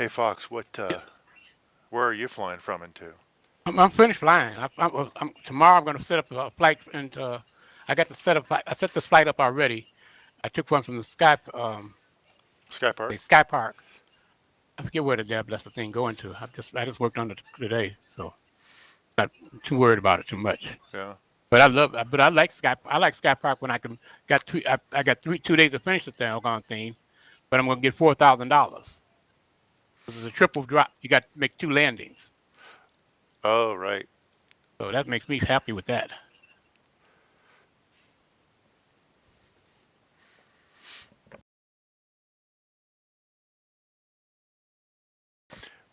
Hey Fox, where are you flying from and to? I'm finished flying. Tomorrow I'm going to set up a flight into. I got to set up. I set this flight up already. I took one from the Skypark? Skypark. I forget where the damn blessed thing going to. I just worked on it today, so not too worried about it too much. Yeah. But I like Skypark when I can I got 2 days to finish the doggone thing, but I'm going to get $4,000. This is a triple drop. You got to make 2 landings, Oh, right. so that makes me happy with that.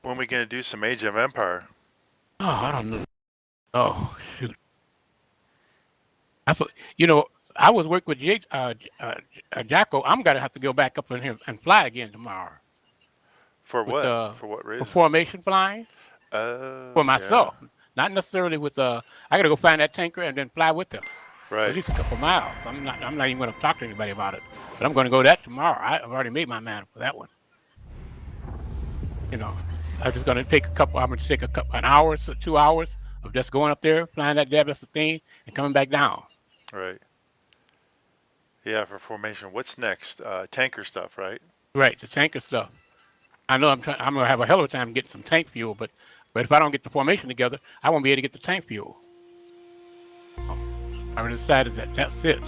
When we gonna do some Age of Empire? Oh, I don't know. Oh shoot. I thought, you know, I was working with Jacko. I'm gonna have to go back up in here and fly again tomorrow For with what? For what for reason? formation flying for Oh, yeah. myself, not necessarily with I gotta go find that tanker and then fly with them for at Right. least a couple miles. I'm not even gonna talk to anybody about it, but I'm gonna go that tomorrow. I've already made my mind for that one. You know, I'm just gonna take a couple. I'm gonna take an hour, so 2 hours of just going up there, flying that that's the thing, and coming back down. Right. Yeah, for formation. What's next? Tanker stuff, right? Right, the tanker stuff. I know I'm gonna have a hell of a time getting some tank fuel, but if I don't get the formation together, I won't be able to get the tank fuel. So I already decided that that's it.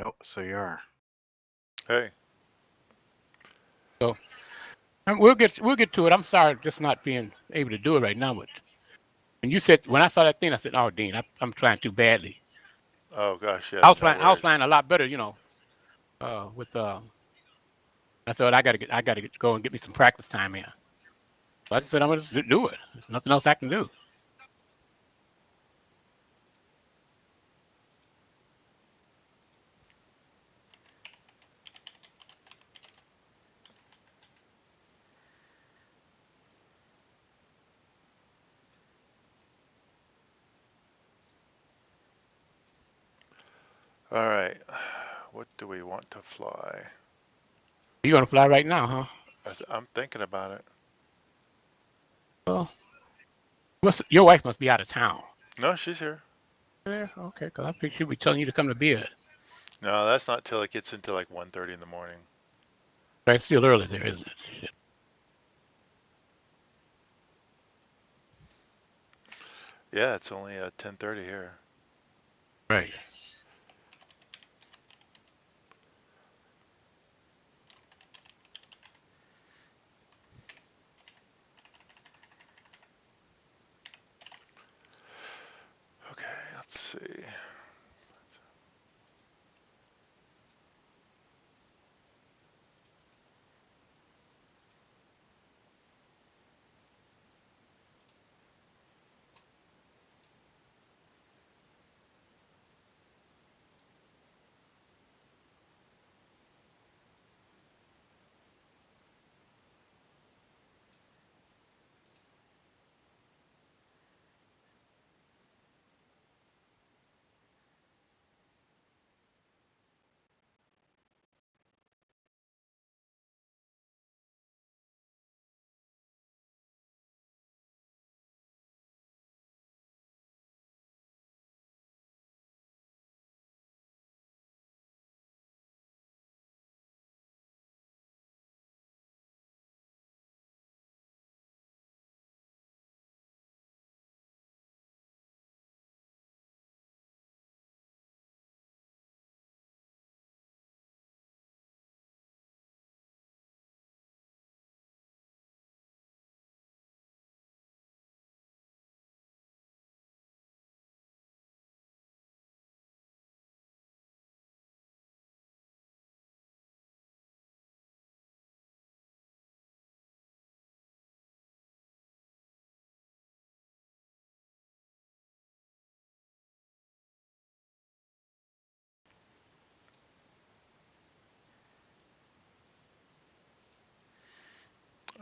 Oh, so you are. Hey. So we'll get to it. I'm sorry just not being able to do it right now, but when I saw that thing, I said, "Oh, Dean, I'm trying too badly." Oh gosh, yeah. No I was worries. flying a lot better, with I said I gotta go and get me some practice time in. So I just said I'm gonna just do it. There's nothing else I can do. All right. What do we want to fly? You're gonna fly right now, huh? I'm thinking about it. Well, your wife must be out of town. No, she's here. Yeah, okay, because I think she'll be telling you to come to bed. No, that's not till it gets into like 1:30 in the morning. But it's still early there, isn't it? Shit. Yeah, it's only 10:30 here. Right. Okay, let's see.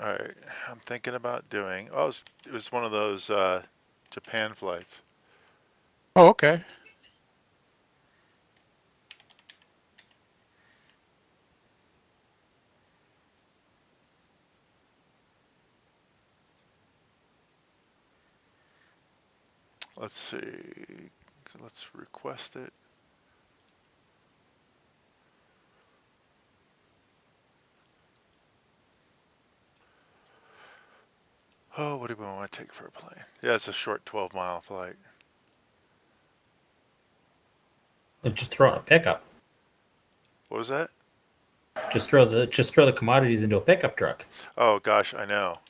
All right, I'm thinking about doing. Oh, it was one of those Japan flights. Oh, okay. Let's see. Let's request it. Oh, what do we want to take for a plane? Yeah, it's a short 12-mile flight. And just throw in a pickup. What was that? Just throw the commodities into a pickup truck. Oh gosh, I know.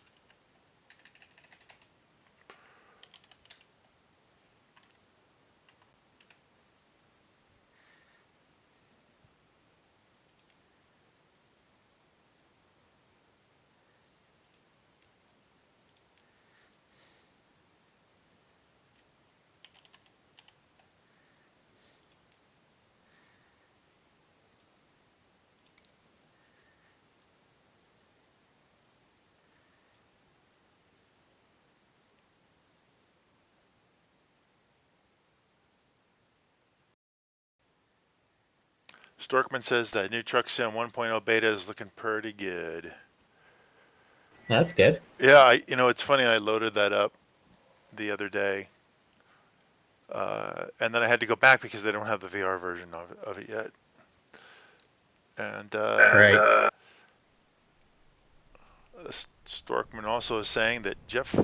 Storkman says that new Truck Sim 1.0 beta is looking pretty good. That's good. Yeah, it's funny. I loaded that up the other day, and then I had to go back because they don't have the VR version of it yet. And Right. Storkman also is saying that Jeff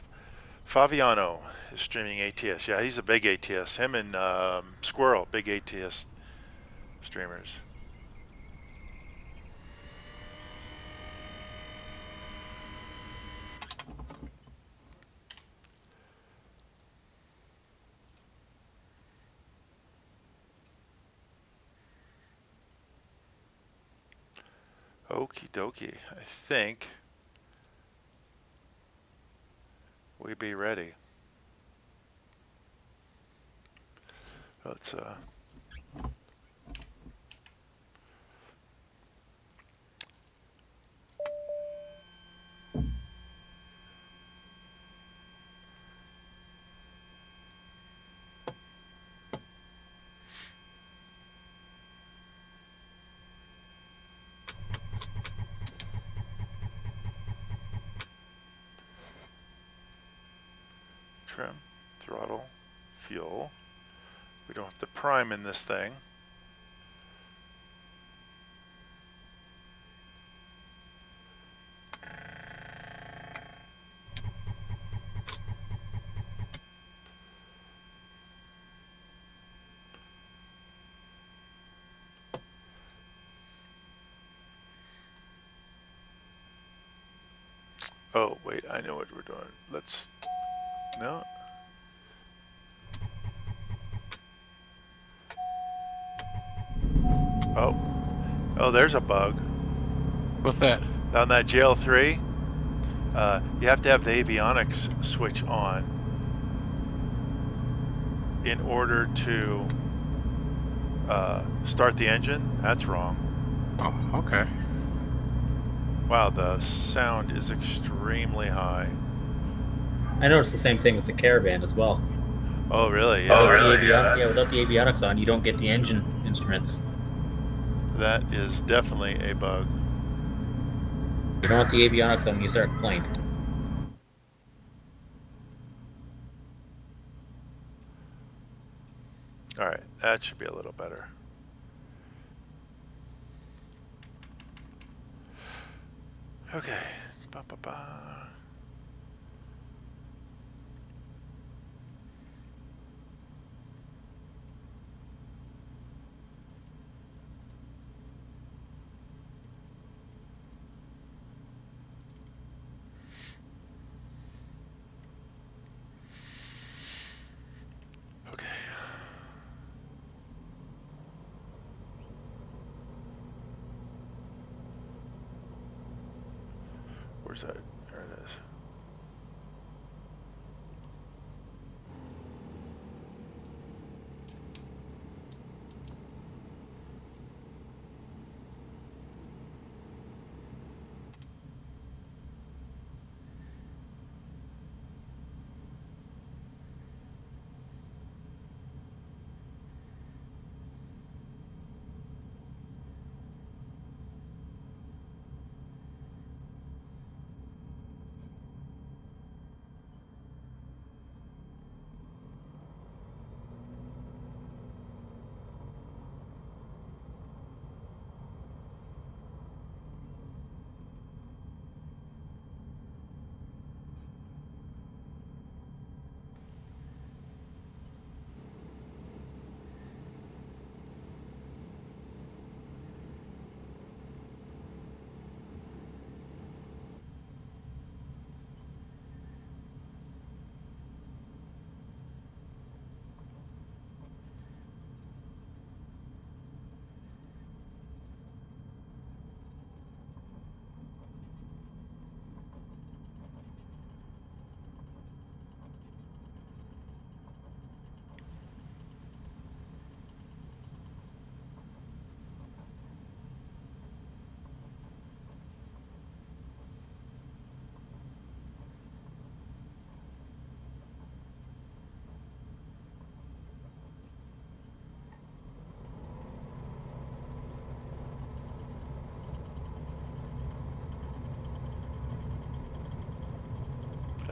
Faviano is streaming ATS. Yeah, he's a big ATS. Him and Squirrel, big ATS streamers. Okie dokie. I think we be ready. Let's trim, throttle, fuel. We don't have to prime in this thing. Oh, wait, I know what we're doing. Let's, no. Oh, there's a bug. What's that? On that JL3, you have to have the avionics switch on in order to start the engine. That's wrong. Oh, okay. Wow, the sound is extremely high. I noticed the same thing with the Caravan as well. Oh, really? Without Yeah. the yeah, without the avionics on, you don't get the engine instruments. That is definitely a bug. You don't want the avionics on when you start playing. All right, that should be a little better. Okay. Ba, ba, ba. Okay. Where's that? There it is.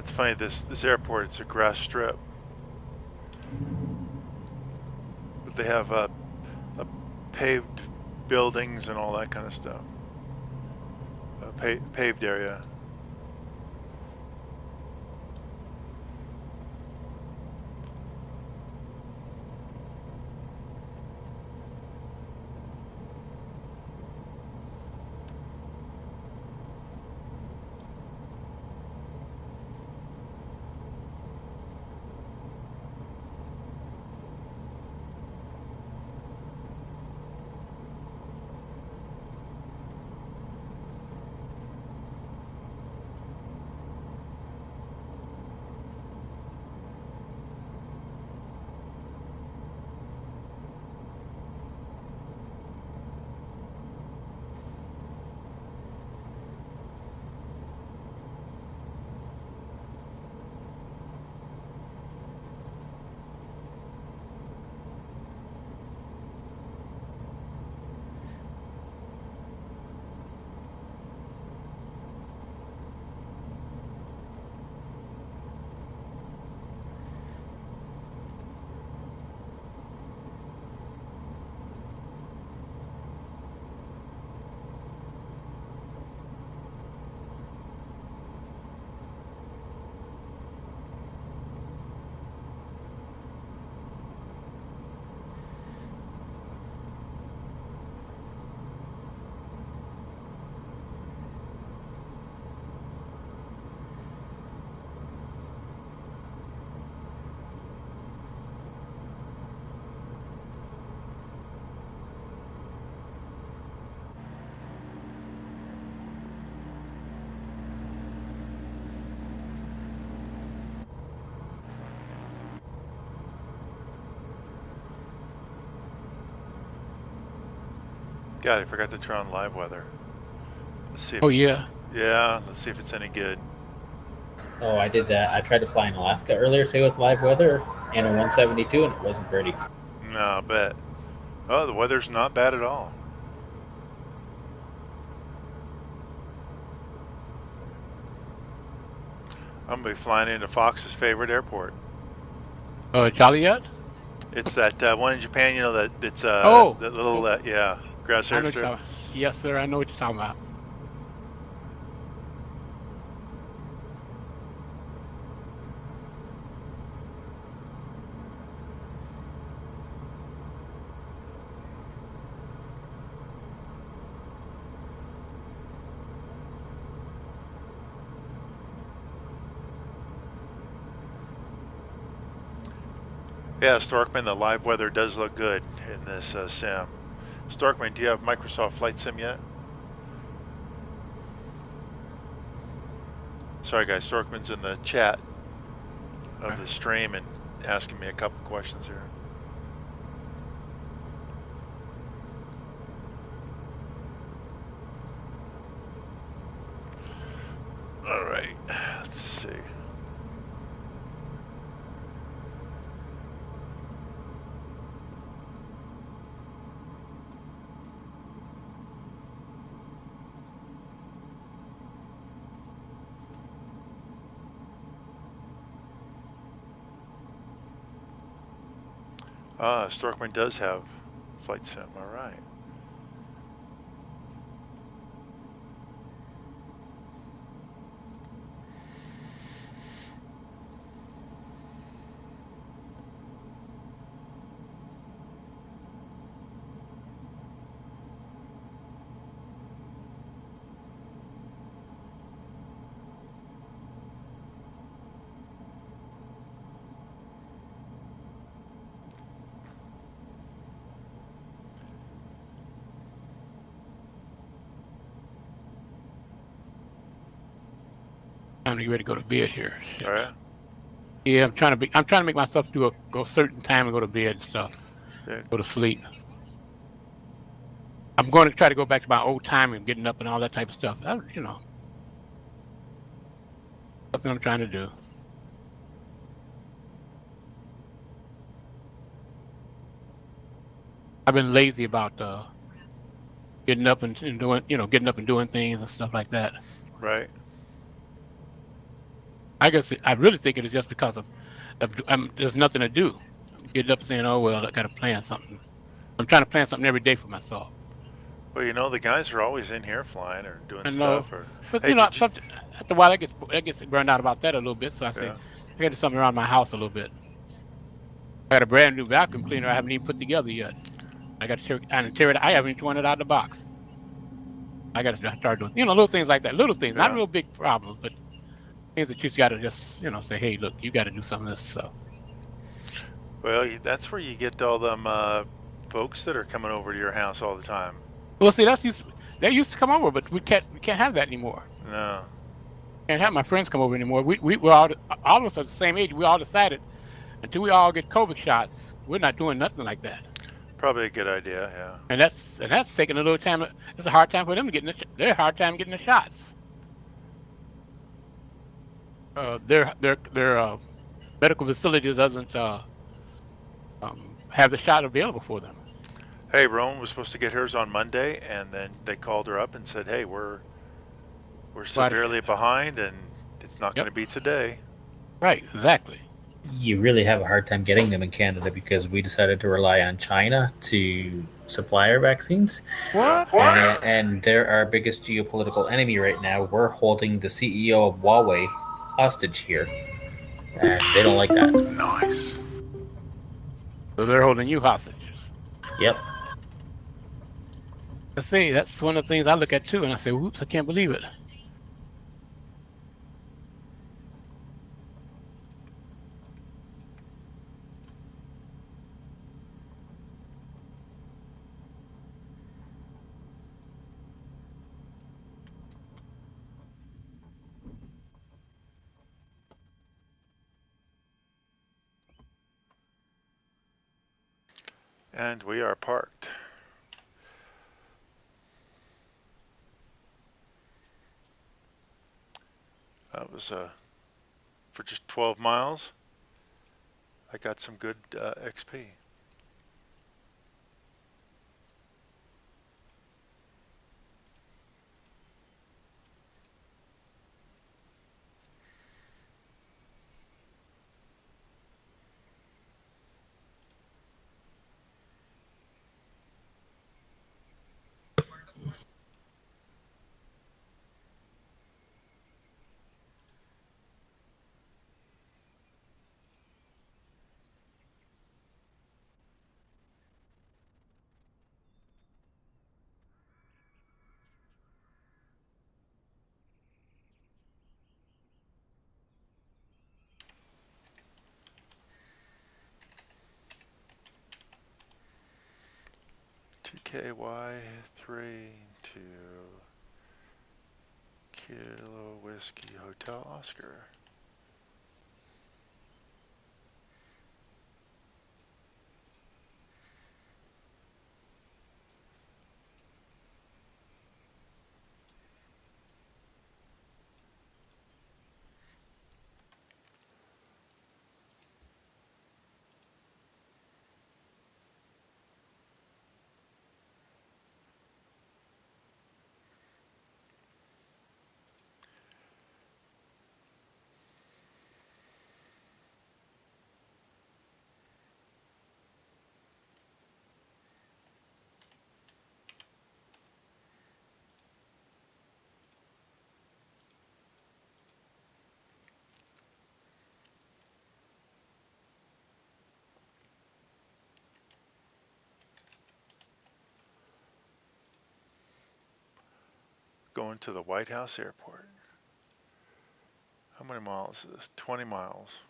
it's funny. This airport, it's a grass strip, but they have paved buildings and all that kind of stuff. Paved area. God, I forgot to turn on live weather. Let's see if Oh, it's, yeah. Yeah, let's see if it's any good. Oh, I did that. I tried to fly in Alaska earlier today with live weather and a 172, and it wasn't pretty. No, I bet. Oh, the weather's not bad at all. I'm gonna be flying into Fox's favorite airport. Joliet? It's that one in Japan, you know, that's Oh. that little yeah, grass I know what you're airstrip. talking about. Yes, sir. I know what you're talking about. Yeah, Storkman, the live weather does look good in this sim. Storkman, do you have Microsoft Flight Sim yet? Sorry guys, Storkman's in the chat of the stream and asking me a couple questions here. All right, let's see. Storkman does have Flight Sim, all right. Time to get ready to go to bed here. Shit. All right. Yeah, I'm trying to make myself go a certain time and go to bed and stuff. Yeah. Go to sleep. I'm going to try to go back to my old time and getting up and all that type of stuff. You know, something I'm trying to do. I've been lazy about getting up and doing, getting up and doing things and stuff like that. Right. I guess I really think it is just because of there's nothing to do. I'm getting up and saying, "Oh well, I got to plan something." I'm trying to plan something every day for myself. Well, you know, the guys are always in here flying or doing I know, stuff. Or but hey, you know, did you? after a while, I get burned out about that a little bit. So I say, Yeah. I got to do something around my house a little bit. I got a brand new vacuum cleaner I haven't even put together yet. I got to tear it. I haven't even torn it out of the box. I got to start doing, little things like that. Little things, not Yeah. real big problems, but things that you just got to just, say, hey, look, you got to do some of this. So, Well, that's where you get all them folks that are coming over to your house all the time. well, see, they used to come over, but we can't have that anymore. No, Can't have my friends come over anymore. We're all of us are the same age. We all decided until we all get COVID shots, we're not doing nothing like that. probably a good idea. Yeah. And that's taking a little time. It's a hard time for them getting they're hard time getting the shots. Their medical facilities doesn't have the shot available for them. Hey, Roan was supposed to get hers on Monday, and then they called her up and said, "Hey, we're Right. severely behind, and it's not going Yep. to be today." Right. Exactly. You really have a hard time getting them in Canada because we decided to rely on China to supply our vaccines. What? And they're our biggest geopolitical enemy right now. We're holding the CEO of Huawei hostage here, and they don't like that. Nice. So they're holding you hostages. Yep. I see. That's one of the things I look at too, and I say, "Whoops! I can't believe it." And we are parked. That was for just 12 miles. I got some good XP. TKY3 to Kilo Whiskey Hotel Oscar. Going to the White House Airport. How many miles is this? 20 miles.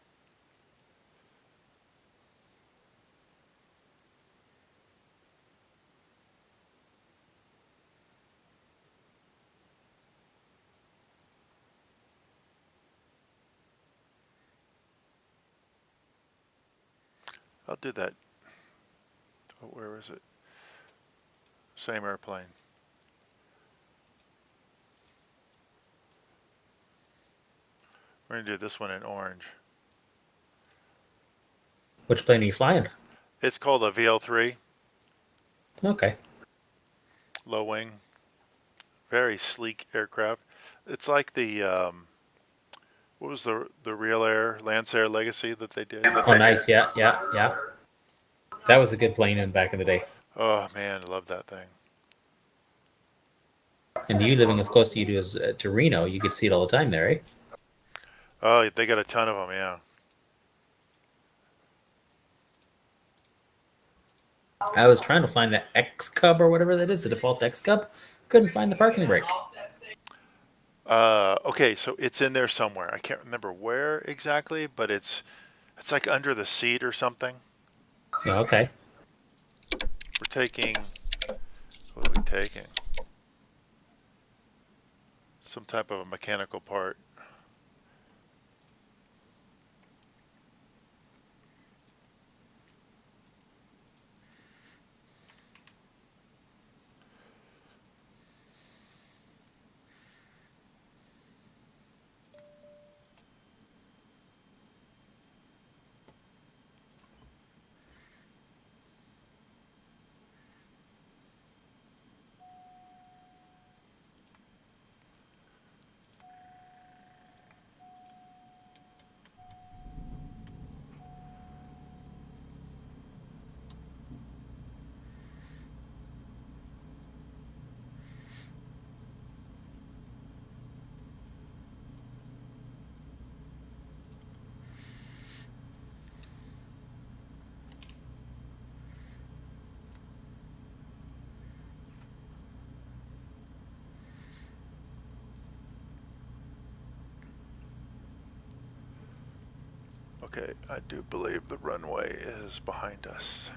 I'll do that. Oh, where is it? Same airplane. We're going to do this one in orange. Which plane are you flying? It's called a VL3, Okay. low wing. Very sleek aircraft. It's like the What was the Real Air Lancer Legacy that they did? Oh, nice. Yeah, yeah, yeah. That was a good plane in back in the day. Oh man, I love that thing. And you living as close to you as to Reno, you could see it all the time there, eh? Oh, they got a ton of them, yeah. I was trying to find the X Cub or whatever that is, the default X Cub. Couldn't find the parking brake. Okay, so it's in there somewhere. I can't remember where exactly, but it's like under the seat or something. Oh, okay. We're taking, what are we taking? Some type of a mechanical part. Okay, I do believe the runway is behind us.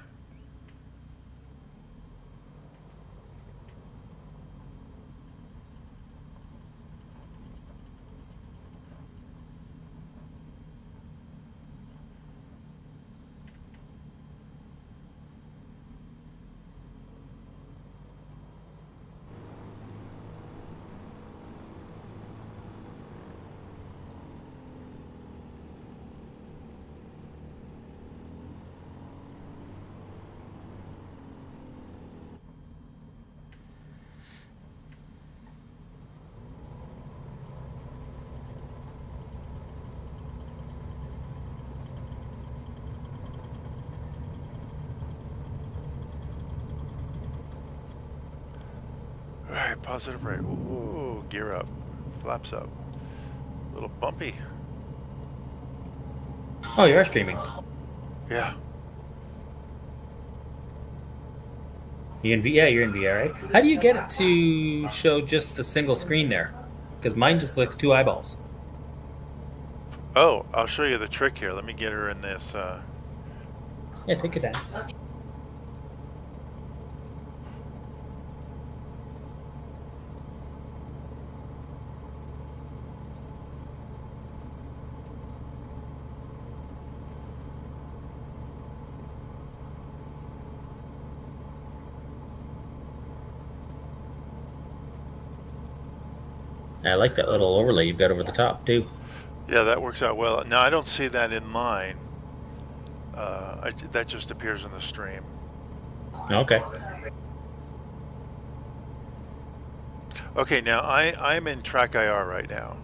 All right, positive rate. Ooh, gear up, flaps up. A little bumpy. Oh, you are streaming. Yeah. You in yeah, you're in VR, right? How do you get it to show just the single screen there? Because mine just looks 2 eyeballs. Oh, I'll show you the trick here. Let me get her in this. Yeah, take your time. I like that little overlay you've got over the top too. Yeah, that works out well. Now I don't see that in mine. That just appears in the stream. Okay. Okay, now I'm in Track IR right now.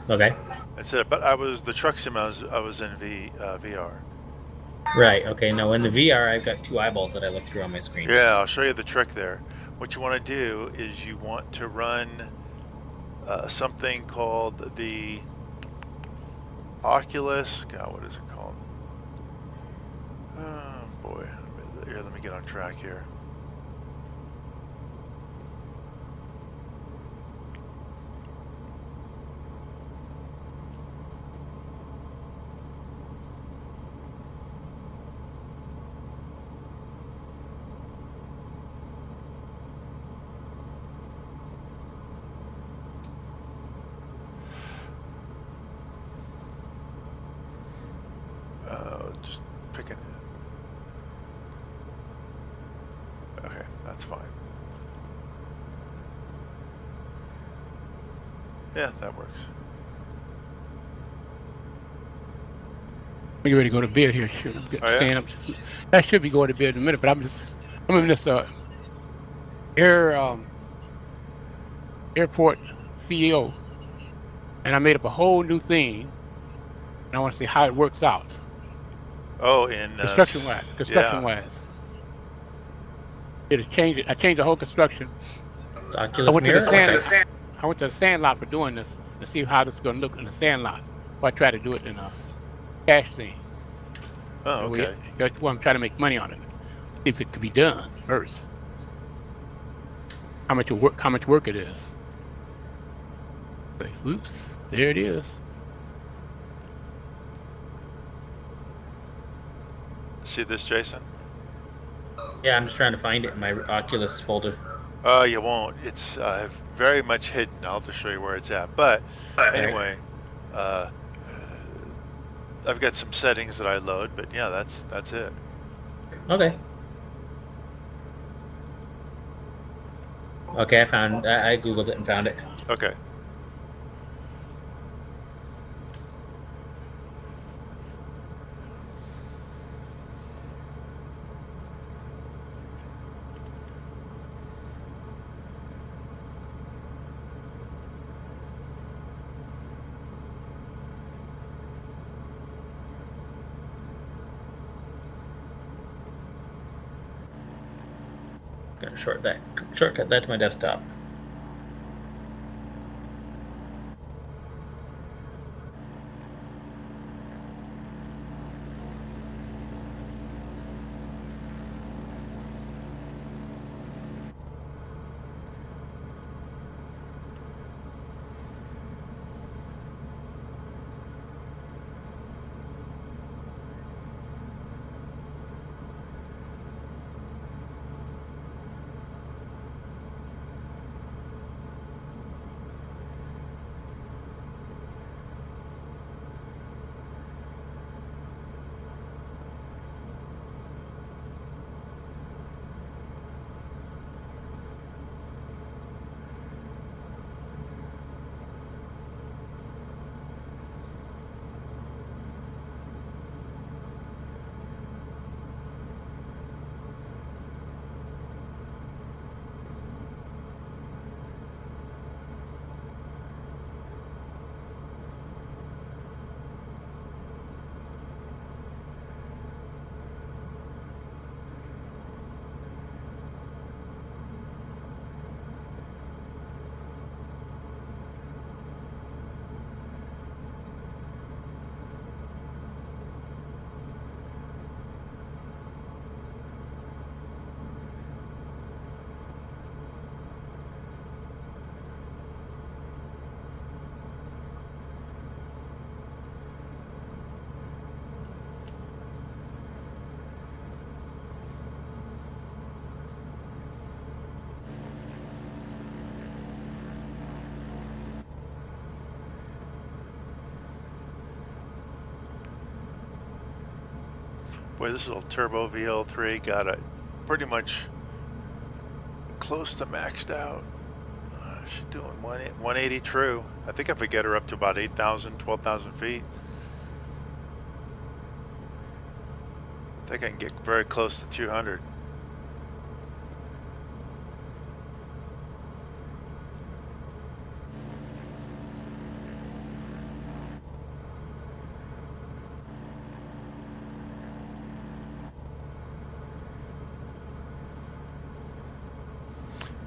Okay. That's it. But the truck sim. I was in VR. Right. Okay. Now in the VR, I've got 2 eyeballs that I look through on my screen. Yeah, I'll show you the trick there. What you want to do is you want to run something called the Oculus. God, what is it called? Oh boy. Here, let me get on track here. Just picking it. Okay, that's fine. Yeah, that works. I'm ready to go to bed here. Shoot, I'm Oh, yeah? staying up. I should be going to bed in a minute, but I'm in this airport CEO and I made up a whole new thing, and I want to see how it works out. Oh, in Construction wise. yeah. I changed the whole construction. It's I Oculus went to the Mirror. sand. Okay. I went to the sand lot for doing this to see how this is going to look in the sand lot. Before I try to do it in a cash thing. Oh, okay. Well, I'm trying to make money on it. See if it could be done first. How much work it is. Like, oops, there it is. See this, Jason? Yeah, I'm just trying to find it in my Oculus folder. You won't. It's very much hidden. I'll just show you where it's at. But anyway, I've got some settings that I load. But yeah, that's it. Okay. Okay, I googled it and found it. Okay. Gonna shortcut that to my desktop. Boy, this little turbo VL3 got it pretty much close to maxed out. She's doing 180 true. I think if I get her up to about 8,000, 12,000 feet, I think I can get very close to 200.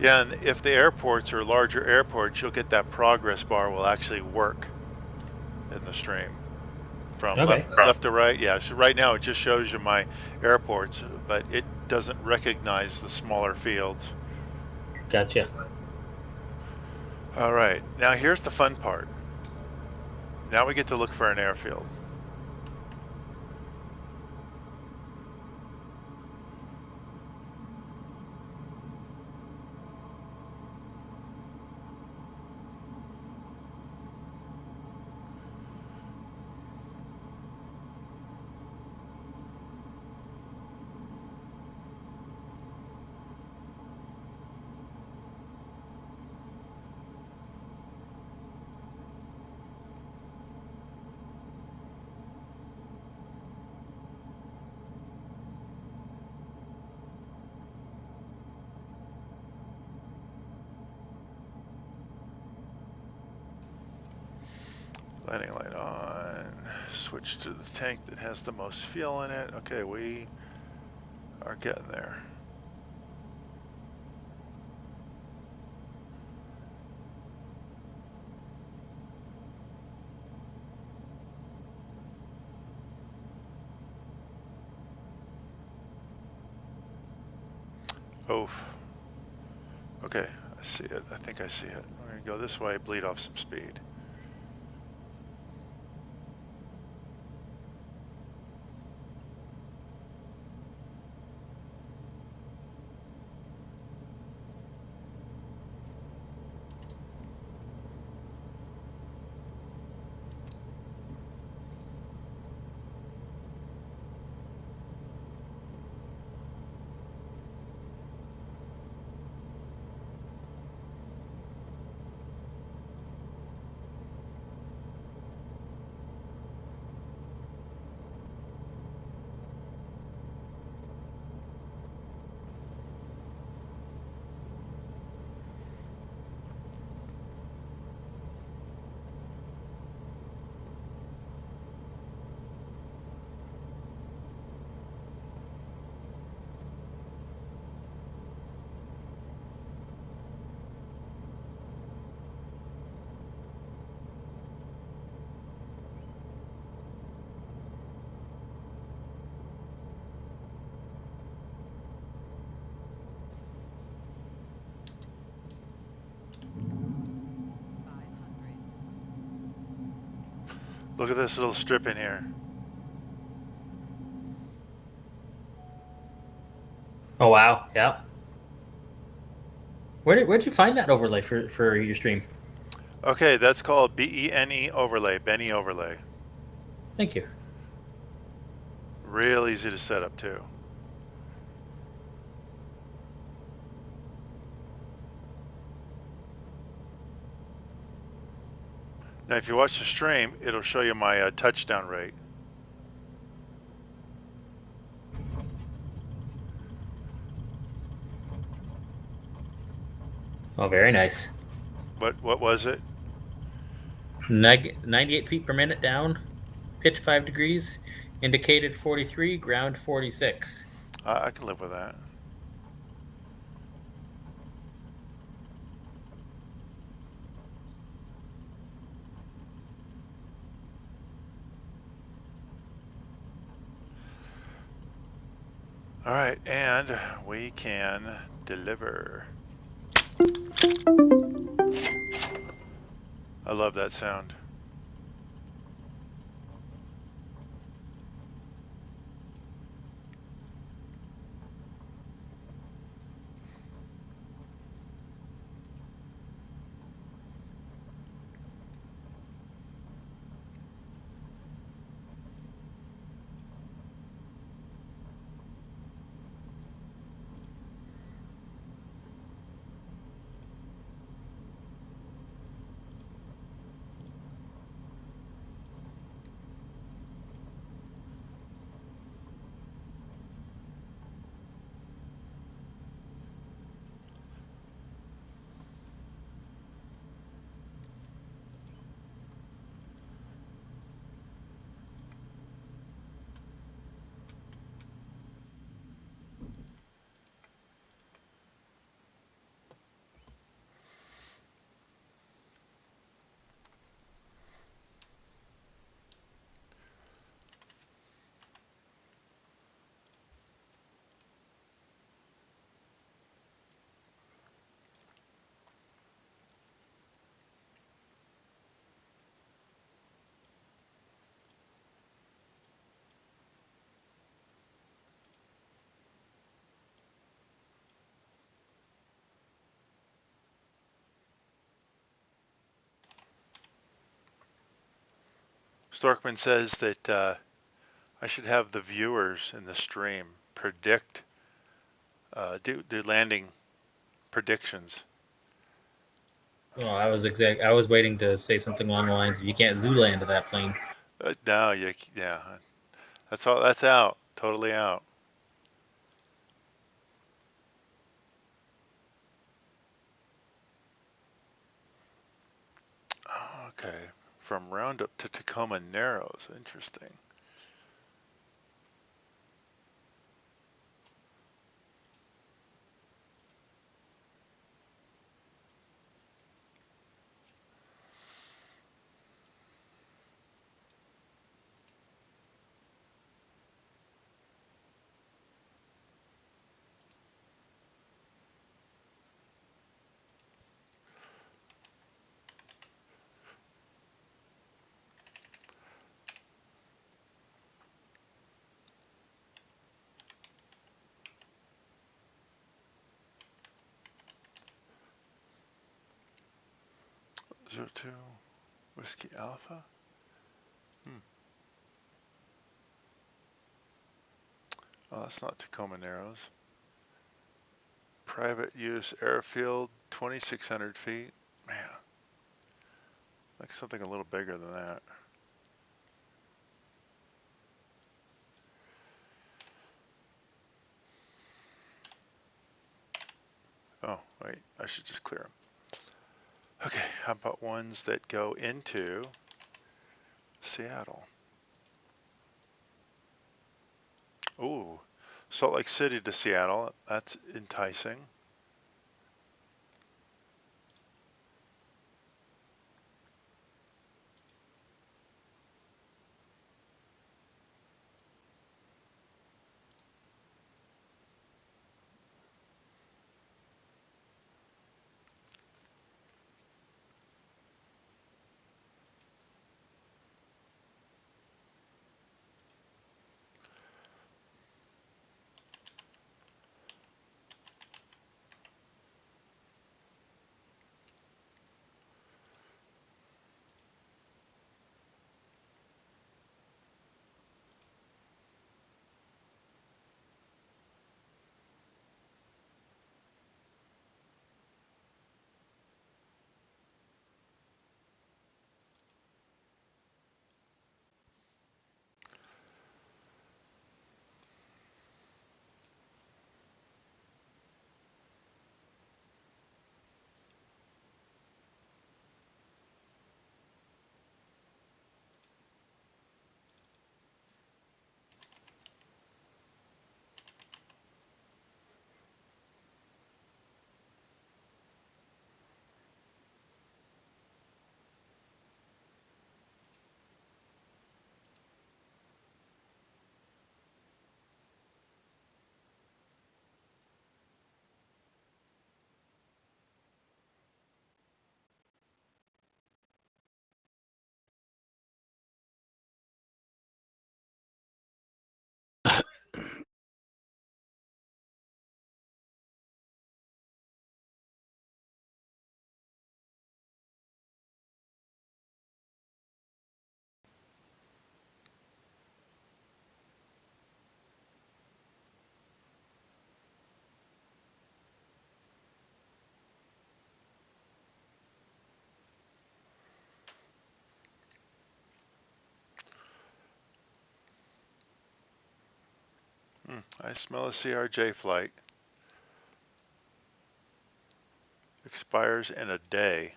Yeah, and if the airports are larger airports, you'll get that progress bar will actually work in the stream from left to right. Yeah, so right now it just shows you my airports, but it doesn't recognize the smaller fields. Gotcha. All right, now here's the fun part. Now we get to look for an airfield. Landing light on. Switch to the tank that has the most fuel in it. Okay, we are getting there. Oh, okay, I see it. I think I see it. We're gonna go this way, bleed off some speed. Look at this little strip in here. Oh wow, yeah. Where'd you find that overlay for your stream? Okay, that's called BENE overlay, Benny overlay. Thank you. Real easy to set up too. Now, if you watch the stream, it'll show you my touchdown rate. Oh, very nice. What was it? 98 feet per minute down, pitch 5 degrees, indicated 43, ground 46. I can live with that. All right, and we can deliver. I love that sound. Storkman says that I should have the viewers in the stream predict, do landing predictions. Oh, I was waiting to say something along the lines of you can't zoo land to that plane. No, yeah, that's all. That's out, totally out. Okay, From Roundup to Tacoma Narrows. Interesting. Zero 02 Whiskey Alpha. Oh, that's not Tacoma Narrows. Private use airfield, 2,600 feet. Man, like something a little bigger than that. Oh, wait, I should just clear them. Okay, how about ones that go into Seattle? Ooh, Salt Lake City to Seattle. That's enticing. I smell a CRJ flight. Expires in a day.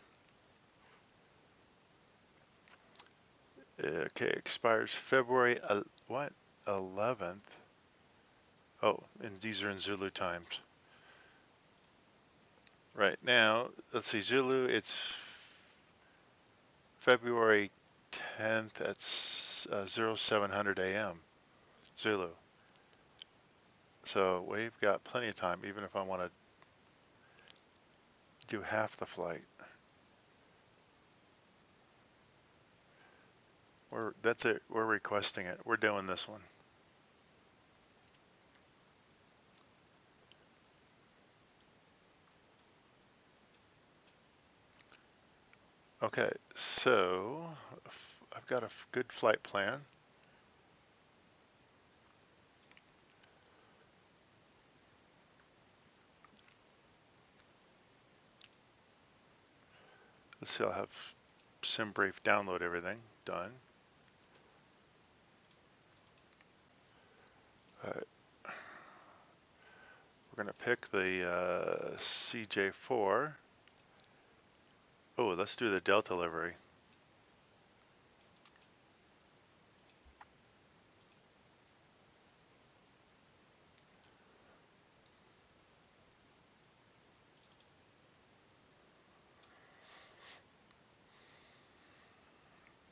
Okay, expires February, what? 11th. Oh, and these are in Zulu times. Right now, let's see, Zulu, it's February 10th at 0700 a.m. Zulu. So we've got plenty of time, even if I want to do half the flight. That's it. We're requesting it. We're doing this one. Okay, so I've got a good flight plan. Let's see, I'll have SimBrief download everything done. All right. We're going to pick the CJ4. Oh, let's do the Delta livery.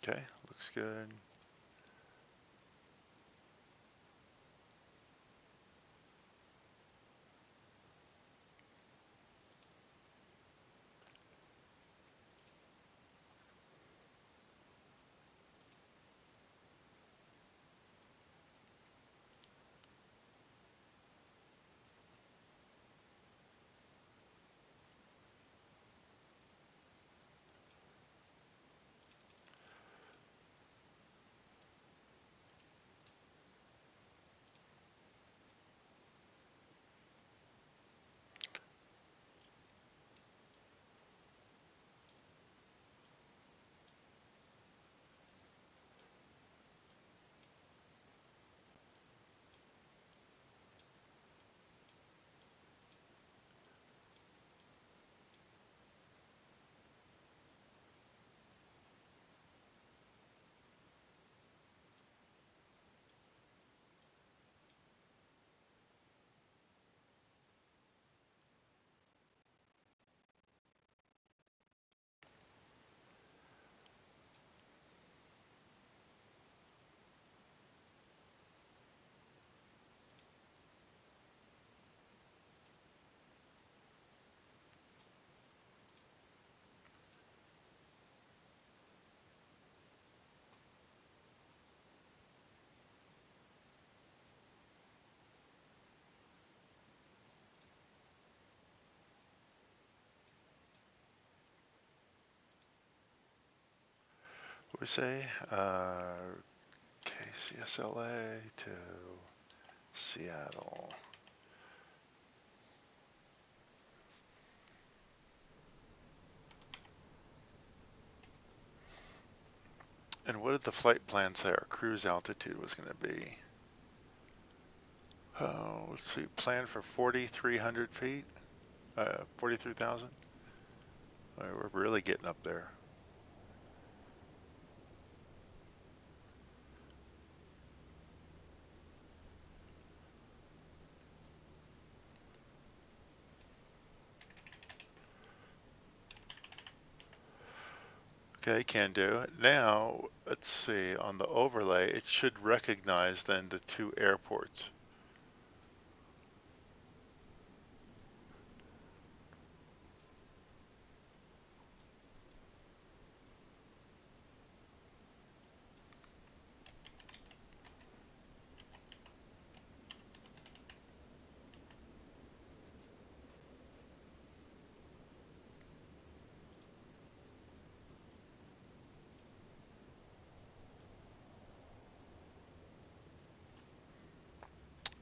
Okay, looks good. What we say? KCSLA to Seattle. And what did the flight plan say our cruise altitude was going to be? Oh, let's see. Plan for 4,300 feet? 43,000? We're really getting up there. Okay, can do. Now, let's see, on the overlay, it should recognize then the two airports.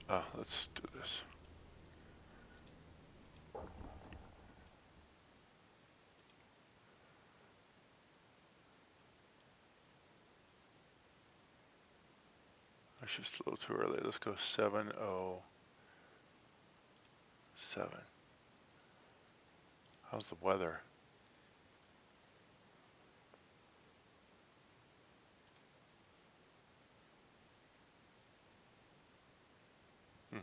Oh, let's do this. It's just a little too early. Let's go 7:07. How's the weather? Hmm.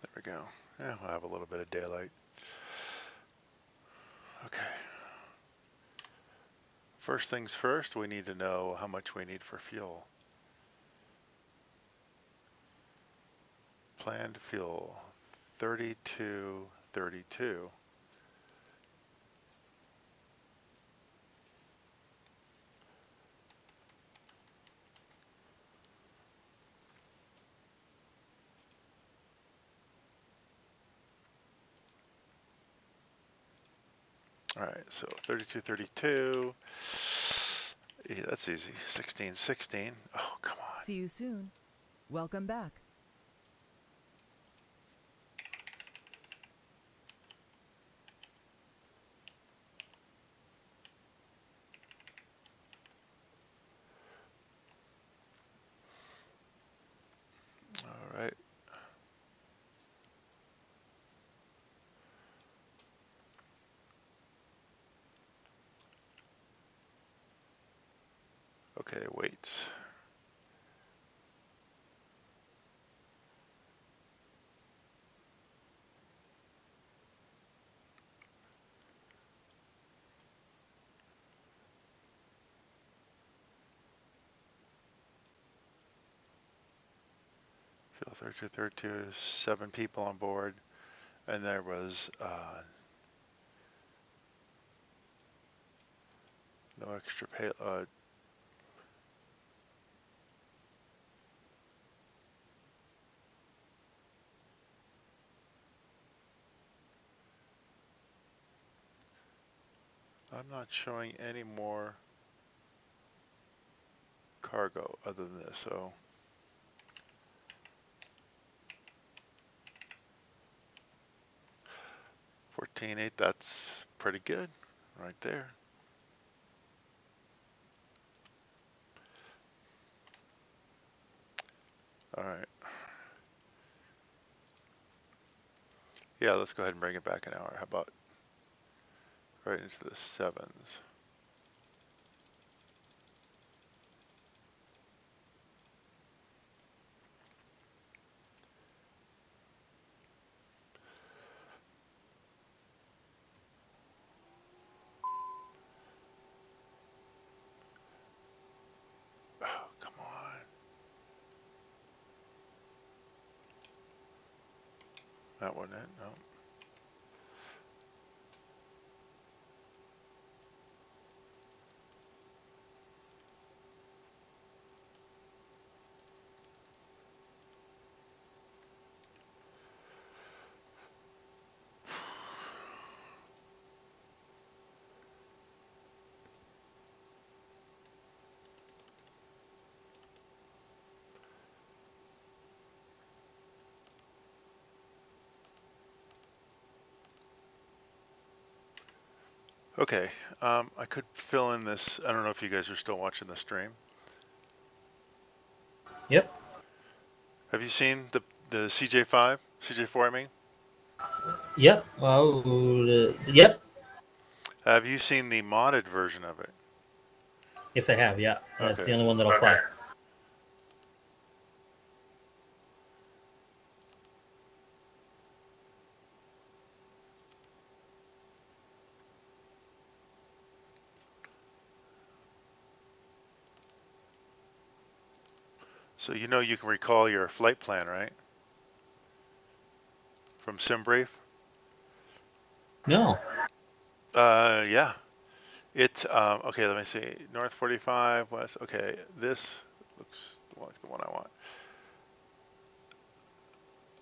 There we go. Yeah, we'll have a little bit of daylight. Okay. First things first, we need to know how much we need for fuel. Planned fuel, 3232. All right, so 3232. Yeah, that's easy. 1616. Oh, come on. See you soon. Welcome back. All right. Okay, weights. Fuel 3232 is 7 people on board, and there was no extra payload. I'm not showing any more cargo other than this, so 14.8, that's pretty good right there. All right. Yeah, let's go ahead and bring it back an hour. How about right into the 7s? Oh, come on. That wasn't it, no. Okay, I could fill in this. I don't know if you guys are still watching the stream. Yep. Have you seen the CJ5, CJ4? I mean. Yep. Yep. Have you seen the modded version of it? Yes, I have. Yeah, that's Okay. the only one that'll fly. So you know you can recall your flight plan, right? From SimBrief? No. Yeah. It's, okay, let me see. North 45, west, okay, this looks like the one I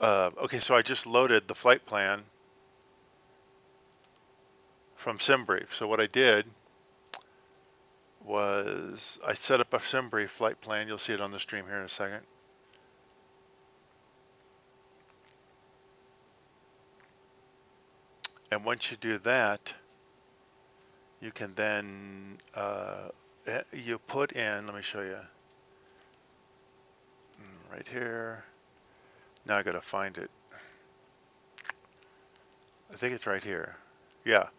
want. Okay, so I just loaded the flight plan from SimBrief. So what I did was I set up a SimBrief flight plan. You'll see it on the stream here in a second. And once you do that, you can then, you put in, let me show you, right here. Now I gotta find it. I think it's right here. Yeah.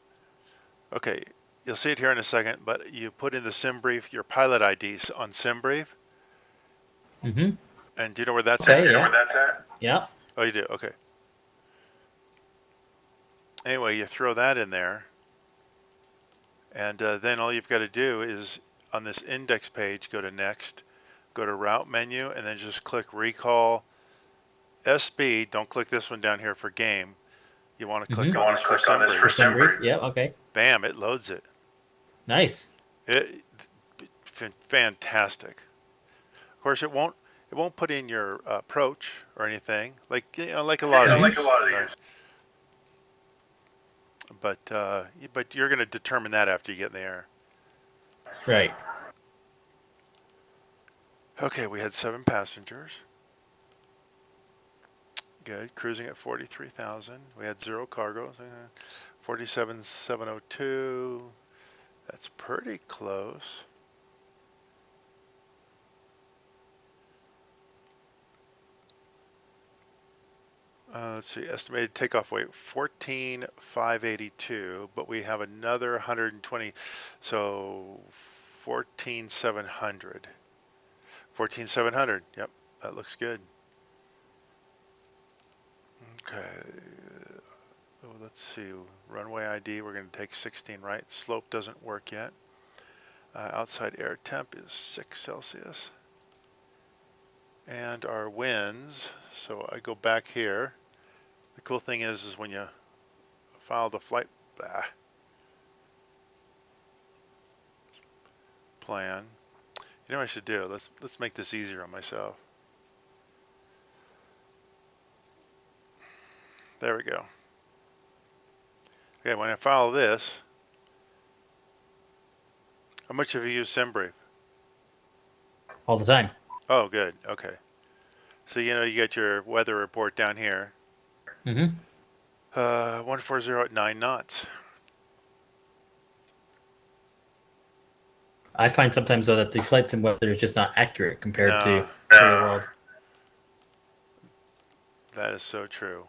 Okay. You'll see it here in a second, but you put in the SimBrief, your pilot IDs on SimBrief. Mm-hmm. And do you know where that's Okay, at? yeah. You know where that's at? Yeah. Oh, you do? Okay. Anyway, you throw that in there. And then all you've got to do is on this index page, go to next, go to route menu, and then just click recall SB. Don't click this one down here for game. You want to click on this for SimBrief. For SimBrief? Yeah, okay. Bam, it loads it. Nice. Fantastic. Of course, it won't put in your approach or anything like like a lot of these. Right? But you're going to determine that after you get in the air. Right. Okay, we had 7 passengers. Good, cruising at 43,000. We had 0 cargo. 47,702. That's pretty close. Let's see, estimated takeoff weight 14,582, but we have another 120, so 14,700. 14,700. Yep, that looks good. Okay. Oh, let's see. Runway ID, we're going to take 16 right. Slope doesn't work yet. Outside air temp is 6 Celsius. And our winds, so I go back here. The cool thing is when you file the flight plan, you know what I should do? Let's make this easier on myself. There we go. Okay, when I file this, how much have you used SimBrief? All the time. Oh, good. Okay. So you know you get your weather report down here. 140 at 9 knots. I find sometimes though that the flight sim weather is just not accurate compared to No. real world. That is so true.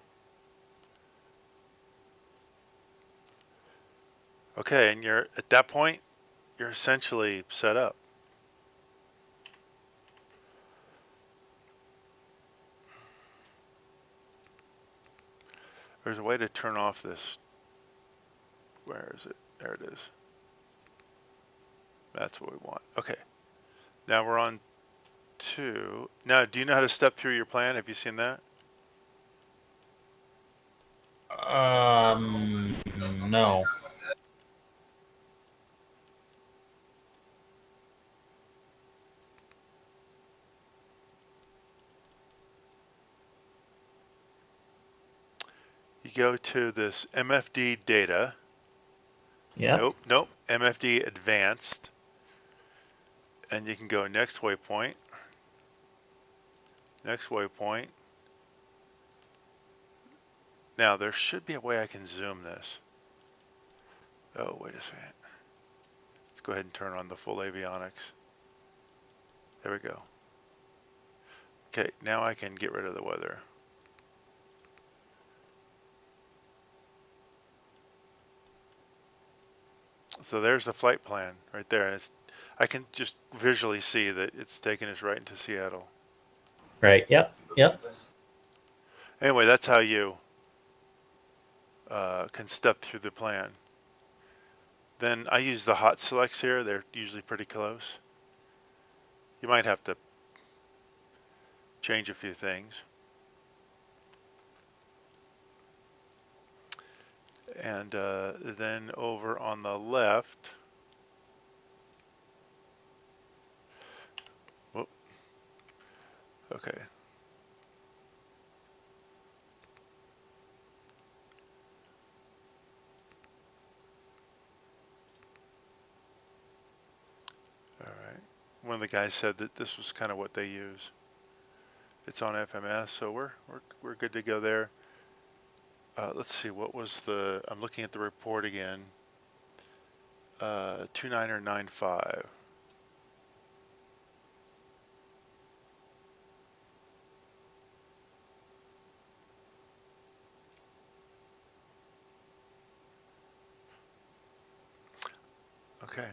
Okay, and you're at that point, you're essentially set up. There's a way to turn off this. Where is it? There it is. That's what we want. Okay. Now we're on 2. Now, do you know how to step through your plan? Have you seen that? No. You go to this MFD data. Yeah. Nope. MFD advanced. And you can go next waypoint. Next waypoint. Now, there should be a way I can zoom this. Oh, wait a second. Let's go ahead and turn on the full avionics. There we go. Okay, now I can get rid of the weather. So there's the flight plan right there, and I can just visually see that it's taking us right into Seattle. Right. Yep. Anyway, that's how you can step through the plan. Then I use the hot selects here. They're usually pretty close. You might have to change a few things. And then over on the left, whoop, okay. All right. One of the guys said that this was kind of what they use. It's on FMS, so we're good to go there. Let's see, what was I'm looking at the report again. 2995. Okay.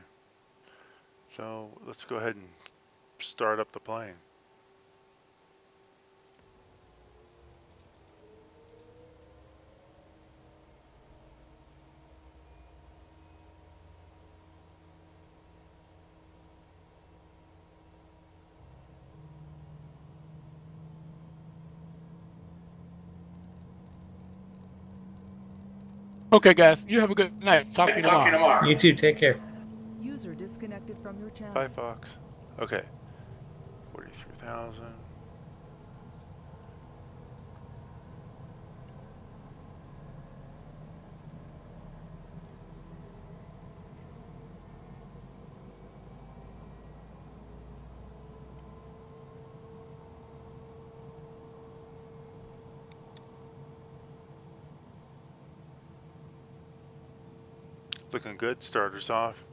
So let's go ahead and start up the plane. Okay, guys, you have a good night. Talk to you tomorrow. You too. Take care. User disconnected from your channel. Bye, Fox. Okay. 43,000. Looking good. Starters off.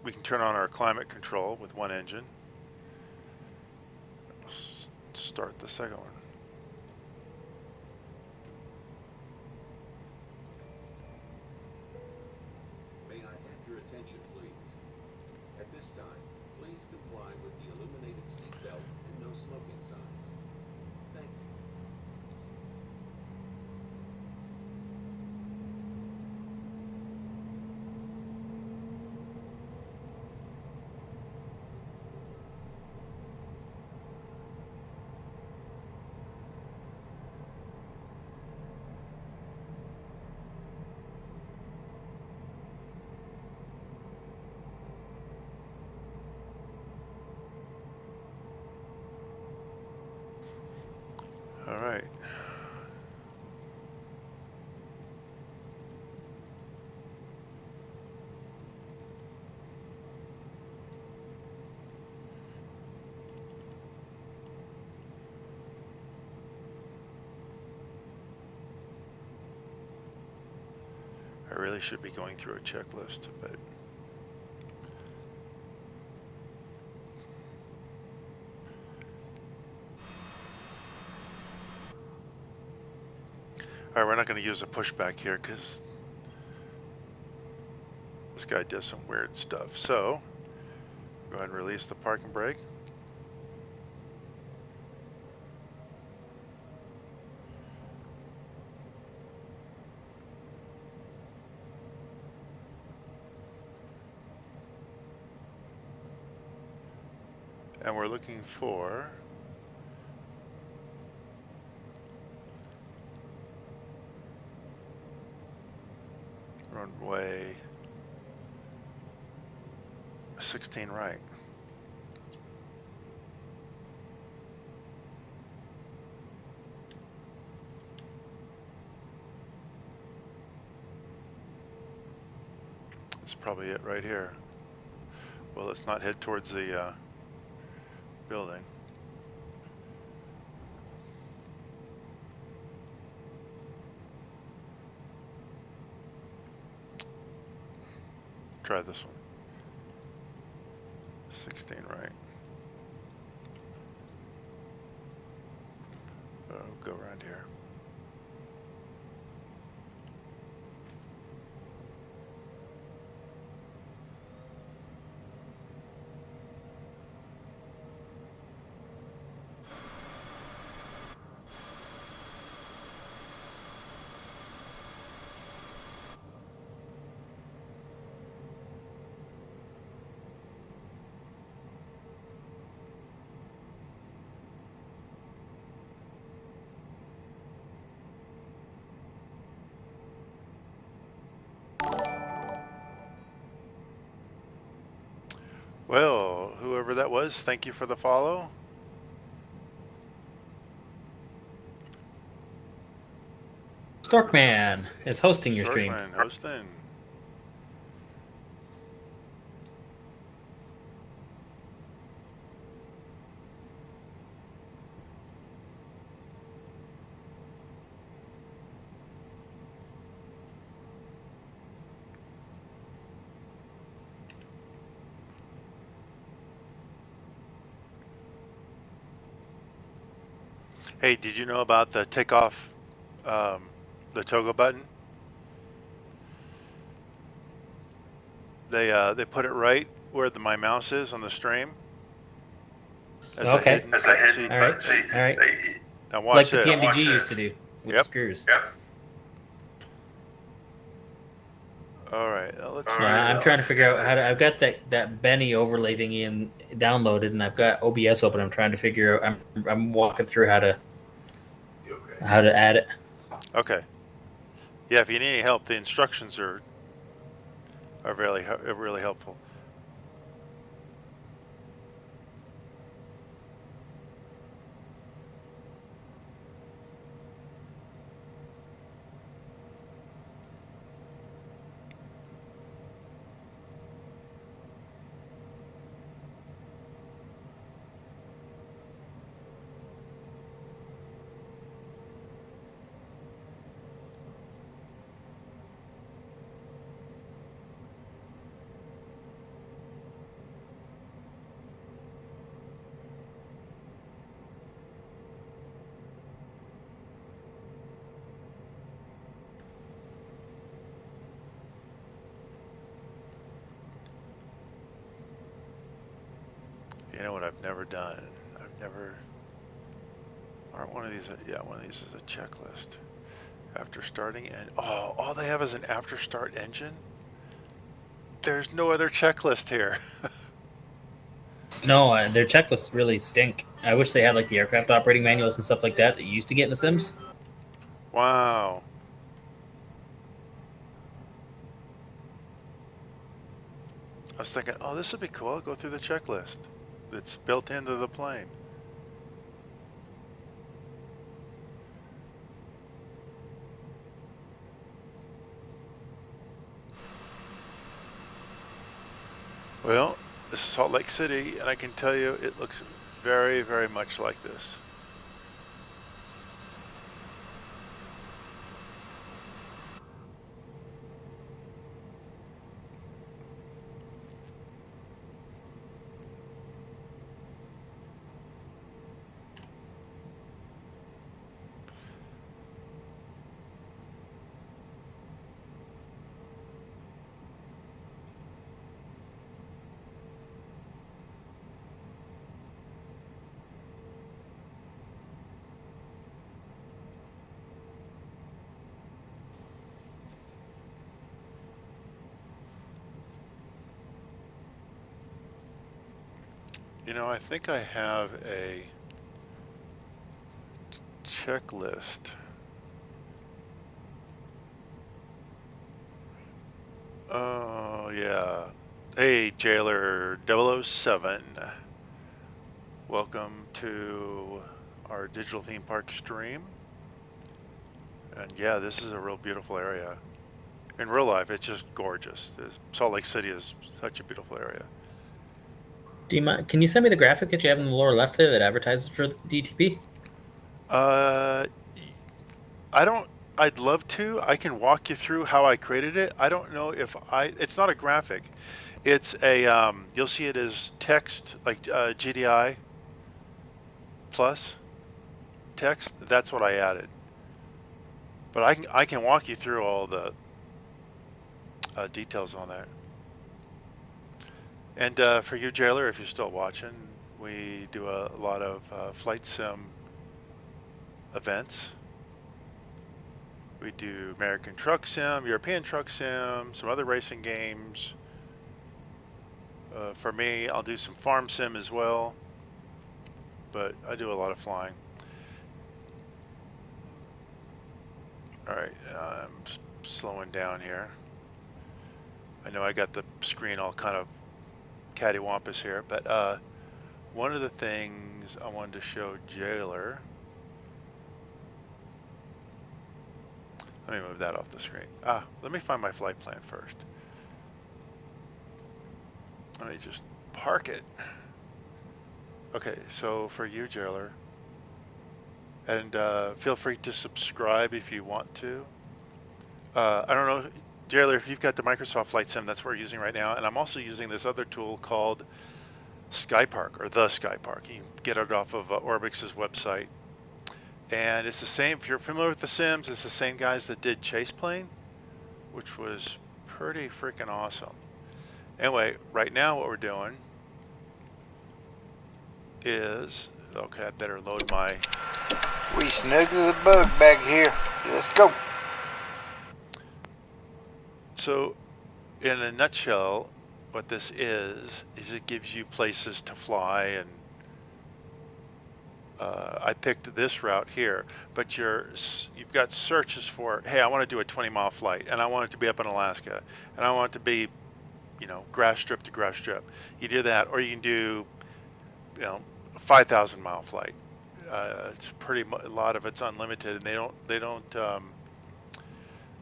We can turn on our climate control with one engine. Start the second one. May I have your attention, please? smoking signs. Thank you. All right. I really should be going through a checklist, but all right, we're not going to use a pushback here because this guy does some weird stuff. So go ahead and release the parking brake. And we're looking for runway 16 right. That's probably it right here. Well, let's not head towards the building. Try this one. 16 right. Oh, go around here. Well, whoever that was, thank you for the follow. Storkman is hosting your stream. Storkman hosting. Hey, did you know about the takeoff, the toggle button? They put it right where my mouse is on the stream. As Okay. a hidden All right. All right. Now watch Like this. the PMDG used to do with Yep. screws. All right, let's. I'm trying to figure out how to. I've got that Benny overlay thingy in downloaded, and I've got OBS open. I'm trying to figure out. I'm walking through how to add it. Okay. Yeah, if you need any help, the instructions are really helpful. You know what I've never done? I've never Aren't one of these, yeah, one of these is a checklist. After starting, and oh, all they have is an after start engine? There's no other checklist here. No, their checklists really stink. I wish they had like the aircraft operating manuals and stuff like that you used to get in the Sims. Wow. I was thinking, oh, this would be cool. I'll go through the checklist that's built into the plane. Well, this is Salt Lake City, and I can tell you it looks very, very much like this. You know, I think I have a checklist. Oh, yeah. Hey, Jailer 007. Welcome to our digital theme park stream. And yeah, this is a real beautiful area. In real life, it's just gorgeous. Salt Lake City is such a beautiful area. Do you mind? Can you send me the graphic that you have in the lower left there that advertises for the DTP? I don't, I'd love to. I can walk you through how I created it. I don't know if it's not a graphic. It's a, you'll see it as text, like GDI plus text. That's what I added. But I can walk you through all the details on that. And for you, Jailer, if you're still watching, we do a lot of flight sim events. We do American Truck Sim, European Truck Sim, some other racing games. For me, I'll do some Farm Sim as well, but I do a lot of flying. All right, I'm slowing down here. I know I got the screen all kind of cattywampus here, but one of the things I wanted to show Jailer. Let me move that off the screen. Let me find my flight plan first. Let me just park it. Okay, so for you, Jailer, and feel free to subscribe if you want to. I don't know, Jailer, if you've got the Microsoft Flight Sim, that's what we're using right now, and I'm also using this other tool called Skypark, or the Skypark. You can get it off of Orbix's website. And it's the same, if you're familiar with the Sims, it's the same guys that did Chase Plane, which was pretty freaking awesome. Anyway, right now what we're doing is, okay, I better load my... We snug as a bug back here. Let's go. So, in a nutshell, what this is it gives you places to fly, and I picked this route here, but you've got searches for, hey, I want to do a 20-mile flight, and I want it to be up in Alaska, and I want it to be, you know, grass strip to grass strip. You do that, or you can do, you know, a 5,000-mile flight. It's a lot of it's unlimited, and they don't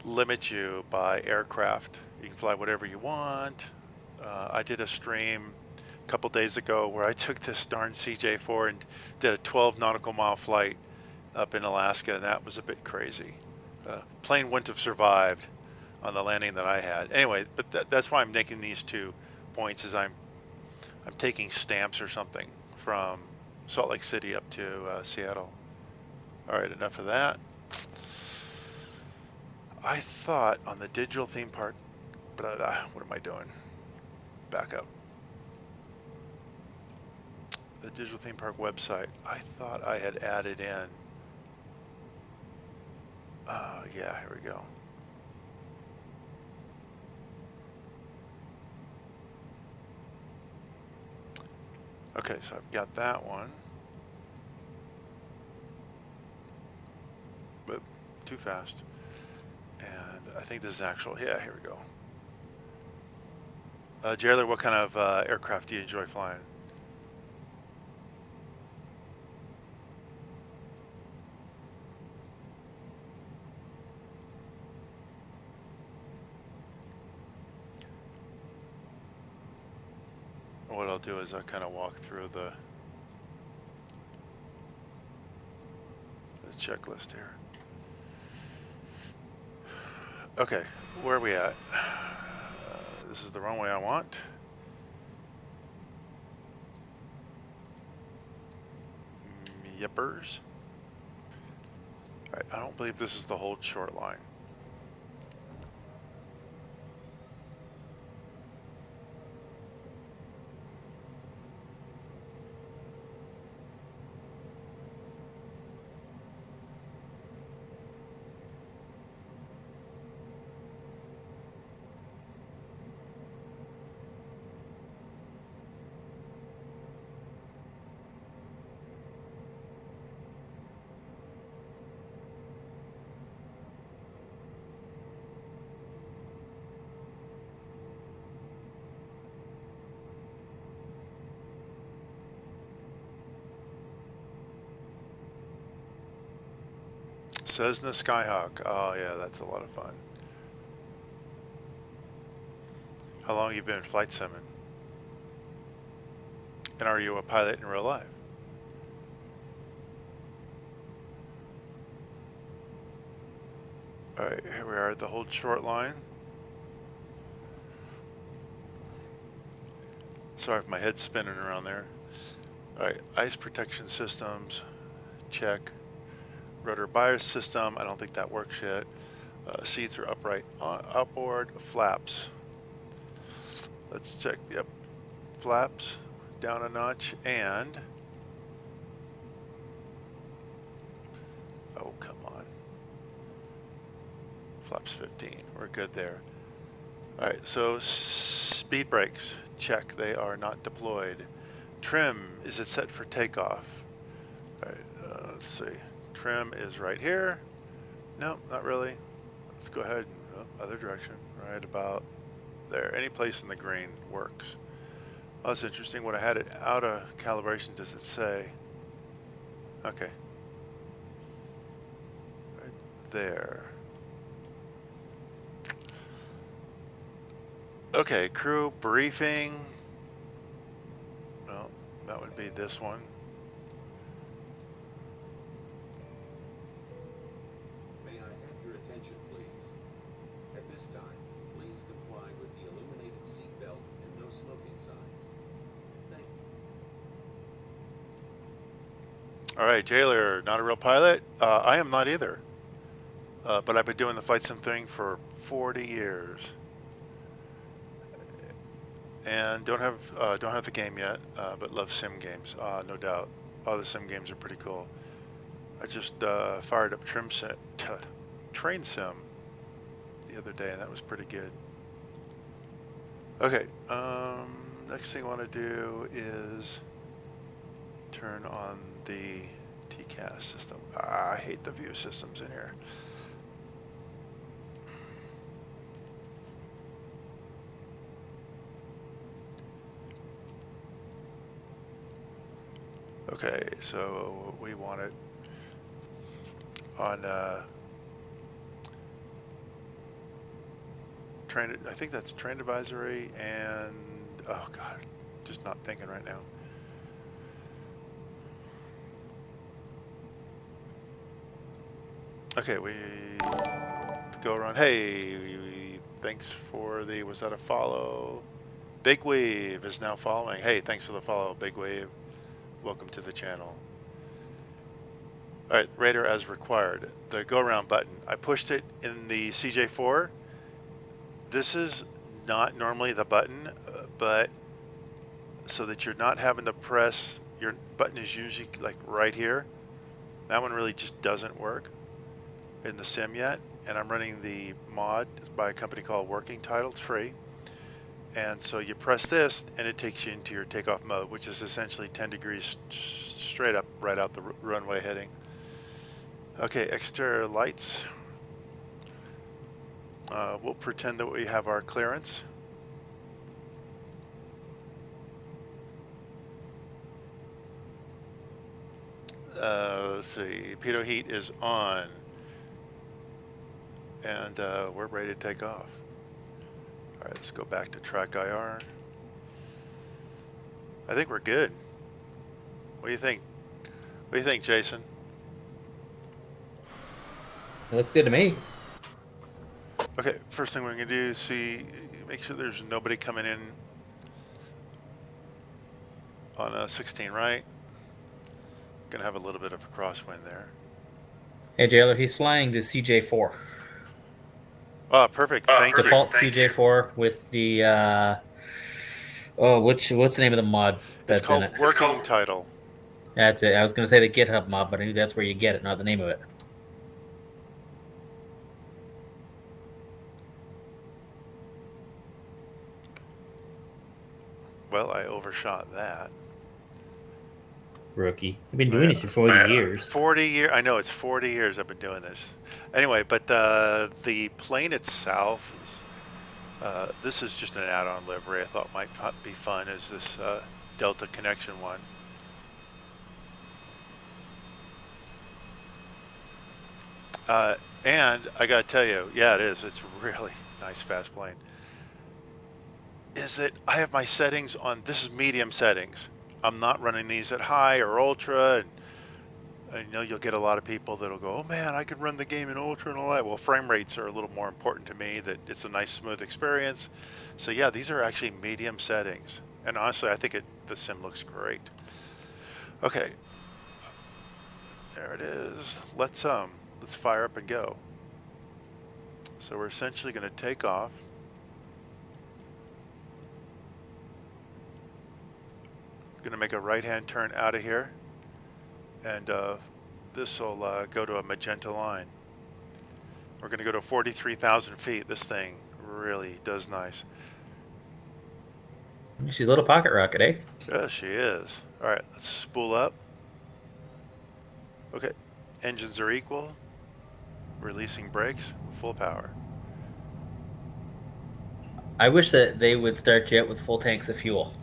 limit you by aircraft. You can fly whatever you want. I did a stream a couple days ago where I took this darn CJ4 and did a 12 nautical mile flight up in Alaska, and that was a bit crazy. Plane wouldn't have survived on the landing that I had. Anyway, but that's why I'm making these 2 points, is I'm taking stamps or something from Salt Lake City up to Seattle. All right, enough of that. I thought on the digital theme park, what am I doing? Back up. The digital theme park website, I thought I had added in Yeah, here we go. Okay, so I've got that one. But too fast. And I think this is actual. Yeah, here we go. Jailer, what kind of aircraft do you enjoy flying? What I'll do is I'll kind of walk through the checklist here. Okay, where are we at? This is the runway I want. Yippers. All right, I don't believe this is the hold short line. Cessna Skyhawk. Oh yeah, that's a lot of fun. How long have you been flight simming? And are you a pilot in real life? All right, here we are at the hold short line. Sorry if my head's spinning around there. All right, ice protection systems, check. Rotor bias system, I don't think that works yet. Seats are upright outboard. Flaps. Let's check. Yep, flaps down a notch, and oh, come on. Flaps 15. We're good there. All right, so speed brakes, check. They are not deployed. Trim, is it set for takeoff? All right, let's see. Trim is right here. No, not really. Let's go ahead and other direction. Right about there. Any place in the green works. Oh, that's interesting. When I had it out of calibration, does it say? Okay. Right there. Okay, crew briefing. Well, that would be this one. May I have your attention, please? At this time, please comply with the illuminated seatbelt and no smoking signs. Thank you. All right, Jailer, not a real pilot? I am not either. But I've been doing the flight sim thing for 40 years. And don't have the game yet, but love sim games, no doubt. All the sim games are pretty cool. I just fired up Train Sim the other day, and that was pretty good. Okay, next thing I want to do is turn on the TCAS system. I hate the view systems in here. Okay, so we want it on train. I think that's train advisory, and oh god, just not thinking right now. Okay, we go around. Hey, thanks for the. Was that a follow? Big Wave is now following. Hey, thanks for the follow, Big Wave. Welcome to the channel. All right, radar as required. The go around button. I pushed it in the CJ4. This is not normally the button, but so that you're not having to press, your button is usually like right here. That one really just doesn't work. in the sim yet, and I'm running the mod by a company called Working Title. It's free. And so you press this and it takes you into your takeoff mode, which is essentially 10 degrees straight up right out the runway heading. Okay, exterior lights. We'll pretend that we have our clearance. Let's see, pitot heat is on. And we're ready to take off. All right, let's go back to track IR. I think we're good. What do you think? What do you think, Jason? It looks good to me. Okay, first thing we're gonna do is make sure there's nobody coming in on a 16 right. Gonna have a little bit of a crosswind there. Hey, Jailer, he's flying the CJ4. Oh, perfect. Thank you. Default CJ4 with the what's the name of the mod It's that's in called it? Working Title. That's it. I was gonna say the GitHub mod, but I knew that's where you get it, not the name of it. Well, I overshot that. Rookie. I've been doing this for 40 years. 40 years. I know, it's 40 years I've been doing this. Anyway, but the plane itself is, this is just an add-on livery I thought might be fun, is this Delta Connection one. And I gotta tell you, yeah, it is. It's a really nice, fast plane. Is that I have my settings on, this is medium settings. I'm not running these at high or ultra, and I know you'll get a lot of people that'll go, oh man, I could run the game in ultra and all that. Well, frame rates are a little more important to me, that it's a nice smooth experience. So yeah, these are actually medium settings. And honestly, I think the sim looks great. Okay, there it is. Let's fire up and go. So we're essentially gonna take off. Gonna make a right-hand turn out of here, and this will go to a magenta line. We're gonna go to 43,000 feet. This thing really does nice. She's a little pocket rocket, eh? Yeah, she is. All right, let's spool up. Okay, engines are equal. Releasing brakes, full power. I wish that they would start you out with full tanks of fuel.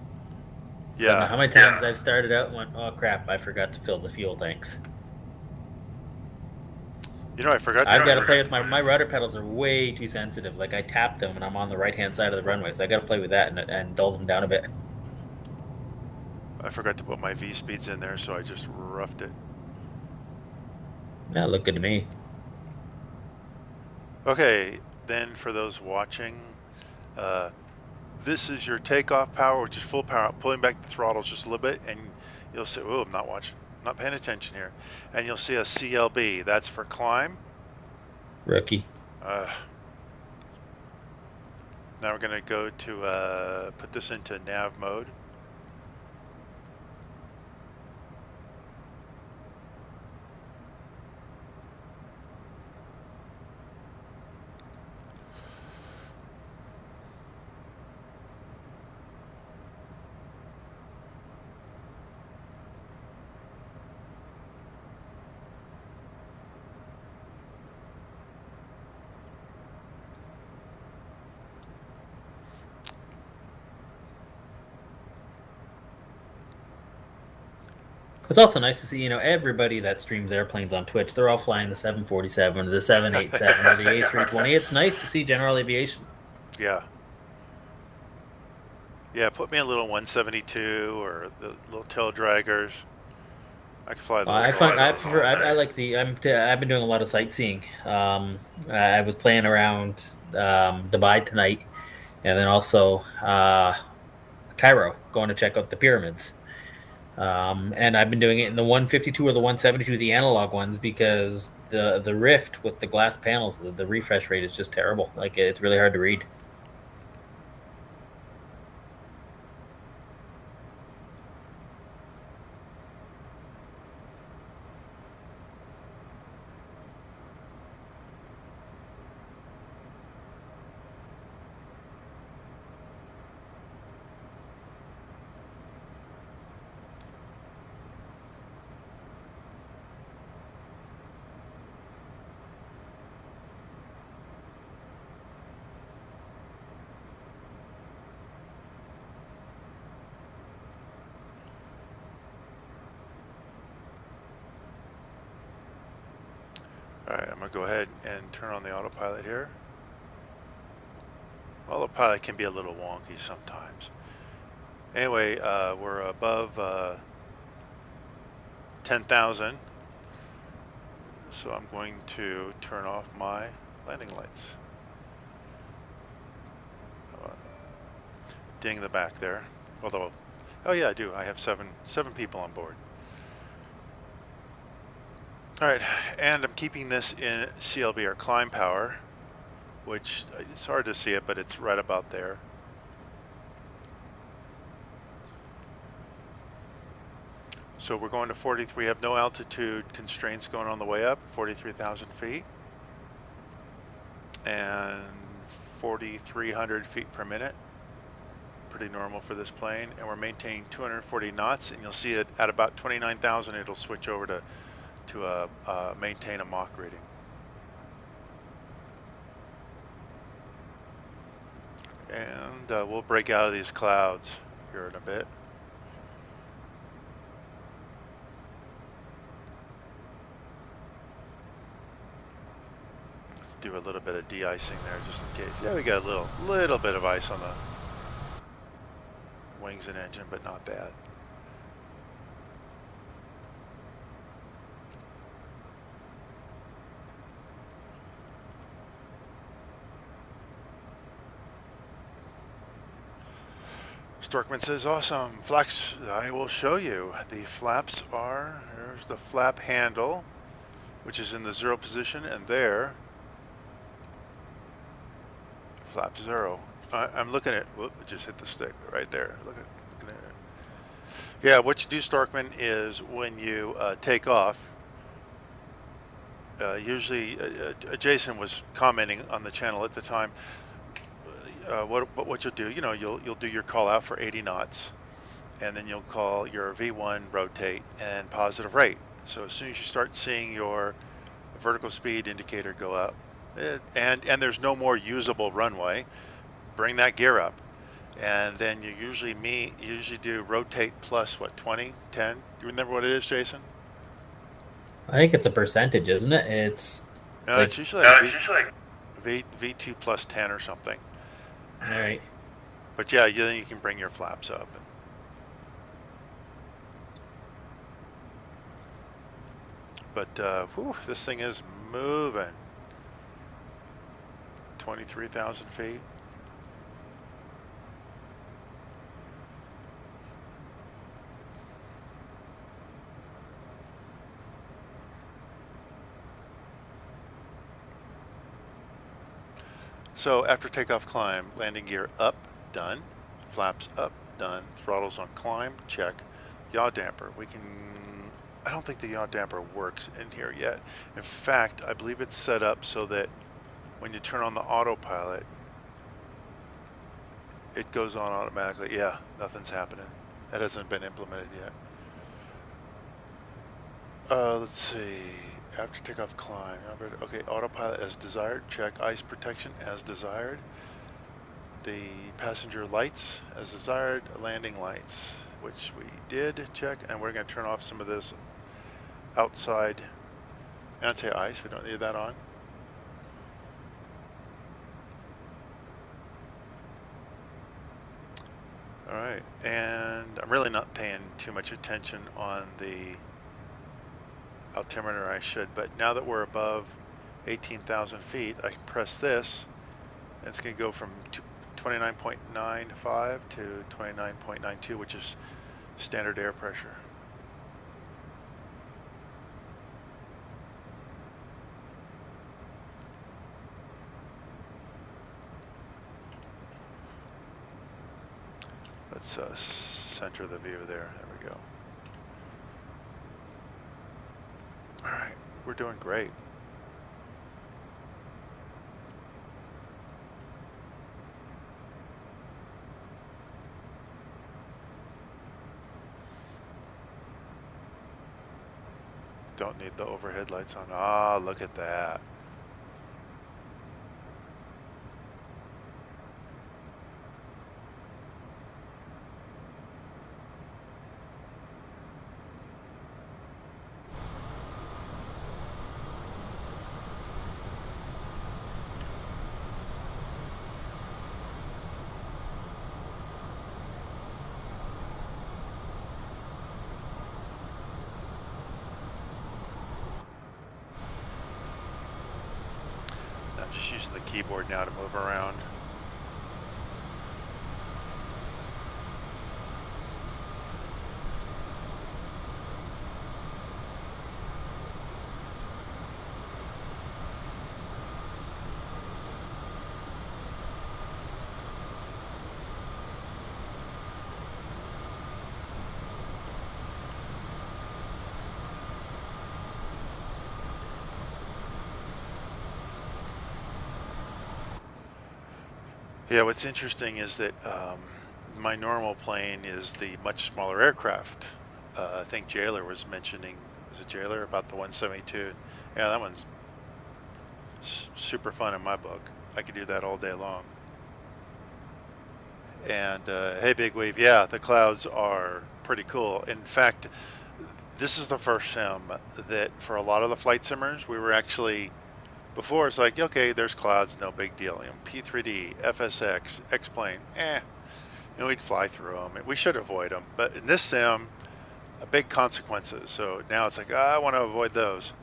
I don't know Yeah, how many times I've started out and went, oh crap, I forgot to fill the fuel tanks. you know, I forgot. I've got to play with my rudder pedals are way too sensitive. Like I tap them and I'm on the right hand side of the runway, so I got to play with that and dull them down a bit. I forgot to put my V speeds in there, so I just roughed it. Yeah, look good to me. Okay, then for those watching, this is your takeoff power, which is full power. Pulling back the throttles just a little bit, and you'll say, oh, I'm not watching, not paying attention here. And you'll see a CLB, that's for climb. Rookie. Now we're gonna go to put this into nav mode. It's also nice to see, everybody that streams airplanes on Twitch, they're all flying the 747 or the 787 or the A320. It's nice to see general aviation. Yeah. Yeah, put me a little 172 or the little tail draggers. I can fly those. I like I've been doing a lot of sightseeing. I was playing around Dubai tonight, and then also Cairo, going to check out the pyramids. And I've been doing it in the 152 or the 172, the analog ones, because the Rift with the glass panels, the refresh rate is just terrible. Like it's really hard to read. Alright, I'm going to go ahead and turn on the autopilot here. Autopilot can be a little wonky sometimes. Anyway, we're above 10,000. So I'm going to turn off my landing lights. Ding the back there. Although, oh yeah, I do. I have seven people on board. All right, and I'm keeping this in CLB or climb power, which it's hard to see it, but it's right about there. So we're going to 43. We have no altitude constraints going on the way up, 43,000 feet, and 4,300 feet per minute. Pretty normal for this plane, and we're maintaining 240 knots, and you'll see it at about 29,000. It'll switch over to maintain a Mach rating. And we'll break out of these clouds here in a bit. Let's do a little bit of de-icing there just in case. Yeah, we got a little bit of ice on the wings and engine, but not bad. Storkman says, awesome. Flaps, I will show you. The flaps are, here's the flap handle, which is in the 0 position, and there, flap 0. I'm looking at, whoop, it just hit the stick right there. Looking at it. Yeah, what you do, Storkman, is when you take off, usually, Jason was commenting on the channel at the time, what you'll do, you know, you'll do your call out for 80 knots, and then you'll call your V1 rotate and positive rate. So as soon as you start seeing your vertical speed indicator go up, and there's no more usable runway, bring that gear up, and then you usually do rotate plus what, 20, 10? Do you remember what it is, Jason? I think it's a percentage, isn't it? It's usually like V2 plus 10 or something. All right. But yeah, then you can bring your flaps up. But whew, this thing is moving. 23,000 feet. So after takeoff climb, landing gear up, done. Flaps up, done. Throttles on climb, check. Yaw damper, I don't think the yaw damper works in here yet. In fact, I believe it's set up so that when you turn on the autopilot, it goes on automatically. Yeah, nothing's happening. That hasn't been implemented yet. Let's see. After takeoff climb. Okay, autopilot as desired. Check. Ice protection as desired. The passenger lights as desired. Landing lights, which we did check. And we're going to turn off some of this outside anti-ice. We don't need that on. All right, and I'm really not paying too much attention on the altimeter. I should, but now that we're above 18,000 feet, I can press this, and it's going to go from 29.95 to 29.92, which is standard air pressure. Let's center the view there. There we go. All right, we're doing great. Don't need the overhead lights on. Ah, look at that. I'm just using the keyboard now to move around. Yeah, what's interesting is that my normal plane is the much smaller aircraft. I think Jailer was mentioning, was it Jailer, about the 172? Yeah, that one's super fun in my book. I could do that all day long. And hey, Big Wave, yeah, the clouds are pretty cool. In fact, this is the first sim that for a lot of the flight simmers, we were actually, before it's like, okay, there's clouds, no big deal. You know, P3D, FSX, X-plane, and we'd fly through them. We should avoid them, but in this sim, big consequences. So now it's like, I want to avoid those.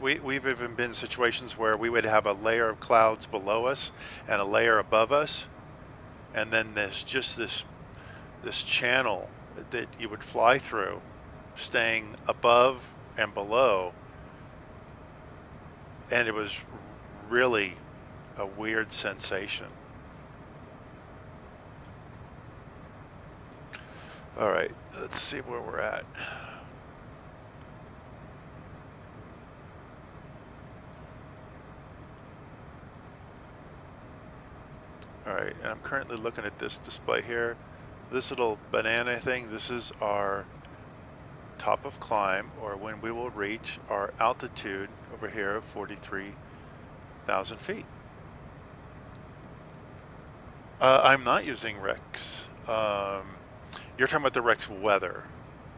We've even been in situations where we would have a layer of clouds below us and a layer above us, and then there's just this channel that you would fly through, staying above and below, and it was really a weird sensation. All right, let's see where we're at. All right, and I'm currently looking at this display here. This little banana thing, this is our top of climb, or when we will reach our altitude over here of 43,000 feet. I'm not using Rex. You're talking about the Rex weather,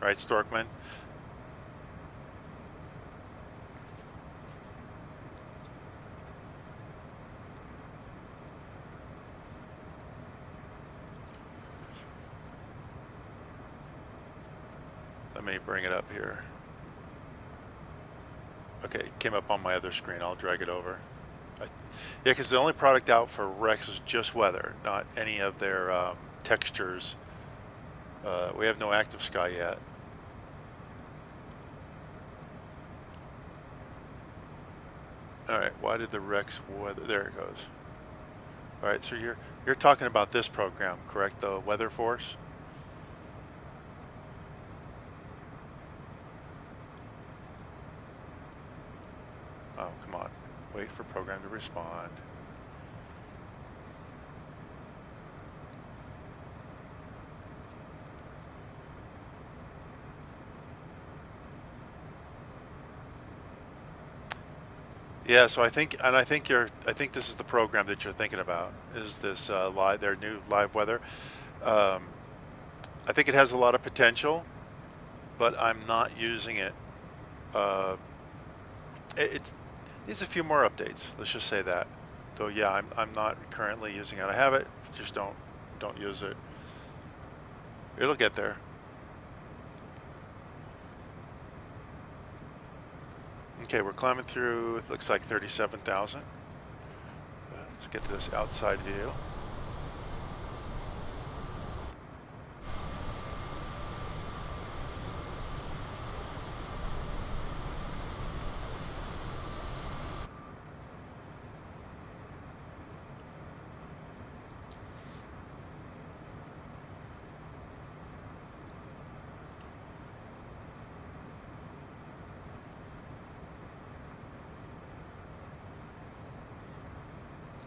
right, Storkman? Let me bring it up here. Okay, it came up on my other screen. I'll drag it over. Yeah, because the only product out for Rex is just weather, not any of their textures. We have no active sky yet. All right, why did the Rex weather? There it goes. All right, so you're talking about this program, correct? The Weather Force. Oh, come on. Wait for program to respond. Yeah, so I think this is the program that you're thinking about. Is this their new live weather? I think it has a lot of potential, but I'm not using it. It needs a few more updates. Let's just say that. Though, yeah, I'm not currently using it. I have it, just don't use it. It'll get there. Okay, we're climbing through, it looks like 37,000. Let's get to this outside view.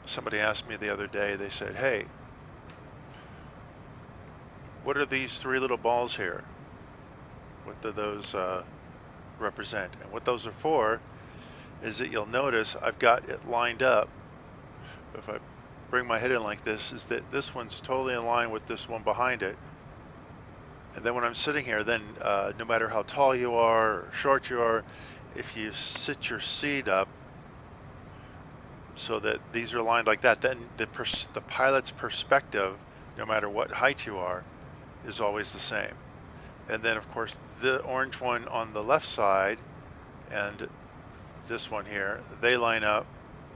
Somebody asked me the other day, they said, hey, what are these three little balls here? What do those represent? And what those are for is that you'll notice I've got it lined up. If I bring my head in like this, is that this one's totally in line with this one behind it. And then when I'm sitting here, then no matter how tall you are or short you are, if you sit your seat up so that these are aligned like that, then the pilot's perspective, no matter what height you are, is always the same. And then of course the orange one on the left side and this one here, they line up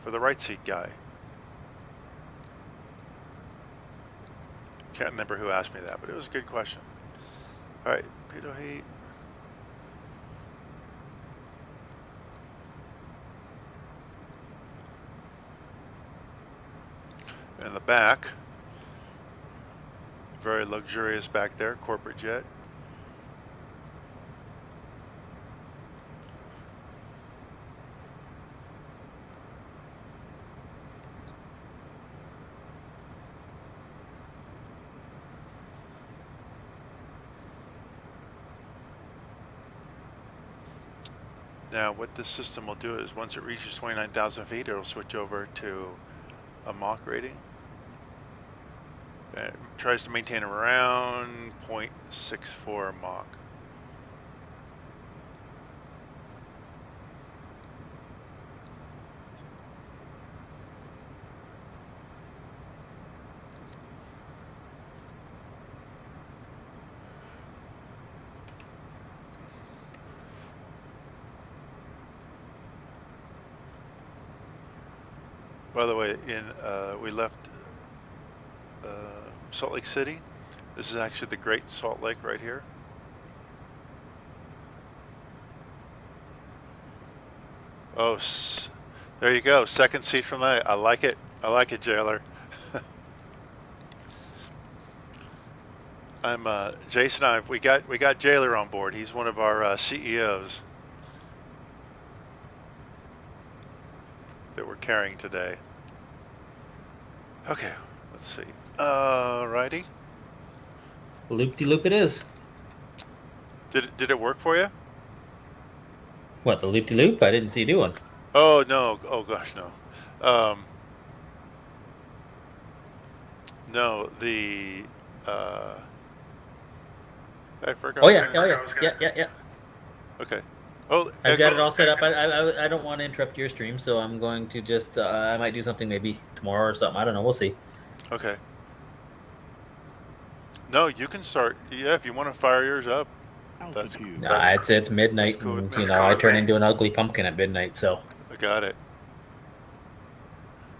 for the right seat guy. Can't remember who asked me that, but it was a good question. All right, pitot heat. In the back, very luxurious back there, corporate jet. Now what this system will do is once it reaches 29,000 feet, it'll switch over to a Mach rating. It tries to maintain around 0.64 Mach. By the way, we left Salt Lake City. This is actually the Great Salt Lake right here. Oh, there you go. Second seat from that. I like it. I like it, Jailer. I'm Jason. We got Jailer on board. He's one of our CEOs that we're carrying today. Okay, let's see. Righty. Loop-de-loop it is. Did it work for you? What, the loop-de-loop? I didn't see you do one. Oh no. Oh gosh, no. No, the I forgot. Oh yeah. Okay. Oh, I've got it all set up. I don't want to interrupt your stream, so I'm going to just I might do something maybe tomorrow or something. I don't know. We'll see. Okay. No, you can start. Yeah, if you want to fire yours up. That's Nah, it's midnight, cool. and That's you know cool I with turn me. into an ugly pumpkin at midnight. So I got it.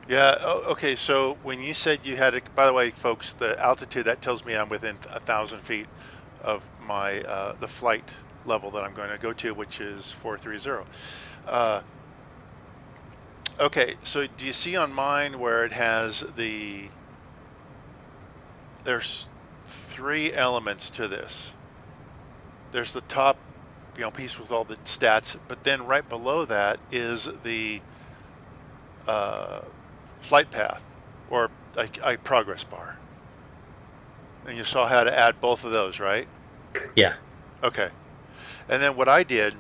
Yeah. Oh, okay. So when you said you had it, by the way, folks, the altitude that tells me I'm within 1,000 feet of my the flight level that I'm going to go to, which is 430. Okay. So do you see on mine where it has there's 3 elements to this. There's the top, piece with all the stats, but then right below that is the flight path or a progress bar. And you saw how to add both of those, right? yeah. Okay. And then what I did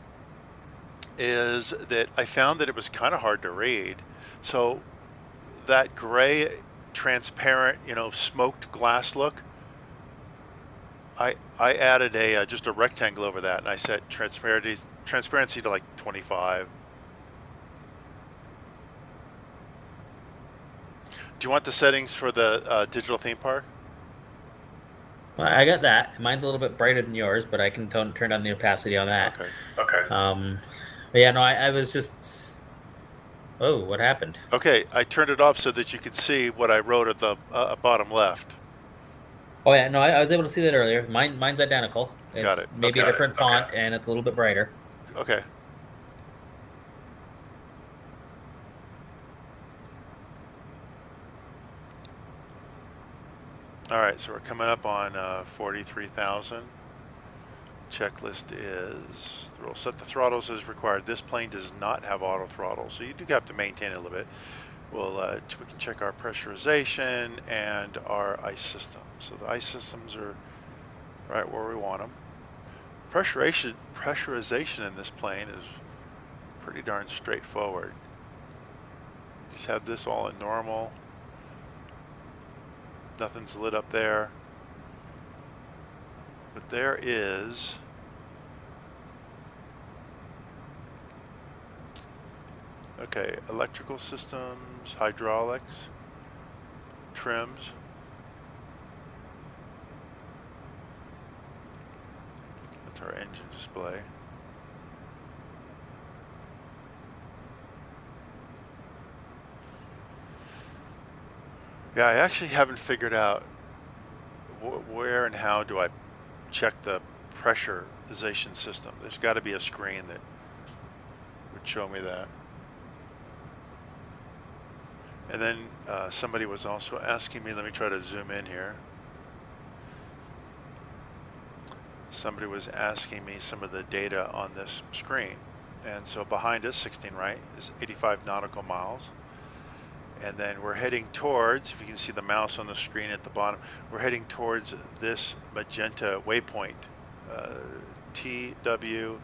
is that I found that it was kind of hard to read. So that gray, transparent, smoked glass look, I added just a rectangle over that, and I set transparency to like 25. Do you want the settings for the digital theme park? Well, I got that. Mine's a little bit brighter than yours, but I can turn down the opacity on that. Okay. But yeah, no, I was just. Oh, what happened? Okay, I turned it off so that you could see what I wrote at the bottom left. Oh yeah, no, I was able to see that earlier. Mine's identical. It's Got it. maybe a different font, and it's a little bit brighter. Okay. All right, so we're coming up on 43,000. Checklist is we'll set the throttles as required. This plane does not have auto throttle, so you do have to maintain it a little bit. We can check our pressurization and our ice systems. So the ice systems are right where we want them. Pressurization in this plane is pretty darn straightforward. Just have this all at normal. Nothing's lit up there. But there is okay, electrical systems, hydraulics, trims. That's our engine display. Yeah, I actually haven't figured out where and how do I check the pressurization system. There's got to be a screen that would show me that. And then somebody was also asking me, let me try to zoom in here. Somebody was asking me some of the data on this screen. And so behind us, 16 right, is 85 nautical miles. And then we're heading towards, if you can see the mouse on the screen at the bottom, we're heading towards this magenta waypoint, TWF,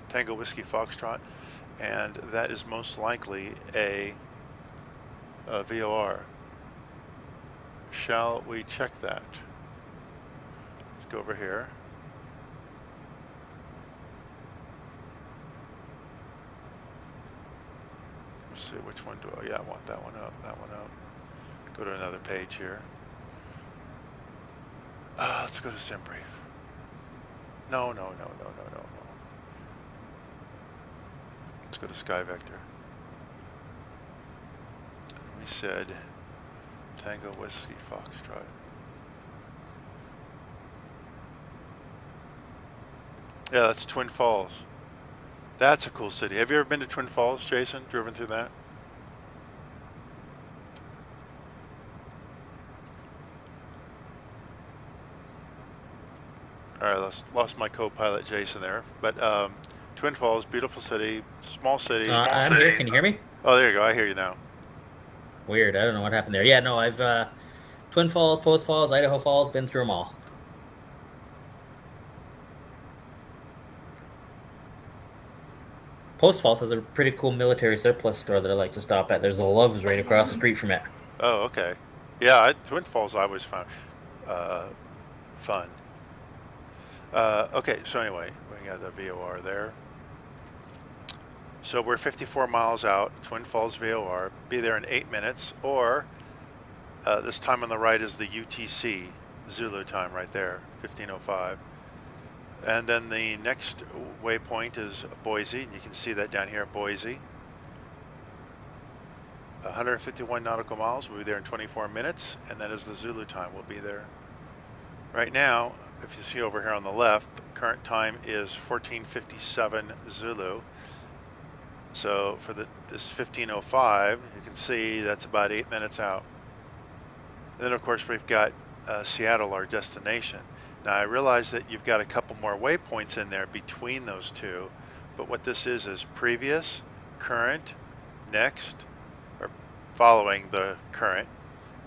Tango Whiskey Foxtrot, and that is most likely a VOR. Shall we check that? Let's go over here. Let's see, which one do I, yeah, I want that one up, that one up. Go to another page here. Let's go to SimBrief. No. Let's go to SkyVector. We said Tango Whiskey Foxtrot. Yeah, that's Twin Falls. That's a cool city. Have you ever been to Twin Falls, Jason? Driven through that? All right, lost my co-pilot Jason there, but Twin Falls, beautiful city, small city. I'm here. Can you hear me? Oh, there you go. I hear you now. Weird. I don't know what happened there. Yeah, no, I've Twin Falls, Post Falls, Idaho Falls, been through them all. Post Falls has a pretty cool military surplus store that I like to stop at. There's a Love's right across the street from it. Oh, okay. Yeah, Twin Falls I always found fun. Okay, so anyway, we got the VOR there. So we're 54 miles out, Twin Falls VOR. Be there in 8 minutes, or this time on the right is the UTC Zulu time right there, 15:05. And then the next waypoint is Boise, and you can see that down here, Boise. 151 nautical miles, we'll be there in 24 minutes, and that is the Zulu time, we'll be there. Right now, if you see over here on the left, the current time is 14:57 Zulu. So for this 15:05, you can see that's about 8 minutes out. And then of course we've got Seattle, our destination. Now I realize that you've got a couple more waypoints in there between those two, but what this is previous, current, next, or following the current,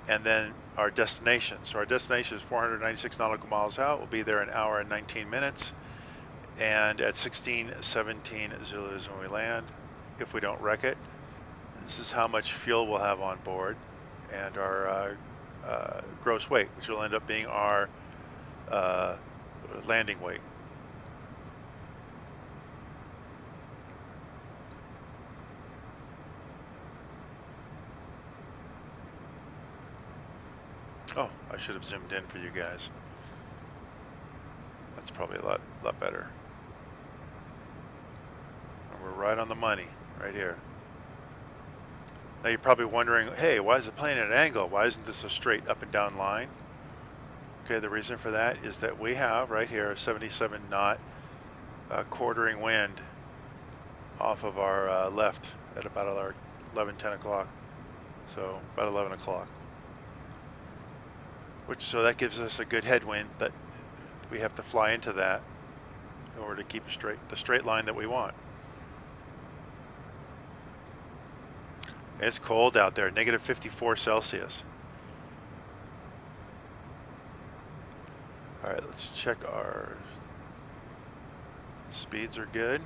and then our destination. So our destination is 496 nautical miles out. We'll be there in 1 hour and 19 minutes. And at 16:17 Zulu is when we land, if we don't wreck it. This is how much fuel we'll have on board, and our gross weight, which will end up being our landing weight. Oh, I should have zoomed in for you guys. That's probably a lot better. And we're right on the money, right here. Now you're probably wondering, hey, why is the plane at an angle? Why isn't this a straight up and down line? Okay, the reason for that is that we have right here a 77 knot quartering wind off of our left at about our 10 o'clock. So about 11 o'clock. So that gives us a good headwind that we have to fly into that in order to keep the straight line that we want. It's cold out there, negative 54 Celsius. All right, let's check our speeds are good.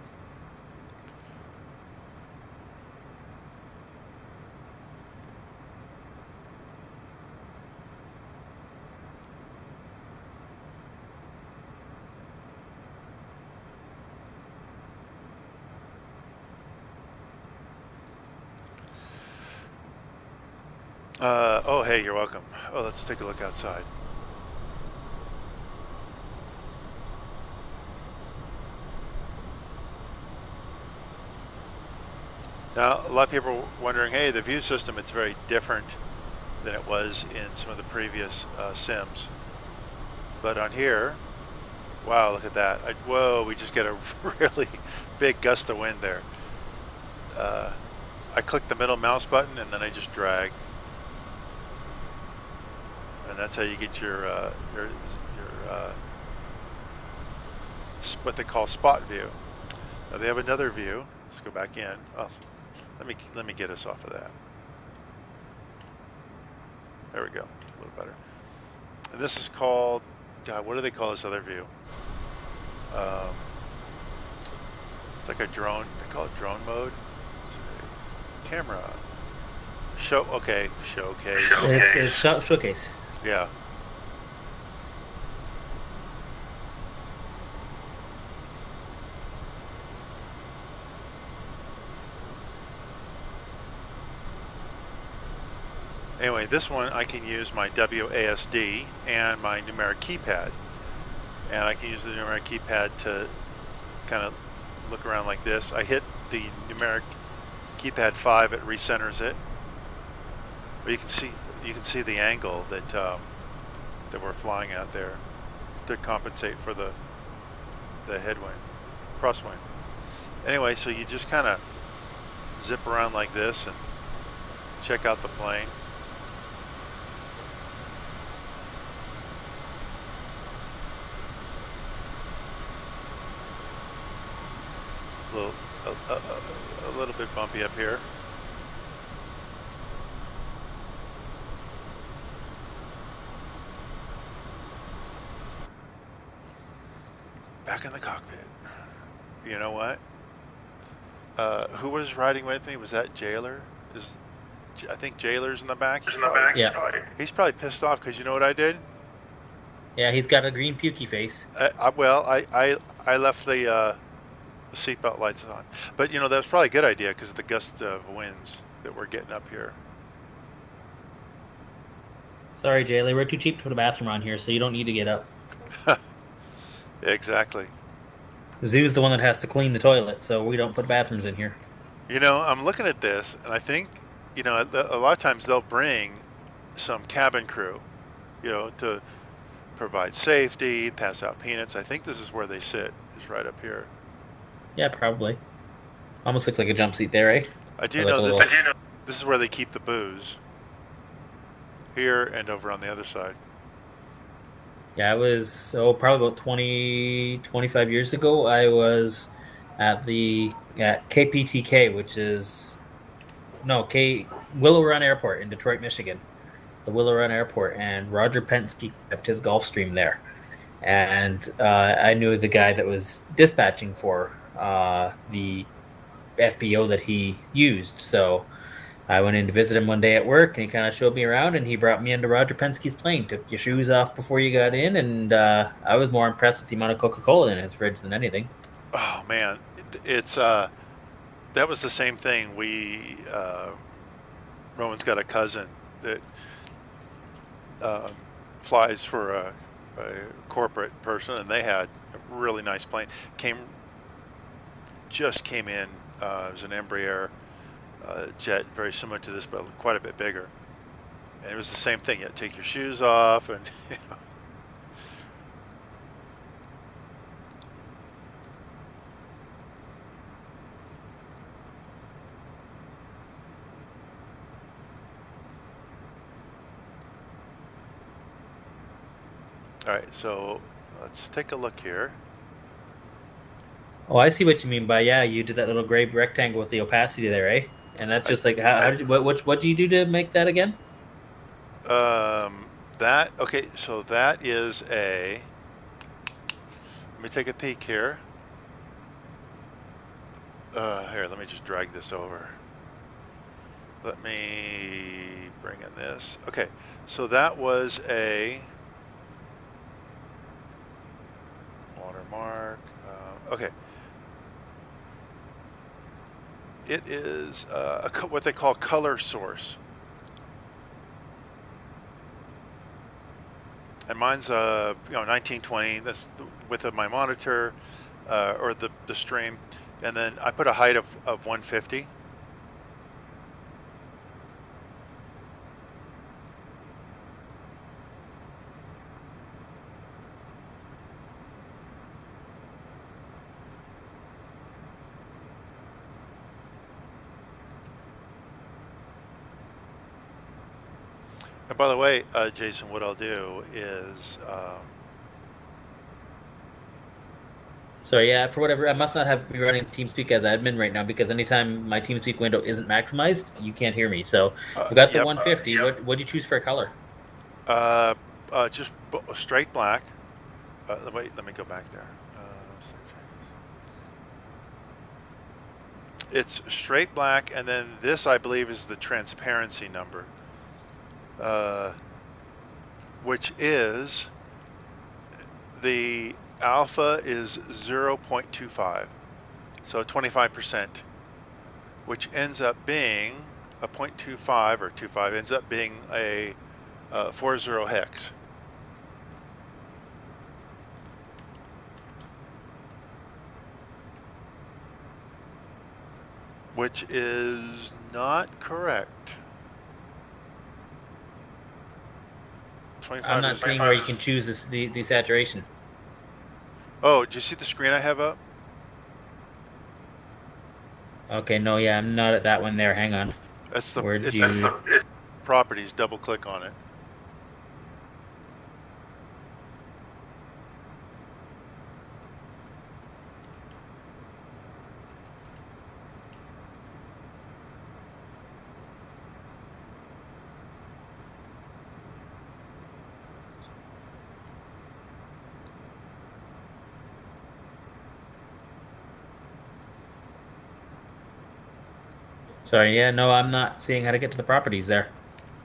Oh, hey, you're welcome. Oh, let's take a look outside. Now, a lot of people are wondering, hey, the view system, it's very different than it was in some of the previous sims. But on here, wow, look at that. Whoa, we just get a really big gust of wind there. I click the middle mouse button and then I just drag. And that's how you get your what they call spot view. Now they have another view. Let's go back in. Oh, let me get us off of that. There we go, a little better. And this is called, God, what do they call this other view? It's like a drone. They call it drone mode. Camera. Okay, showcase. It's showcase. Yeah. Anyway, this one I can use my WASD and my numeric keypad. And I can use the numeric keypad to kind of look around like this. I hit the numeric keypad 5, it recenters it. But you can see the angle that that we're flying at there to compensate for the headwind, crosswind. Anyway, so you just kind of zip around like this and check out the plane. A little bit bumpy up here. Back in the cockpit. You know what? Who was riding with me? Was that Jailer? I think Jailer's in the back. Yeah. He's probably pissed off because you know what I did? Yeah, he's got a green pukey face. I left the seatbelt lights on, but you know that was probably a good idea because of the gust of winds that we're getting up here. Sorry, Jaylee, we're too cheap to put a bathroom on here, so you don't need to get up. Exactly. Zoo's the one that has to clean the toilet, so we don't put bathrooms in here. You know, I'm looking at this, and I think, you know, a lot of times they'll bring some cabin crew, you know, to provide safety, pass out peanuts. I think this is where they sit, is right up here. Yeah, probably. Almost looks like a jump seat there, eh? I do know this. This is where they keep the booze. Here and over on the other side. Yeah, I was, probably about 20, 25 years ago, I was at KPTK, which is, Willow Run Airport in Detroit, Michigan. The Willow Run Airport, and Roger Penske kept his Gulfstream there. And I knew the guy that was dispatching for the FBO that he used. So I went in to visit him one day at work, and he kind of showed me around, and he brought me into Roger Penske's plane. Took your shoes off before you got in, and I was more impressed with the amount of Coca-Cola in his fridge than anything. Oh man, it's that was the same thing. Roman's got a cousin that flies for a corporate person, and they had a really nice plane. Just came in. It was an Embraer jet, very similar to this, but quite a bit bigger. And it was the same thing. You had to take your shoes off, and you know. All right, so let's take a look here. Oh, I see what you mean by, yeah, you did that little gray rectangle with the opacity there, eh? And that's just like, how did you, what do you do to make that again? Okay, so that is let me take a peek here. Here, let me just drag this over. Let me bring in this. Okay, so that was a watermark. Okay. It is what they call color source. And mine's 1920. That's the width of my monitor, or the stream. And then I put a height of 150. And by the way, Jason, what I'll do is, So yeah, for whatever, I must not have be running TeamSpeak as admin right now because anytime my TeamSpeak window isn't maximized, you can't hear me. So I've got the yep, 150. What'd you choose for a color? just straight black. Wait, let me go back there. It's straight black, and then this, I believe, is the transparency number, which is the alpha is 0.25, so 25%, which ends up being a 0.25 or 25 ends up being a 40 hex. Which is not correct. I'm not seeing where you can choose this, the saturation. Oh, do you see the screen I have up? Okay, no, yeah, I'm not at that one there. Hang on. That's the Where'd it's you... properties. Double click on it. Sorry, yeah, no, I'm not seeing how to get to the properties there.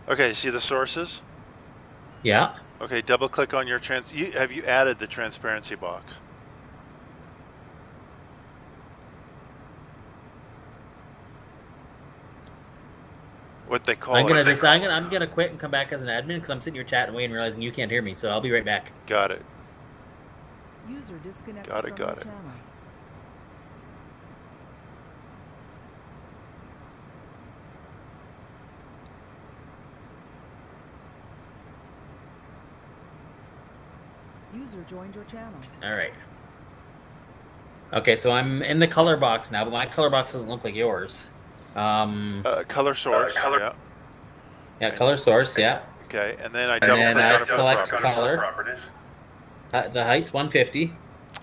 Okay, see the sources? Yeah. Okay, double click on your have you added the transparency box? What they call I'm it. I'm gonna quit and come back as an admin because I'm sitting here chatting away and realizing you can't hear me. So I'll be right back. Got it. User disconnected Got it, from got your it. channel. User joined your channel. All right. Okay, so I'm in the color box now, but my color box doesn't look like yours. Color source. Yeah. Yeah, color source. Yeah. Okay, and then I And double then click I on it for select properties. color. The height's 150.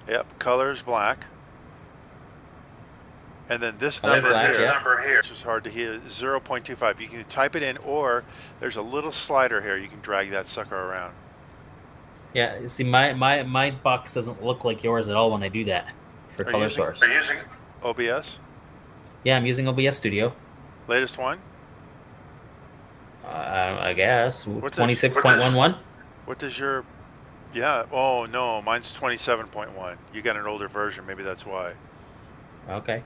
Yep, color's black. And then this Color's number black, here, yeah. which is hard to hear, 0.25. You can type it in, or there's a little slider here. You can drag that sucker around. Yeah. See, my box doesn't look like yours at all when I do that for color source. Are you using OBS? Yeah, I'm using OBS Studio. Latest one? I guess 26.11. What does your? Yeah. Oh no, mine's 27.1. You got an older version. Maybe that's why. Okay.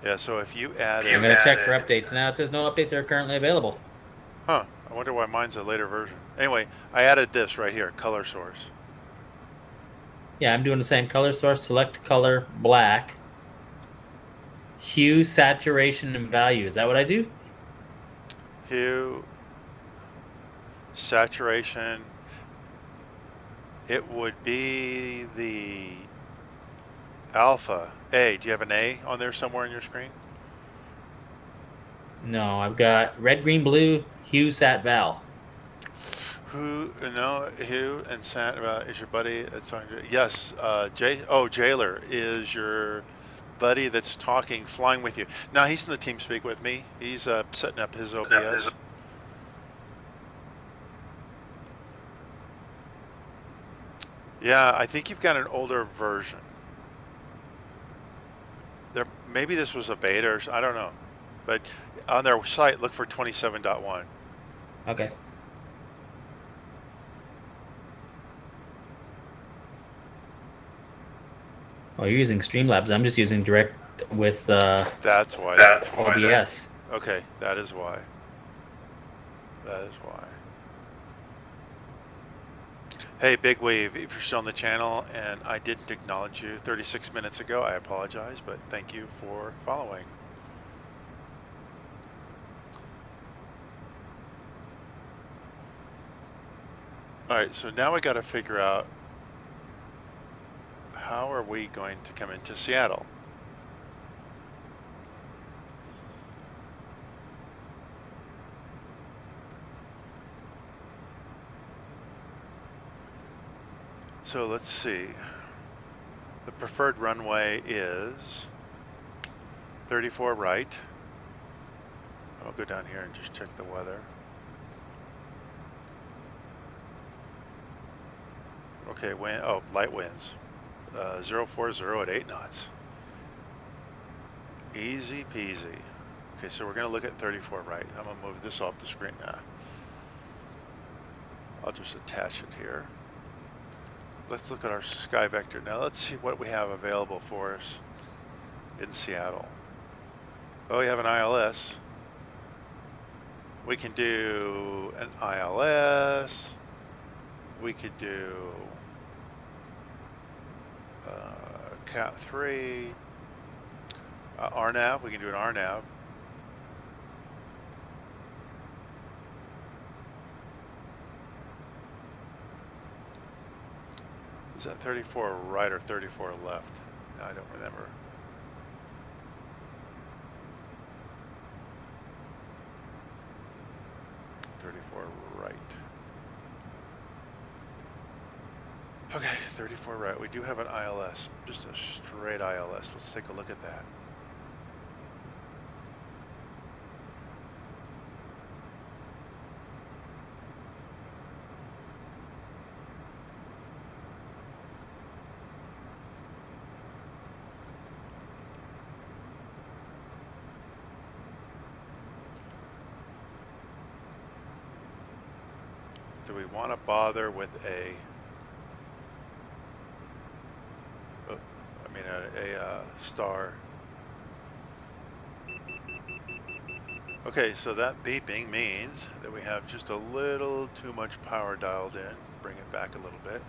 Yeah. So if you add, I'm gonna check for updates now. It says no updates are currently available. Huh. I wonder why mine's a later version. Anyway, I added this right here, color source. Yeah, I'm doing the same color source. Select color black. Hue, saturation, and value. Is that what I do? Hue, saturation. It would be the alpha. A. Do you have an A on there somewhere on your screen? No, I've got red, green, blue, hue, sat, val. Hue and sat is your buddy. It's on. Yes, Jailer is your buddy that's talking, flying with you. Now he's in the TeamSpeak with me. He's setting up his OBS. Yeah, I think you've got an older version. Maybe this was a beta, or I don't know. But on their site, look for 27.1. Okay. Oh, you're using Streamlabs. I'm just using direct with That's why. OBS. Okay, that is why. That is why. Hey, Big Wave, if you're still on the channel and I didn't acknowledge you 36 minutes ago, I apologize, but thank you for following. All right, so now we got to figure out how are we going to come into Seattle? So let's see. The preferred runway is 34 right. I'll go down here and just check the weather. Okay, wind, oh, light winds. 040 at 8 knots. Easy peasy. Okay, so we're gonna look at 34 right. I'm gonna move this off the screen now. I'll just attach it here. Let's look at our sky vector. Now let's see what we have available for us in Seattle. Oh, we have an ILS. We can do an ILS. We could do Cat 3. RNAV, we can do an RNAV. Is that 34 right or 34 left? No, I don't remember. Right. Okay, 34 right. We do have an ILS, just a straight ILS. Let's take a look at that. Do we want to bother with a star? Okay, so that beeping means that we have just a little too much power dialed in. Bring it back a little bit.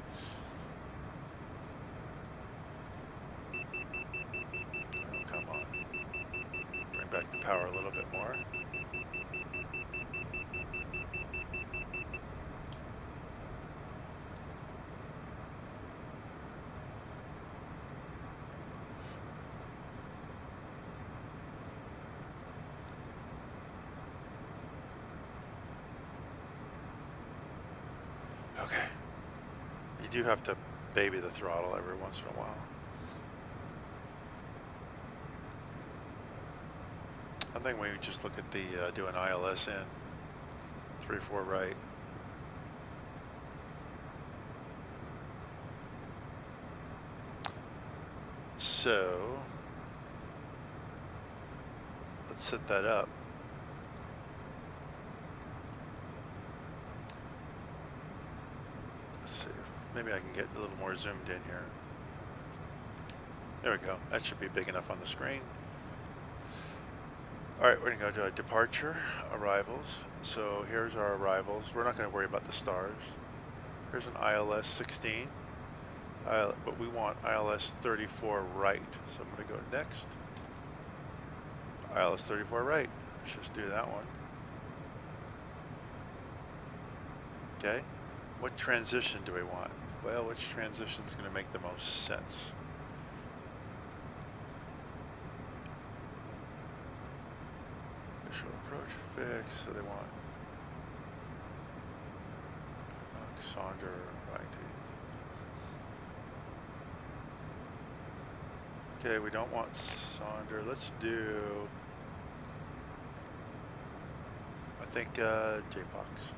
Oh, come on. Bring back the power a little bit more. Okay. You do have to baby the throttle every once in a while. I think we just look at the do an ILS in 34 right. So let's set that up. Maybe I can get a little more zoomed in here. There we go. That should be big enough on the screen. All right, we're gonna go to departure, arrivals. So here's our arrivals. We're not gonna worry about the stars. Here's an ILS 16, but we want ILS 34 right. So I'm gonna go next. ILS 34 right. Let's just do that one. Okay. What transition do we want? Well, which transition is going to make the most sense? Visual approach fix, so they want Sonder, right. Okay, we don't want Sonder. Let's do, I think, JPOX.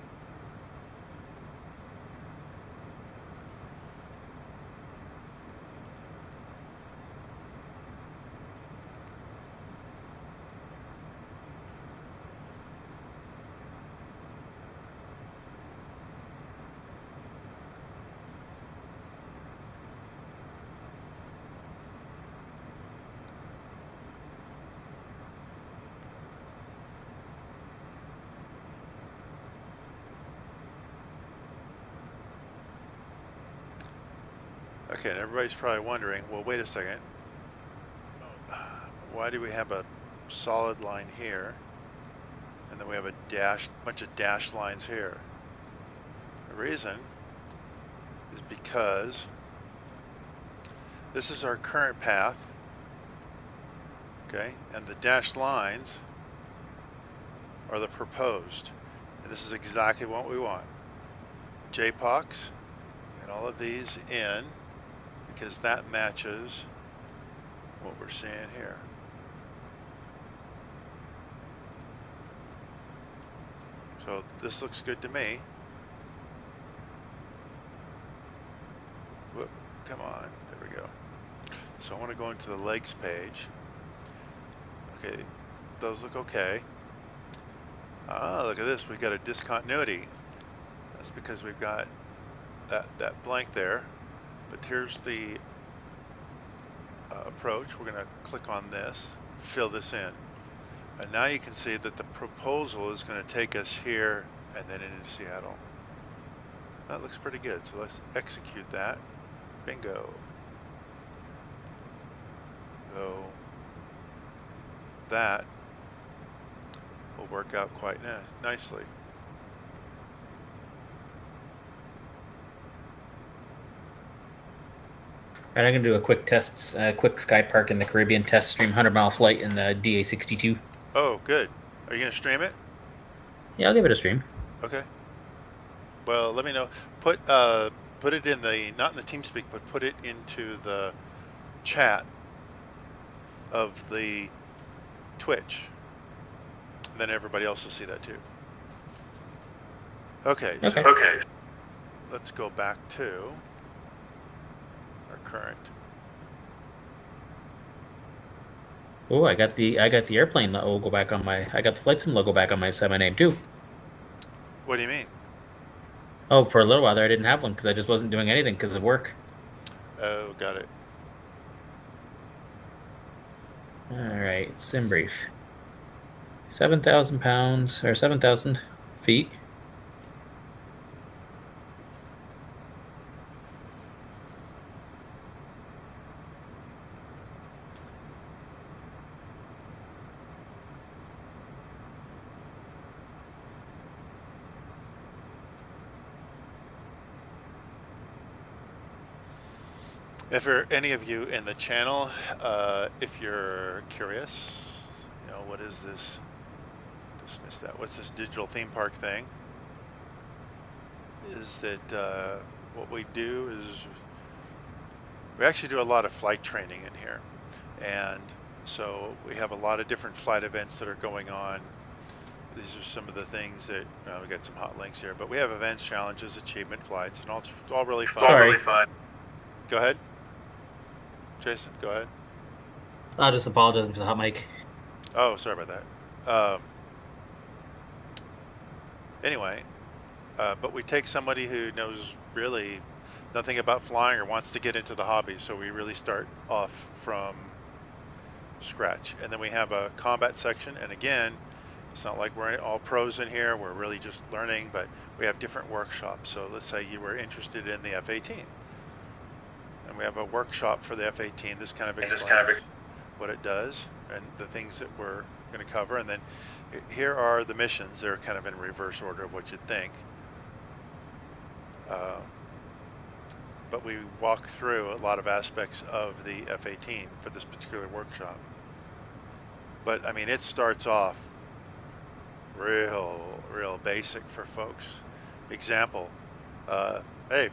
Okay, and everybody's probably wondering, well, wait a second. Why do we have a solid line here? And then we have a bunch of dashed lines here. The reason is because this is our current path, okay? And the dashed lines are the proposed. And this is exactly what we want. JPOX Get all of these in because that matches what we're seeing here. So this looks good to me. Whoop, come on, there we go. So I want to go into the legs page. Okay, those look okay. Ah, look at this, we've got a discontinuity. That's because we've got that blank there. But here's the approach. We're going to click on this, fill this in. And now you can see that the proposal is going to take us here and then into Seattle. That looks pretty good. So let's execute that. Bingo. So that will work out quite nicely. All right, I'm gonna do a quick test, quick Skypark in the Caribbean test stream, 100-mile flight in the DA62. Oh, good. Are you gonna stream it? Yeah, I'll give it a stream. Okay. Well, let me know. Put it in the, not in the TeamSpeak, but put it into the chat of the Twitch. And then everybody else will see that too. Okay. Okay. So let's go back to our current. Oh, I got the airplane logo back on my. I got the flight sim logo back on my name too. What do you mean? Oh, for a little while there, I didn't have one because I just wasn't doing anything because of work. Oh, got it. All right, sim brief. 7,000 pounds or 7,000 feet. If there are any of you in the channel, if you're curious, you know, what is this? Dismiss that. What's this digital theme park thing? Is that what we do is we actually do a lot of flight training in here. And so we have a lot of different flight events that are going on. These are some of the things that, we got some hot links here, but we have events, challenges, achievement flights, and it's all really fun. Sorry. Go ahead. Jason, go ahead. I'll just apologize for the hot mic. Oh, sorry about that. Anyway, but we take somebody who knows really nothing about flying or wants to get into the hobby, so we really start off from scratch. And then we have a combat section, and again, it's not like we're all pros in here, we're really just learning, but we have different workshops. So let's say you were interested in the F-18. And we have a workshop for the F-18. This kind of explains what it does and the things that we're going to cover. And then here are the missions. They're kind of in reverse order of what you'd think. But we walk through a lot of aspects of the F-18 for this particular workshop. But I mean, it starts off real basic for folks. Example, hey,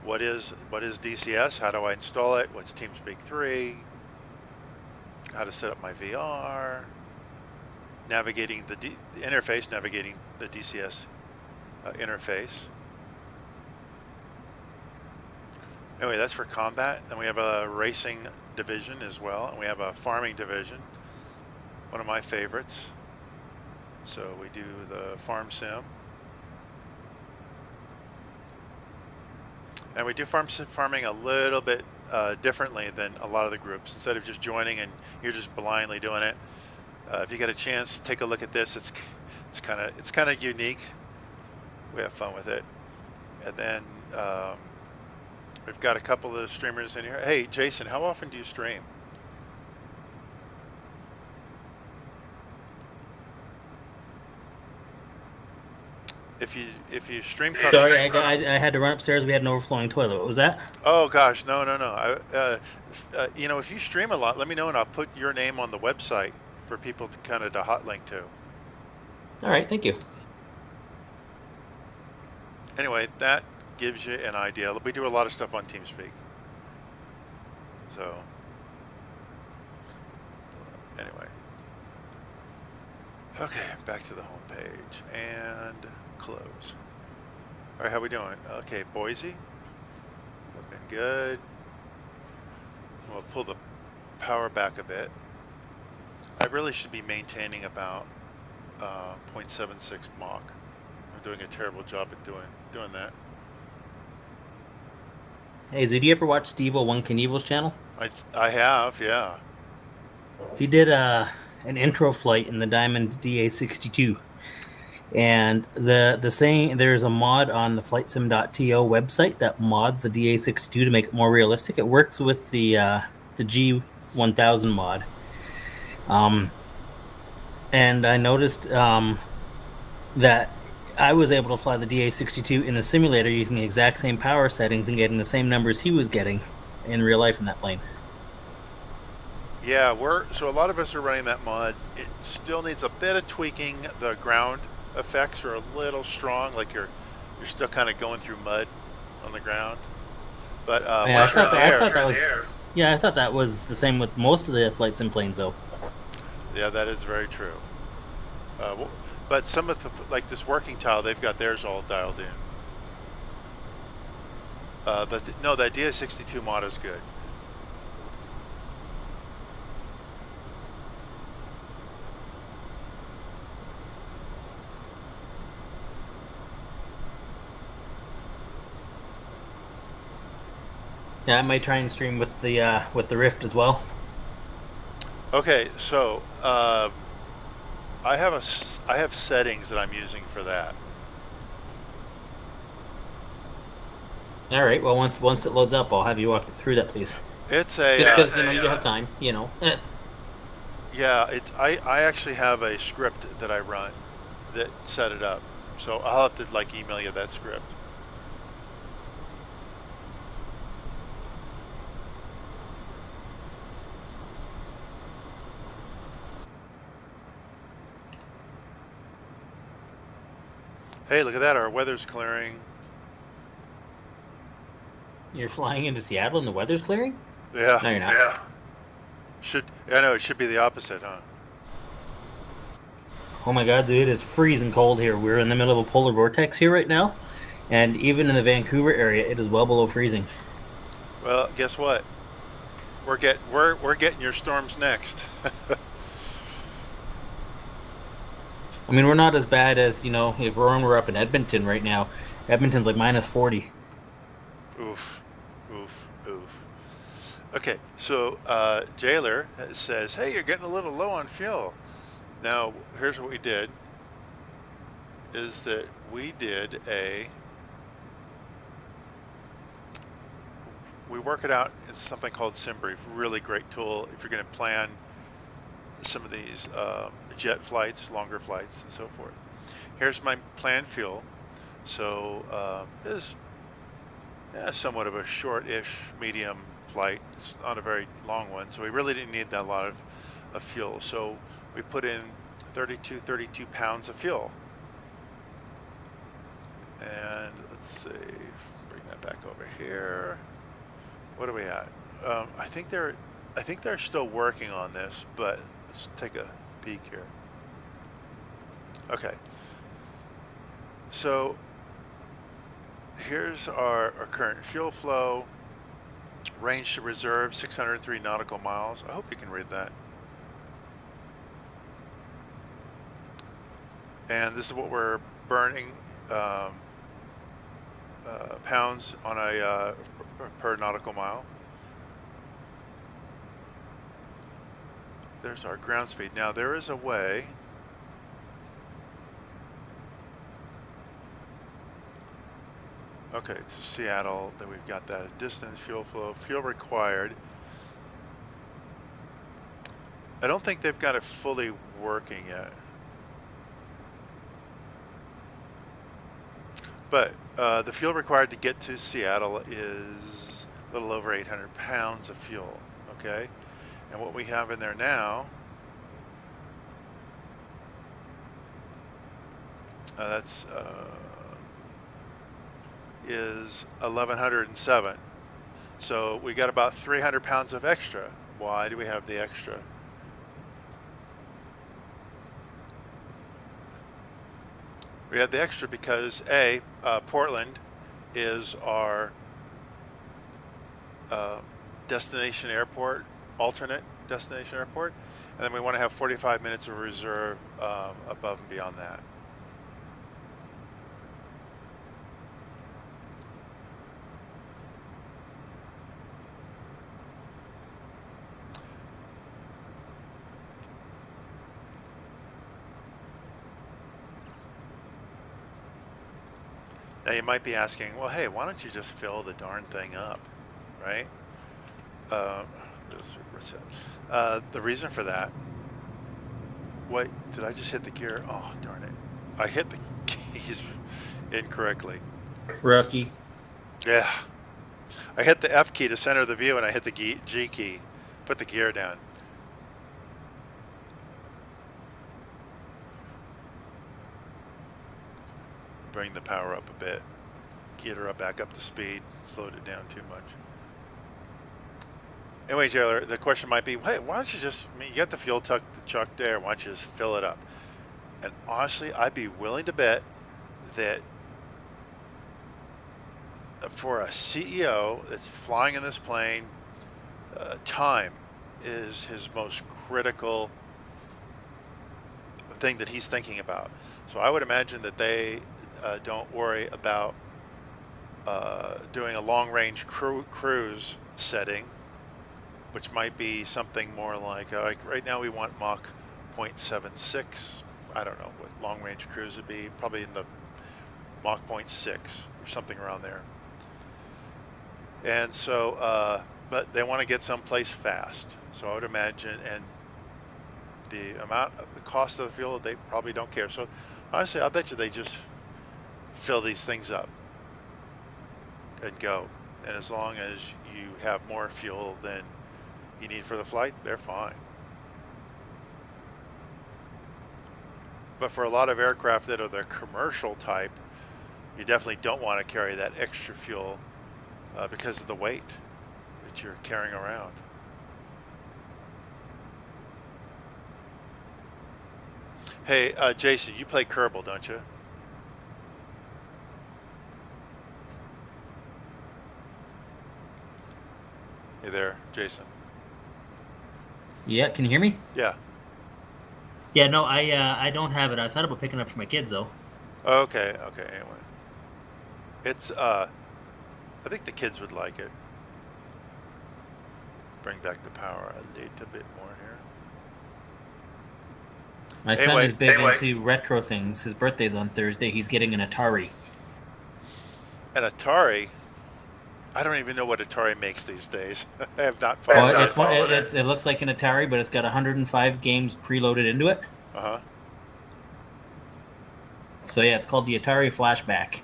what is DCS? How do I install it? What's TeamSpeak 3? How to set up my VR? Navigating the interface, navigating the DCS interface. Anyway, that's for combat. Then we have a racing division as well, and we have a farming division. One of my favorites. So we do the farm sim. And we do farming a little bit differently than a lot of the groups. Instead of just joining and you're just blindly doing it, if you get a chance, take a look at this. It's kind of unique. We have fun with it. And then we've got a couple of streamers in here. Hey, Jason, how often do you stream? If you stream. Sorry, I had to run upstairs. We had an overflowing toilet. What was that? Oh gosh, no. You know, if you stream a lot, let me know and I'll put your name on the website for people to kind of to hot link to. All right, thank you. Anyway, that gives you an idea. We do a lot of stuff on TeamSpeak. So, anyway. Okay, back to the home page and close. All right, how we doing? Okay, Boise, looking good. We'll pull the power back a bit. I really should be maintaining about 0.76 Mach. I'm doing a terrible job at doing that. Hey, did you ever watch Steve-O One Knievel's channel? I have, yeah. He did an intro flight in the Diamond DA62. And the saying, there's a mod on the flightsim.to website that mods the DA62 to make it more realistic. It works with the G1000 mod. And I noticed that I was able to fly the DA62 in the simulator using the exact same power settings and getting the same numbers he was getting in real life in that plane. Yeah, so a lot of us are running that mod. It still needs a bit of tweaking. The ground effects are a little strong, like you're still kind of going through mud on the ground. But yeah, I thought that was the same with most of the flight sim planes, though. Yeah, that is very true. But some of the, like this working tile, they've got theirs all dialed in. No, that DA62 mod is good. Yeah, I might try and stream with the Rift as well. Okay, so I have settings that I'm using for that. All right. Well, once it loads up, I'll have you walk through that, please. It's a just because you have time, Yeah, I actually have a script that I run that set it up, so I'll have to like email you that script. Hey, look at that! Our weather's clearing. You're flying into Seattle and the weather's clearing? Yeah. No, you're not. Yeah. I know it should be the opposite, huh? Oh my God, dude! It's freezing cold here. We're in the middle of a polar vortex here right now, and even in the Vancouver area, it is well below freezing. Well, guess what? We're getting your storms next. I mean, we're not as bad as, if we're up in Edmonton right now. Edmonton's like minus 40. Oof. Oof. Oof. Okay, so Jailer says, hey, you're getting a little low on fuel. Now, here's what we did, is that we did we work it out in something called SimBrief, really great tool if you're going to plan some of these jet flights, longer flights, and so forth. Here's my planned fuel. So this is somewhat of a short-ish medium flight. It's not a very long one, so we really didn't need that lot of fuel. So we put in 32 pounds of fuel. And let's see, bring that back over here. What are we at? I think they're still working on this, but let's take a peek here. Okay. So here's our current fuel flow. Range to reserve 603 nautical miles. I hope you can read that. And this is what we're burning pounds on a per nautical mile. There's our ground speed. Now there is a way to Seattle that we've got that distance, fuel flow, fuel required. I don't think they've got it fully working yet. But the fuel required to get to Seattle is a little over 800 pounds of fuel, okay? And what we have in there now, is 1,107. So we got about 300 pounds of extra. Why do we have the extra? We have the extra because Portland is our destination airport, alternate destination airport, and then we want to have 45 minutes of reserve above and beyond that. Now you might be asking, well, hey, why don't you just fill the darn thing up, right? Just reset. The reason for that, wait, did I just hit the gear? Oh, darn it. I hit the keys incorrectly. Rookie. Yeah. I hit the F key to center the view and I hit the G key, put the gear down. Bring the power up a bit, get her back up to speed, slowed it down too much. Anyway, Jailer, the question might be, hey, why don't you just, I mean, you got the fuel truck there, why don't you just fill it up? And honestly, I'd be willing to bet that for a CEO that's flying in this plane, time is his most critical thing that he's thinking about. So I would imagine that they don't worry about doing a long-range cruise setting, which might be something more like right now we want Mach 0.76. I don't know what long-range cruise would be, probably in the Mach 0.6 or something around there. And so, but they want to get someplace fast. So I would imagine, and the cost of the fuel, they probably don't care. So honestly, I bet you they just fill these things up and go. And as long as you have more fuel than you need for the flight, they're fine. But for a lot of aircraft that are the commercial type, you definitely don't want to carry that extra fuel because of the weight that you're carrying around. Hey, Jason, you play Kerbal, don't you? Hey there, Jason. Yeah, can you hear me? Yeah. Yeah, no, I don't have it. I thought about picking up for my kids though. Okay, anyway. It's I think the kids would like it. Bring back the power a little bit more here. My son is big into retro things. His birthday's on Thursday. He's getting an Atari. An Atari? I don't even know what Atari makes these days. I have not followed it. It looks like an Atari, but it's got 105 games preloaded into it. Uh-huh. So yeah, it's called the Atari Flashback.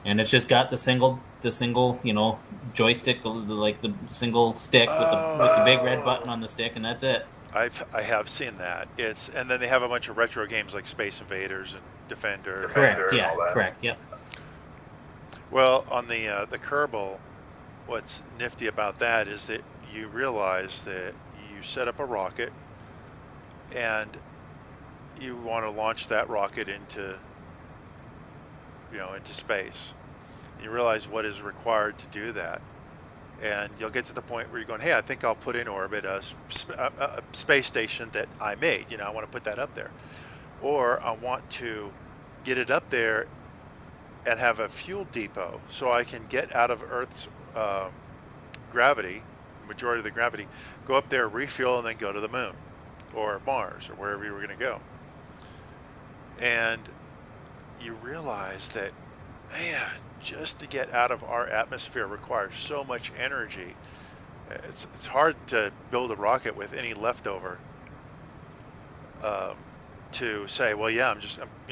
And it's just got the single, joystick, the single stick with the big red button on the stick, and that's it. I have seen that. And then they have a bunch of retro games like Space Invaders and Defender. Correct. Yeah. Correct. Yep. Well, on the Kerbal, what's nifty about that is that you realize that you set up a rocket, and you want to launch that rocket into space. You realize what is required to do that, and you'll get to the point where you're going, hey, I think I'll put in orbit a space station that I made. I want to put that up there, or I want to get it up there and have a fuel depot so I can get out of Earth's gravity, majority of the gravity, go up there, refuel, and then go to the moon or Mars or wherever you were going to go. And you realize that, man, just to get out of our atmosphere requires so much energy. It's hard to build a rocket with any leftover to say, well, yeah,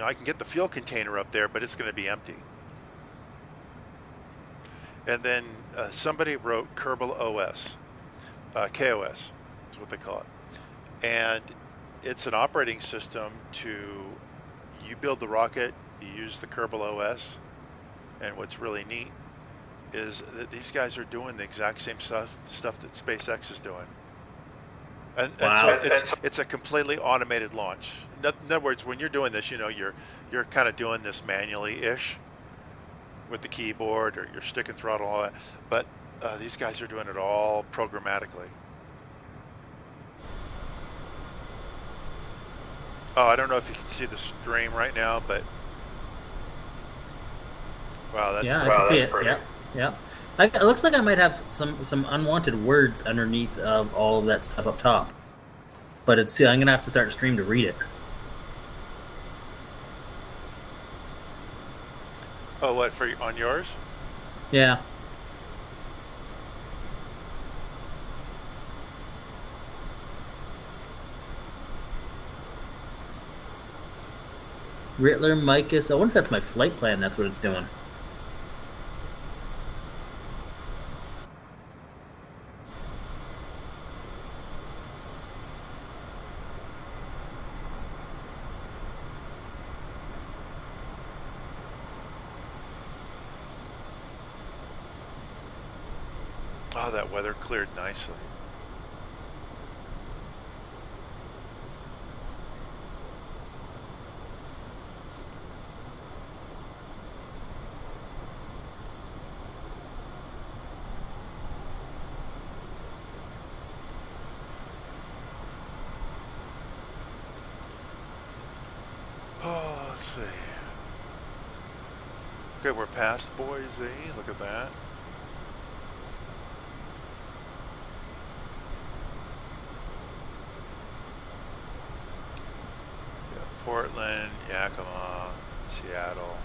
I can get the fuel container up there, but it's going to be empty. And then somebody wrote Kerbal OS, KOS is what they call it. And it's an operating system you build the rocket, you use the Kerbal OS, and what's really neat is that these guys are doing the exact same stuff that SpaceX is doing. And so it's a completely automated launch. In other words, when you're doing this, you're kind of doing this manually-ish with the keyboard, or you're sticking throttle, all that. But these guys are doing it all programmatically. Oh, I don't know if you can see the stream right now, but wow, that's I can see it. Yeah. It looks like I might have some unwanted words underneath of all of that stuff up top, but I'm gonna have to start a stream to read it. Oh, what, on yours? Yeah. Rittler, Micus. I wonder if that's my flight plan. That's what it's doing. Oh, that weather cleared nicely. Oh, let's see. Okay, we're past Boise. Look at that. Portland, Yakima, Seattle.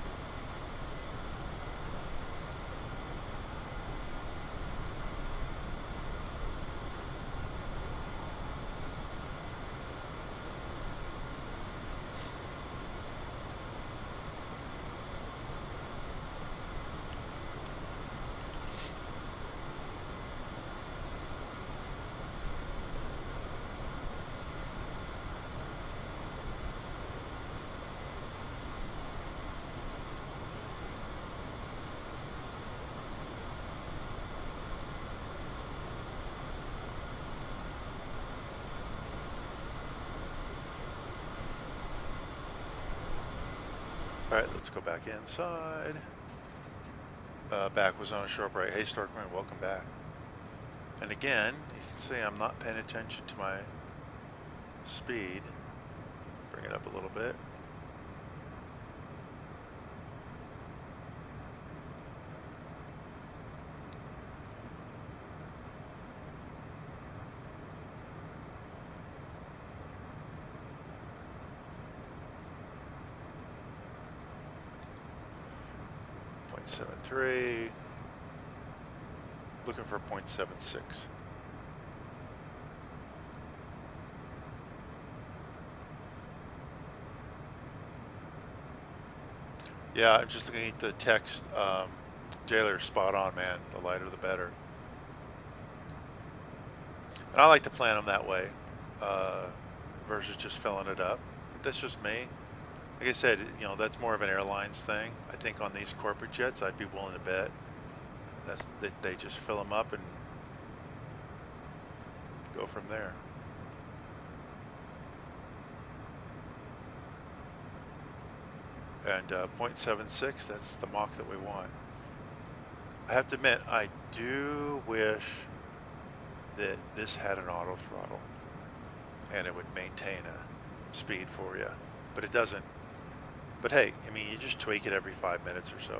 All right, let's go back inside. Back was on a sharp right. Hey, Starkman, welcome back. And again, you can see I'm not paying attention to my speed. Bring it up a little bit. .73, looking for 0.76. Yeah, I'm just looking at the text. Jailer's spot on, man. The lighter the better. And I like to plan them that way versus just filling it up. But that's just me. Like I said, that's more of an airlines thing. I think on these corporate jets, I'd be willing to bet that they just fill them up and go from there. And 0.76, that's the Mach that we want. I have to admit, I do wish that this had an auto throttle and it would maintain a speed for you, but it doesn't. But hey, I mean, you just tweak it every 5 minutes or so.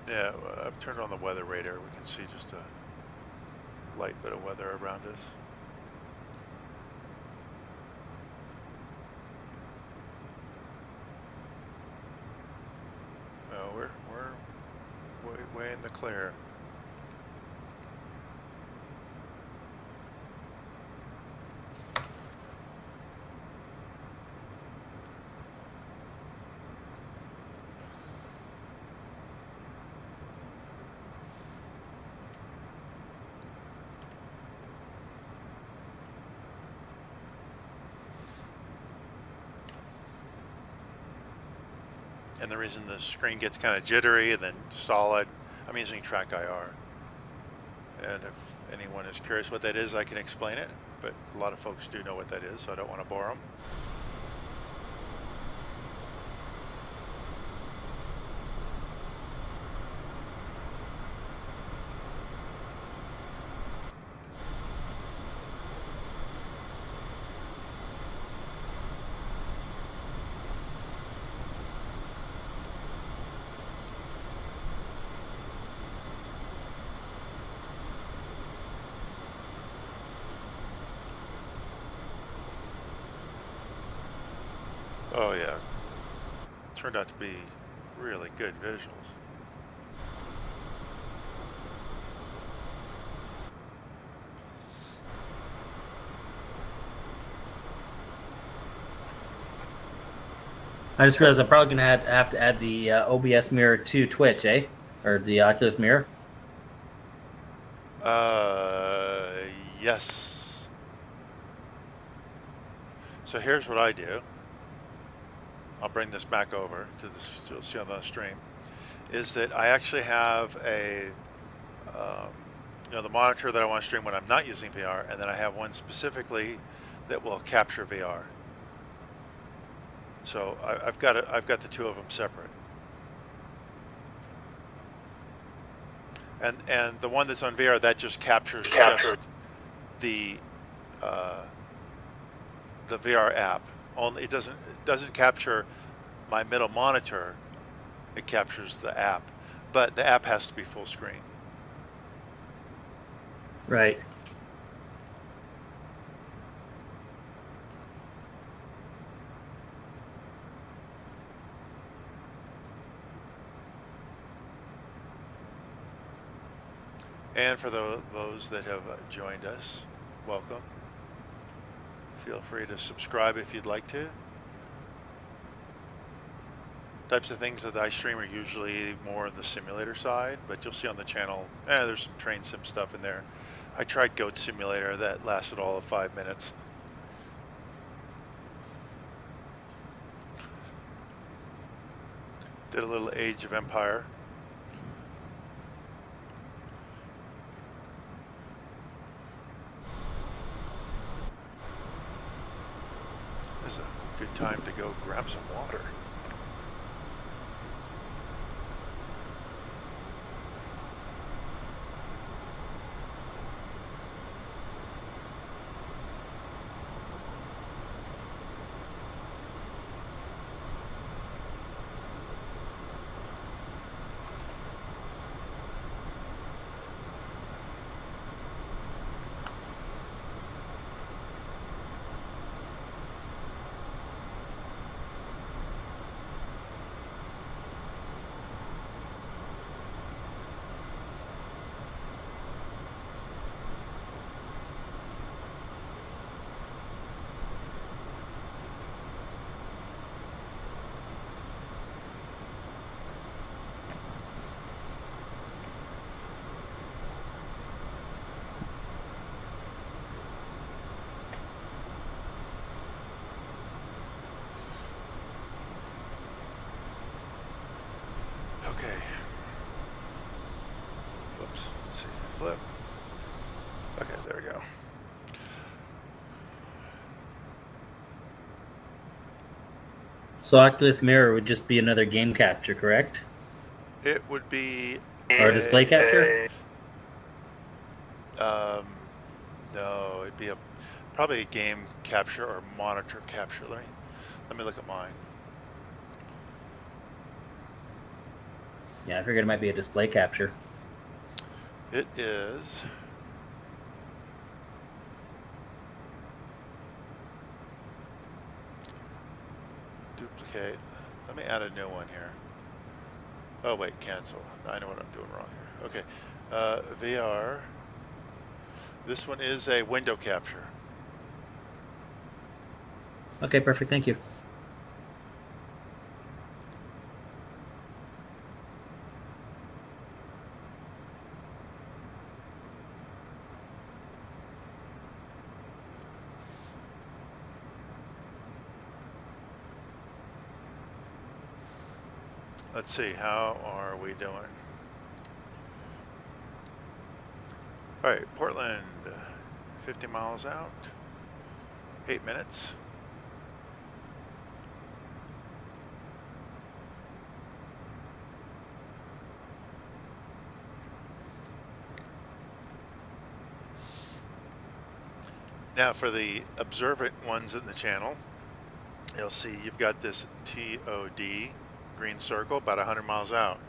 Yeah, I've turned on the weather radar. We can see just a light bit of weather around us. No, we're way in the clear. And the reason the screen gets kind of jittery and then solid, I'm using track IR. And if anyone is curious what that is, I can explain it, but a lot of folks do know what that is, so I don't want to bore them. Oh yeah, turned out to be really good visuals. I just realized I'm probably gonna have to add the OBS mirror to Twitch, eh? Or the Oculus mirror. Yes. So here's what I do. I'll bring this back over to this, you'll see on the stream, is that I actually have a, the monitor that I want to stream when I'm not using VR, and then I have one specifically that will capture VR. So I've got the two of them separate. And the one that's on VR, that just captures just the VR app. Only it doesn't capture my middle monitor. It captures the app, but the app has to be full screen. Right. And for those that have joined us, welcome. Feel free to subscribe if you'd like to. Types of things that I stream are usually more on the simulator side, but you'll see on the channel, there's some train sim stuff in there. I tried Goat Simulator, that lasted all of 5 minutes. Did a little Age of Empire. This is a good time to go grab some water. Okay. Whoops. Let's see. Flip. Okay, there we go. So Oculus Mirror would just be another game capture, correct? It would be Or display capture? No, it'd be probably a game capture or monitor capture. Let me look at mine. Yeah, I figured it might be a display capture. It is. Duplicate. Let me add a new one here. Oh wait, cancel. I know what I'm doing wrong here. Okay, VR. This one is a window capture. Okay, perfect. Thank you. Let's see, how are we doing? All right, Portland, 50 miles out, 8 minutes. Now for the observant ones in the channel, you'll see you've got this TOD green circle about 100 miles out.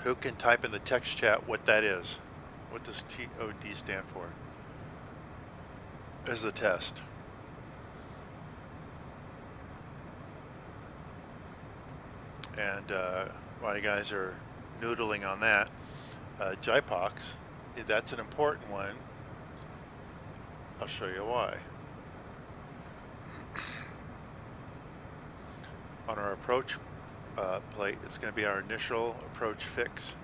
Who can type in the text chat what that is? What does TOD stand for? As the test. And while you guys are noodling on that, JIPOX, that's an important one. I'll show you why. On our approach plate, it's going to be our initial approach fix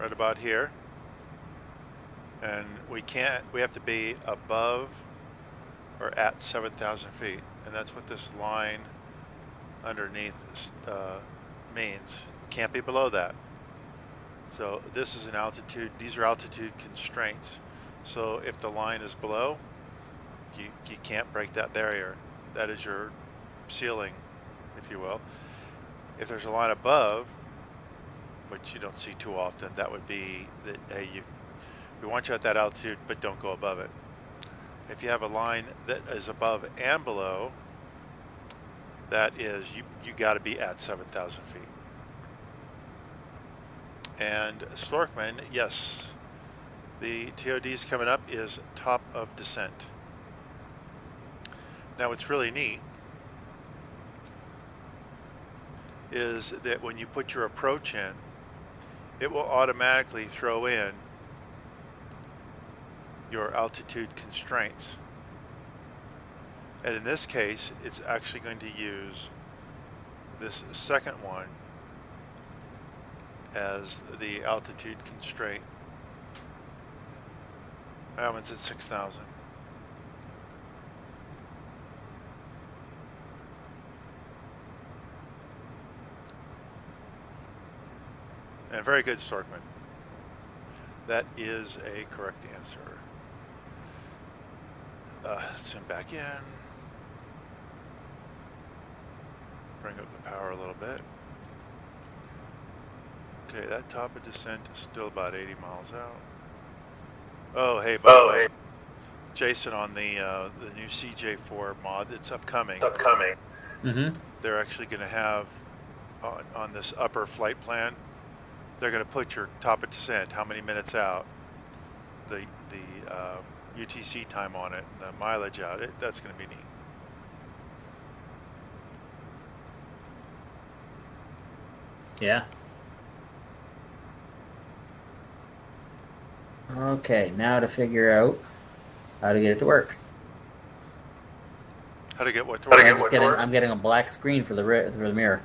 right about here. And we have to be above or at 7,000 feet. And that's what this line underneath means. We can't be below that. So this is an altitude, these are altitude constraints. So if the line is below, you can't break that barrier. That is your ceiling, if you will. If there's a line above, which you don't see too often, that would be that, hey, we want you at that altitude, but don't go above it. If you have a line that is above and below, that is, you got to be at 7,000 feet. And Storkman, yes, the TODs coming up is top of descent. Now what's really neat is that when you put your approach in, it will automatically throw in your altitude constraints. And in this case, it's actually going to use this second one as the altitude constraint. That one's at 6,000. And very good, Storkman. That is a correct answer. Zoom back in. Bring up the power a little bit. Okay, that top of descent is still about 80 miles out. Oh, hey, by the way, Jason, on the new CJ4 mod that's upcoming. They're actually going to have on this upper flight plan, they're going to put your top of descent, how many minutes out, the UTC time on it, and the mileage out. That's going to be neat. Yeah. Okay, now to figure out how to get it to work. How to get what to work? I'm getting a black screen for the mirror.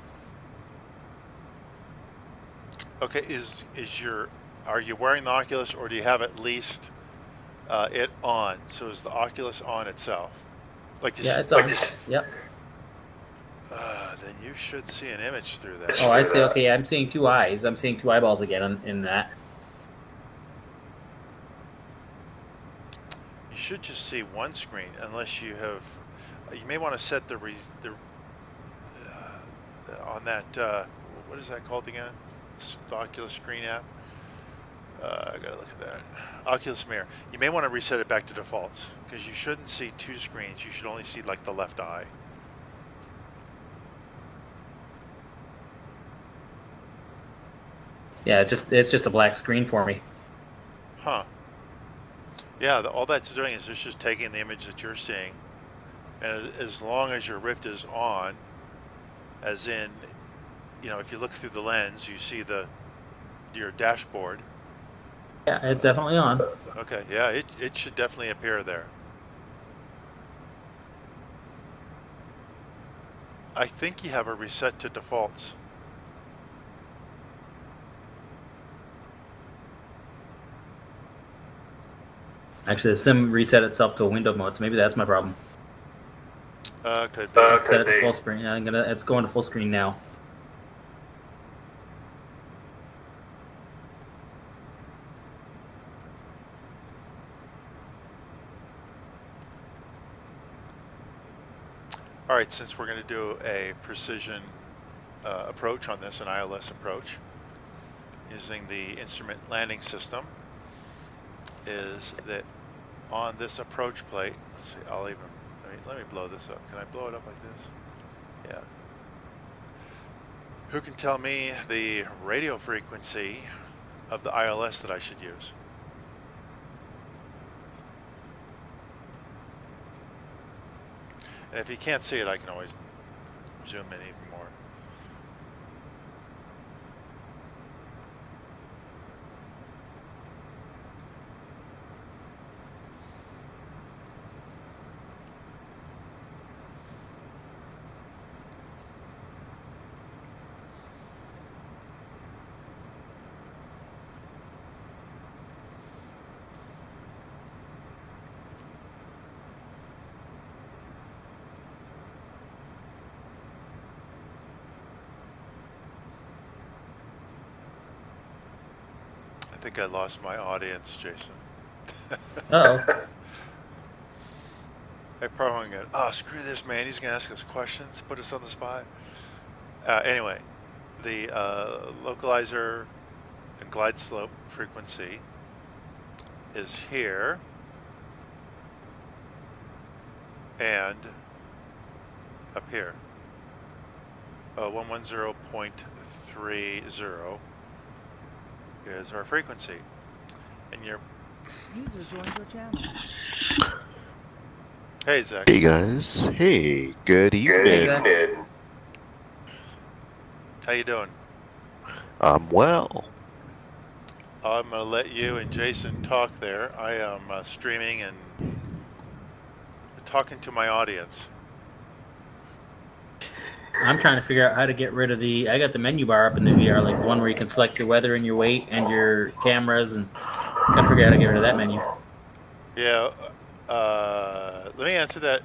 Okay, are you wearing the Oculus, or do you have at least it on? So is the Oculus on itself? Yeah, it's on. Yep. Then you should see an image through that. Oh, I see. Okay, I'm seeing two eyes. I'm seeing two eyeballs again in that. You should just see one screen, unless you have. You may want to set the on that. What is that called again? The Oculus screen app. I gotta look at that. Oculus Mirror. You may want to reset it back to defaults, because you shouldn't see two screens. You should only see like the left eye. Yeah, it's just a black screen for me. Huh. Yeah, all that's doing is it's just taking the image that you're seeing, and as long as your Rift is on, as in, you know, if you look through the lens, you see your dashboard. Yeah, it's definitely on. Okay, yeah, it should definitely appear there. I think you have a reset to defaults. Actually, the sim reset itself to a window mode, so maybe that's my problem. Could be. Set it to full screen. It's going to full screen now. All right, since we're going to do a precision approach on this, an ILS approach, using the instrument landing system, is that on this approach plate, let's see, let me blow this up. Can I blow it up like this? Yeah. Who can tell me the radio frequency of the ILS that I should use? And if you can't see it, I can always zoom in even more. I think I lost my audience, Jason. Uh-oh. I probably gonna, oh, screw this, man. He's gonna ask us questions, put us on the spot. Anyway, the localizer and glide slope frequency is here, and up here. 110.30 is our frequency. And your User joined your channel. Hey, Zach. Hey guys. Hey, good evening. Hey, Zach. How you doing? Well. I'm gonna let you and Jason talk there. I am streaming and talking to my audience. I'm trying to figure out how to get rid of I got the menu bar up in the VR, like the one where you can select your weather and your weight and your cameras, and gotta figure out how to get rid of that menu. Yeah, let me answer that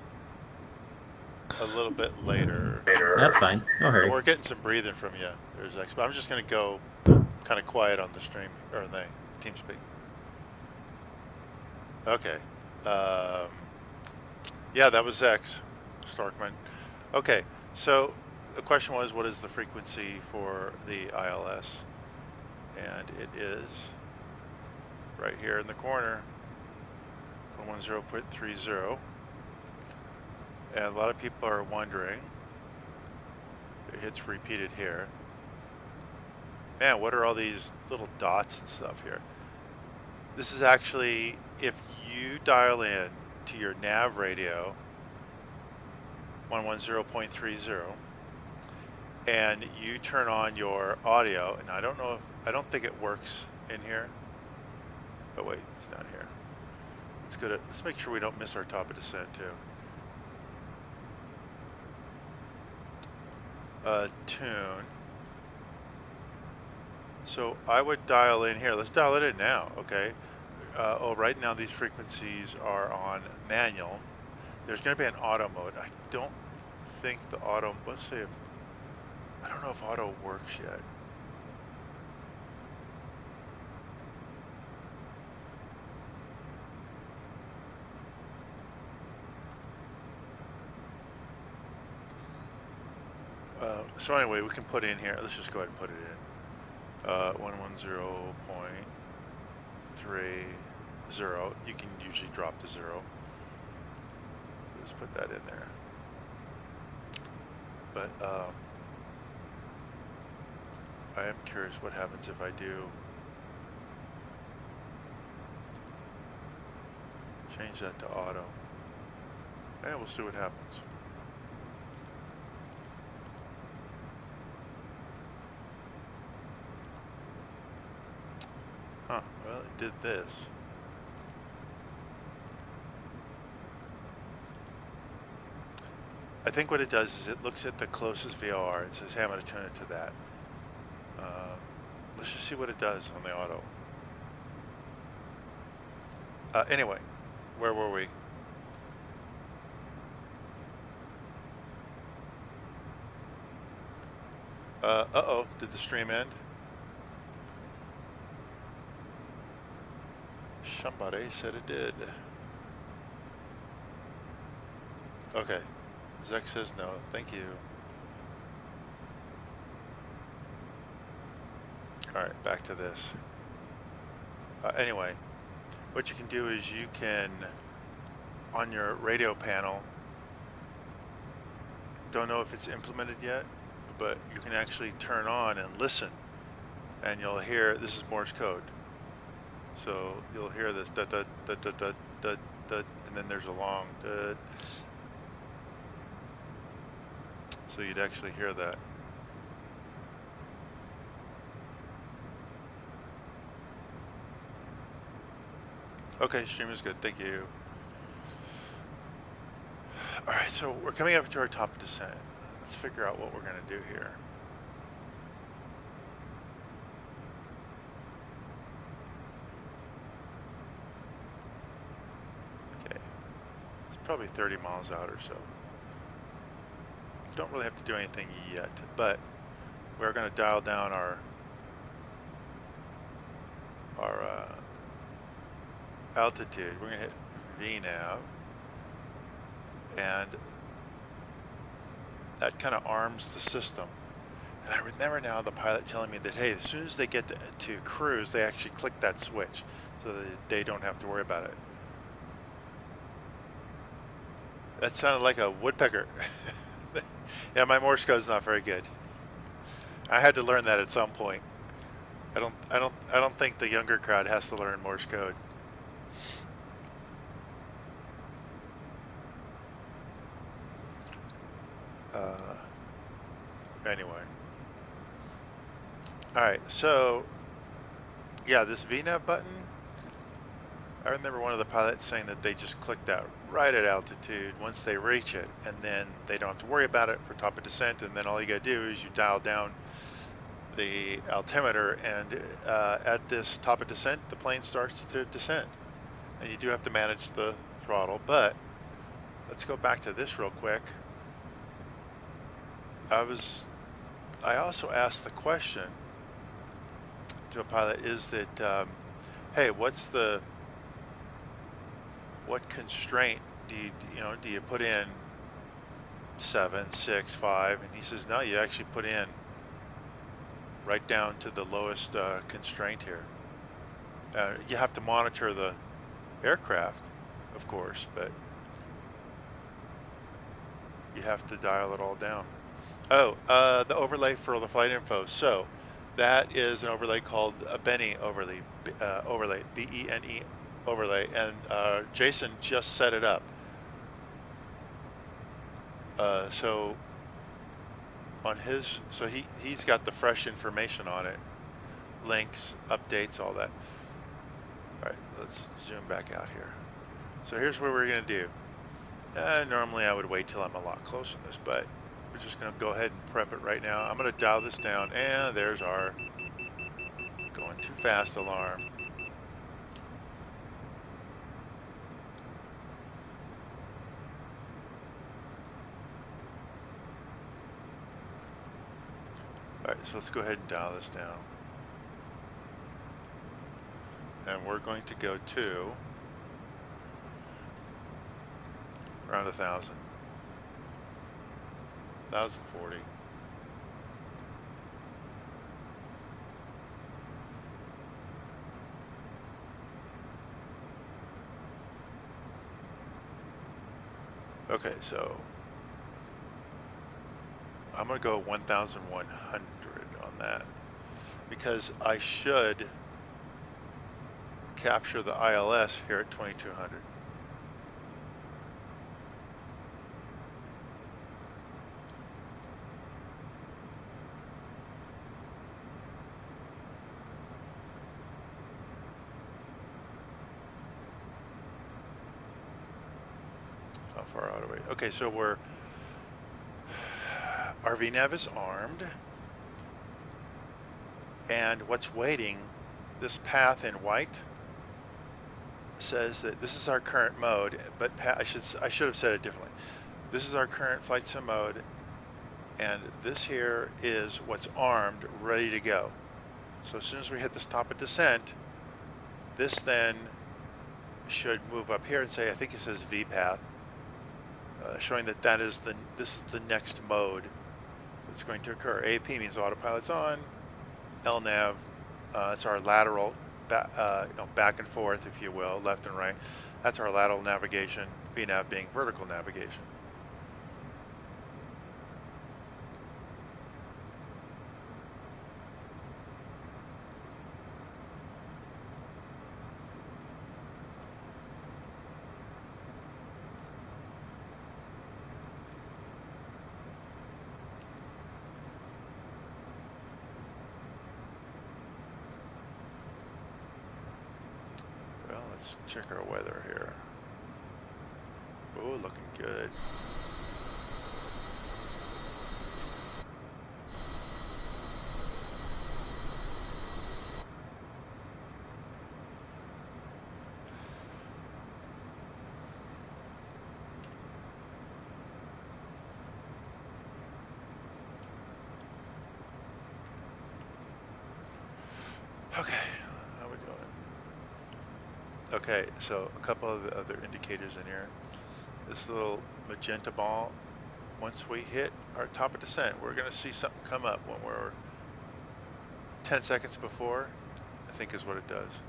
a little bit later. That's fine. No hurry. We're getting some breathing from you. There's X, but I'm just gonna go kind of quiet on the stream or the TeamSpeak. Okay. Yeah, that was X Starkman. Okay, so the question was, what is the frequency for the ILS? And it is right here in the corner, 110.30. And a lot of people are wondering, it's repeated here. Man, what are all these little dots and stuff here? This is actually, if you dial in to your nav radio, 110.30, and you turn on your audio, and I don't think it works in here. Oh wait, it's down here. Let's make sure we don't miss our top of descent too. Tune. So I would dial in here. Let's dial it in now. Okay. Right now these frequencies are on manual. There's going to be an auto mode. I don't think the auto. Let's see if I don't know if auto works yet. So anyway, we can put in here. Let's just go ahead and put it in. 110.30. You can usually drop to 0. Just put that in there. But I am curious what happens if I do change that to auto. And we'll see what happens. Huh, well, it did this. I think what it does is it looks at the closest VOR and says, hey, I'm going to tune it to that. Let's just see what it does on the auto. Anyway, where were we? Uh-oh, did the stream end? Somebody said it did. Okay, Zach says no, thank you. All right, back to this. Anyway, what you can do is you can, on your radio panel, don't know if it's implemented yet, but you can actually turn on and listen, and you'll hear, this is Morse code. So you'll hear this da da da da da da da, and then there's a long da. So you'd actually hear that. Okay, stream is good, thank you. All right, so we're coming up to our top of descent. Let's figure out what we're gonna do here. Okay, it's probably 30 miles out or so. Don't really have to do anything yet, but we're gonna dial down our altitude. We're gonna hit VNAV, and that kind of arms the system. And I remember now the pilot telling me that, hey, as soon as they get to cruise, they actually click that switch so that they don't have to worry about it. That sounded like a woodpecker. Yeah, my Morse code is not very good. I had to learn that at some point. I don't think the younger crowd has to learn Morse code. Anyway. All right, so yeah, this VNAV button, I remember one of the pilots saying that they just click that right at altitude once they reach it, and then they don't have to worry about it for top of descent, and then all you gotta do is you dial down the altimeter, and at this top of descent, the plane starts to descend. And you do have to manage the throttle, but let's go back to this real quick. I also asked the question to a pilot, is that, hey, what constraint do you put in 7, 6, 5? And he says, no, you actually put in right down to the lowest constraint here. You have to monitor the aircraft, of course, but you have to dial it all down. Oh, the overlay for the flight info. So that is an overlay called a Benny overlay, B-E-N-E overlay, and Jason just set it up. So on his, so he's got the fresh information on it, links, updates, all that. All right, let's zoom back out here. So here's what we're gonna do. Normally I would wait till I'm a lot closer to this, but we're just gonna go ahead and prep it right now. I'm gonna dial this down, and there's our going too fast alarm. All right, so let's go ahead and dial this down. And we're going to go to around 1,000. 1,040. Okay, so I'm gonna go 1,100 on that. because I should capture the ILS here at 2200. How far out are we? Okay, so we're our VNAV is armed, and what's waiting, this path in white says that this is our current mode, but I should have said it differently. This is our current flight sim mode, and this here is what's armed, ready to go. So as soon as we hit this top of descent, this then should move up here and say, I think it says VPath, showing that this is the next mode that's going to occur. AP means autopilot's on. LNAV, it's our lateral, back and forth, if you will, left and right. That's our lateral navigation. VNAV being vertical navigation. Let's check our weather here. Oh, looking good. Okay, how we doing? Okay, so a couple of the other indicators in here. This little magenta ball, once we hit our top of descent, we're going to see something come up when we're 10 seconds before, I think is what it does.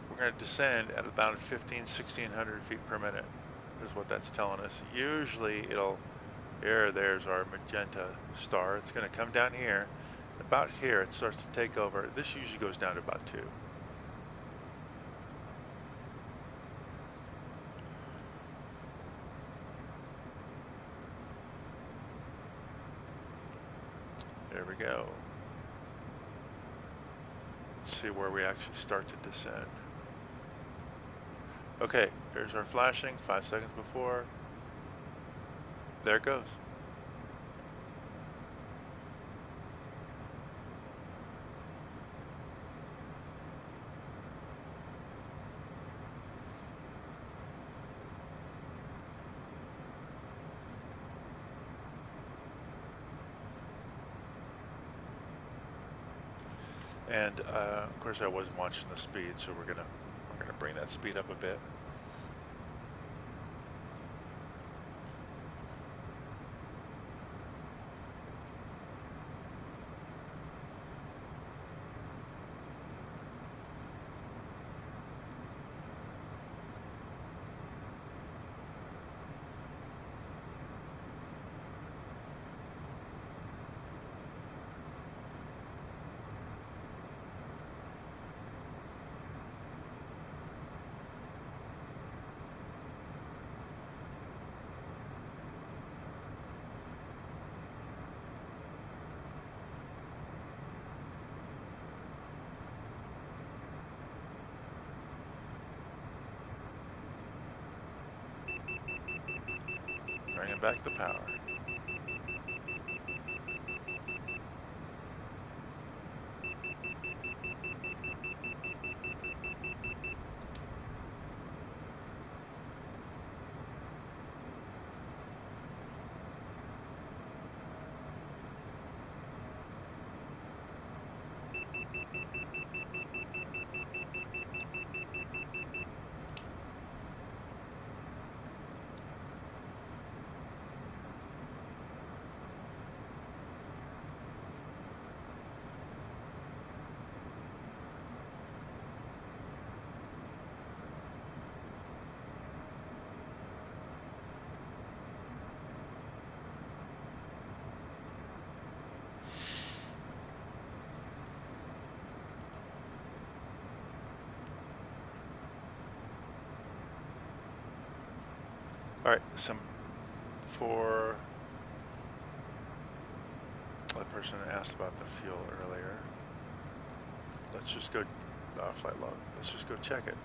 We're going to descend at about 1600 feet per minute is what that's telling us. Usually it'll, there's our magenta star. It's going to come down here. About here, it starts to take over. This usually goes down to about 2. There we go. Let's see where we actually start to descend. Okay, there's our flashing, 5 seconds before. There it goes. And of course I wasn't watching the speed, so we're gonna bring that speed up a bit. Bringing back the power. All right, for the person that asked about the fuel earlier, let's just go, flight log, let's just go check it.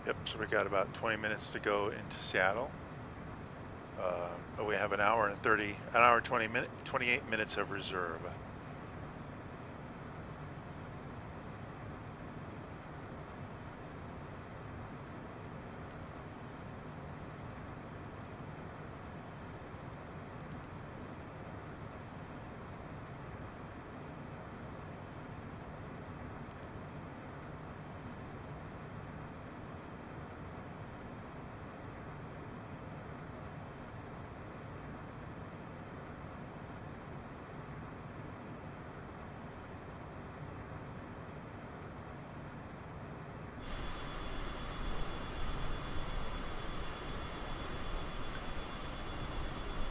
Yep, so we got about 20 minutes to go into Seattle. We have an hour and 28 minutes of reserve.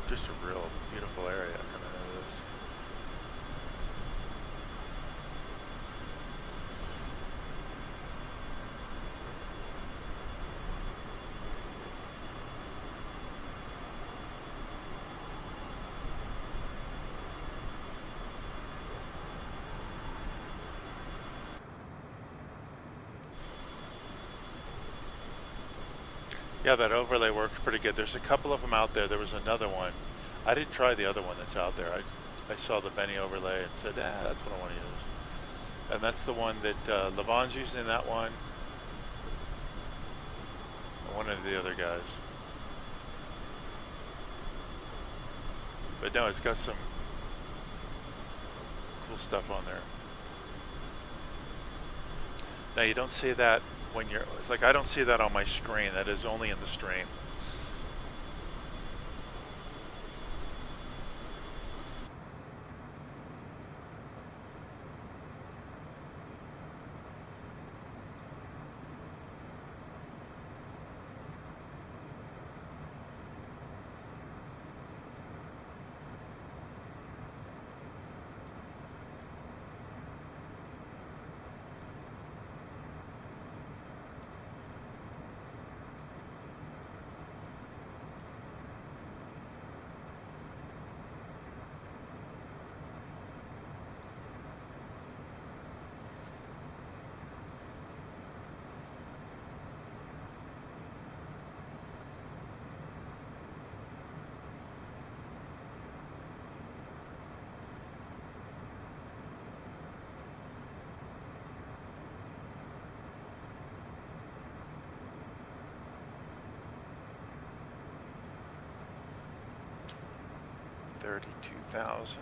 Just a real beautiful area coming out of this. Yeah, that overlay works pretty good. There's a couple of them out there. There was another one. I didn't try the other one that's out there. I saw the Benny overlay and said, that's what I want to use. And that's the one that Levon's using, that one. One of the other guys. But no, it's got some cool stuff on there. Now you don't see that when you're, it's like I don't see that on my screen. That is only in the stream. $32,000 feet.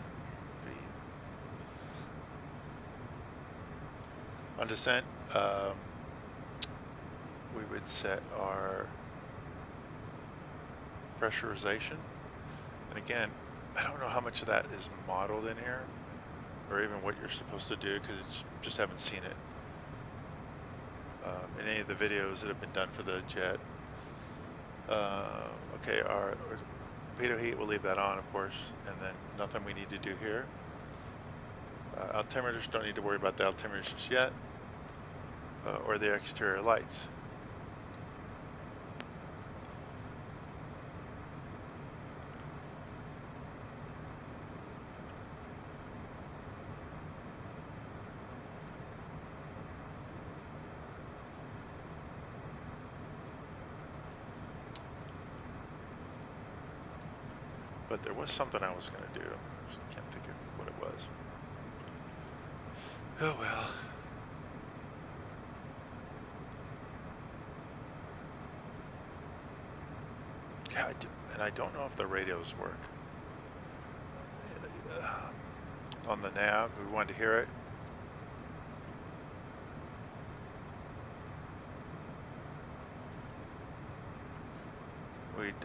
On descent, we would set our pressurization. And again, I don't know how much of that is modeled in here, or even what you're supposed to do, because it's just haven't seen it in any of the videos that have been done for the jet. Okay, our torpedo heat, we'll leave that on, of course, and then nothing we need to do here. Altimeters, don't need to worry about the altimeters just yet, or the exterior lights. But there was something I was going to do. Just can't think of what it was. Oh well. And I don't know if the radios work. On the nav, we wanted to hear it. We'd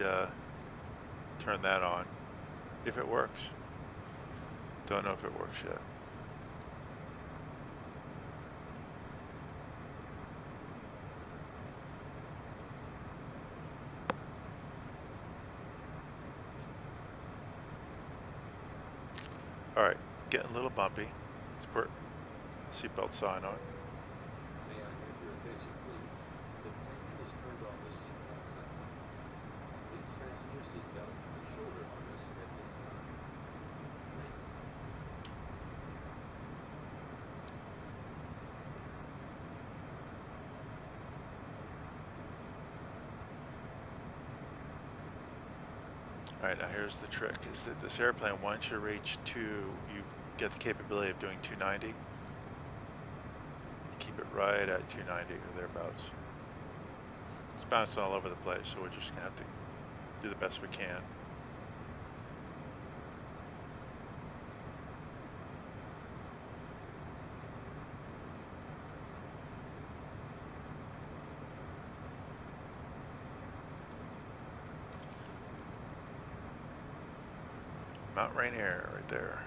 turn that on if it works. Don't know if it works yet. All right, getting a little bumpy. Let's put seatbelt sign on. May I have your attention, please? The captain has turned on the seatbelt sign. Please fasten your seatbelt and shoulder harness at this time. Thank you. All right, now here's the trick, is that this airplane, once you reach you get the capability of doing 290. You keep it right at 290 or thereabouts. It's bouncing all over the place, so we're just gonna have to do the best we can. Mount Rainier right there.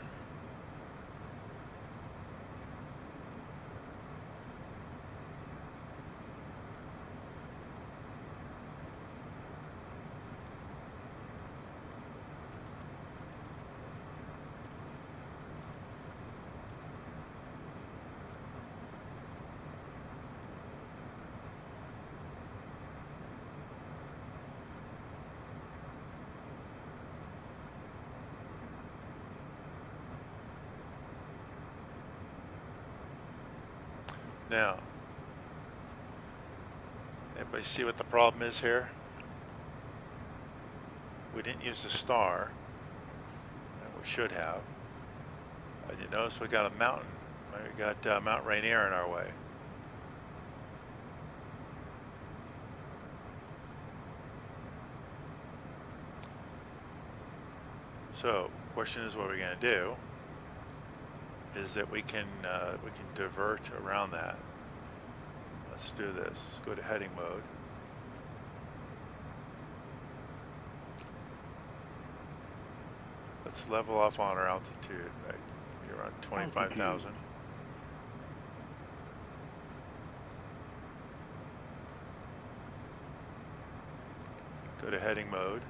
Now, everybody see what the problem is here? We didn't use the star, and we should have. You notice we got a mountain. We got Mount Rainier in our way. So, question is, what we're going to do is that we can divert around that. Let's do this. Let's go to heading mode. Let's level off on our altitude, right? Be around 25,000. Go to heading mode.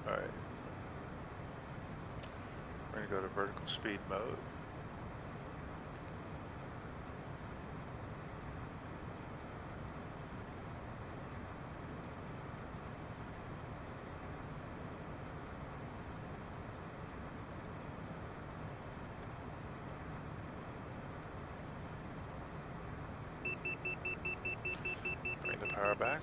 All right. We're going to go to vertical speed mode. far back?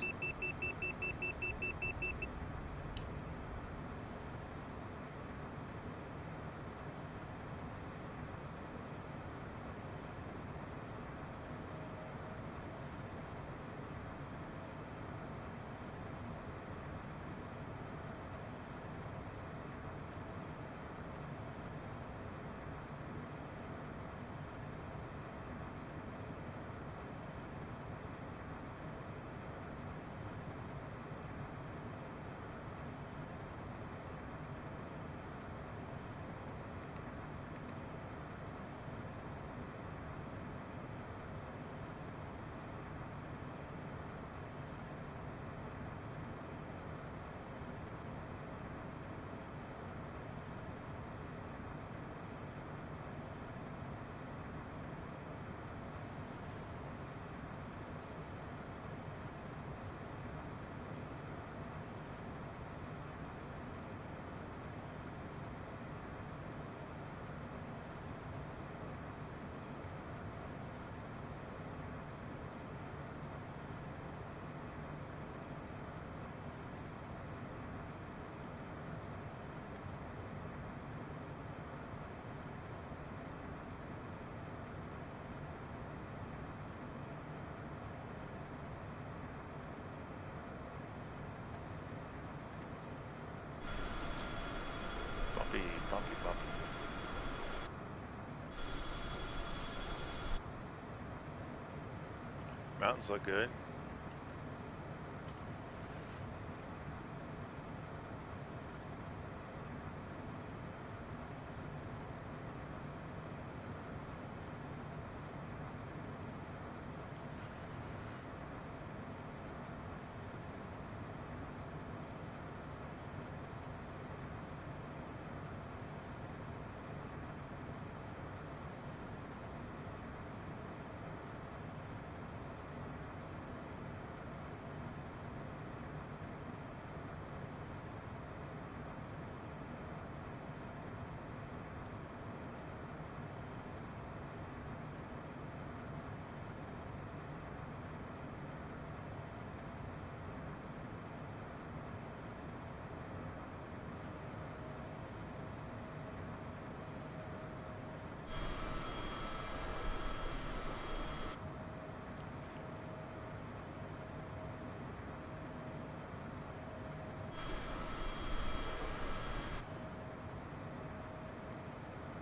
Bumpy, bumpy, bumpy. Mountains look good.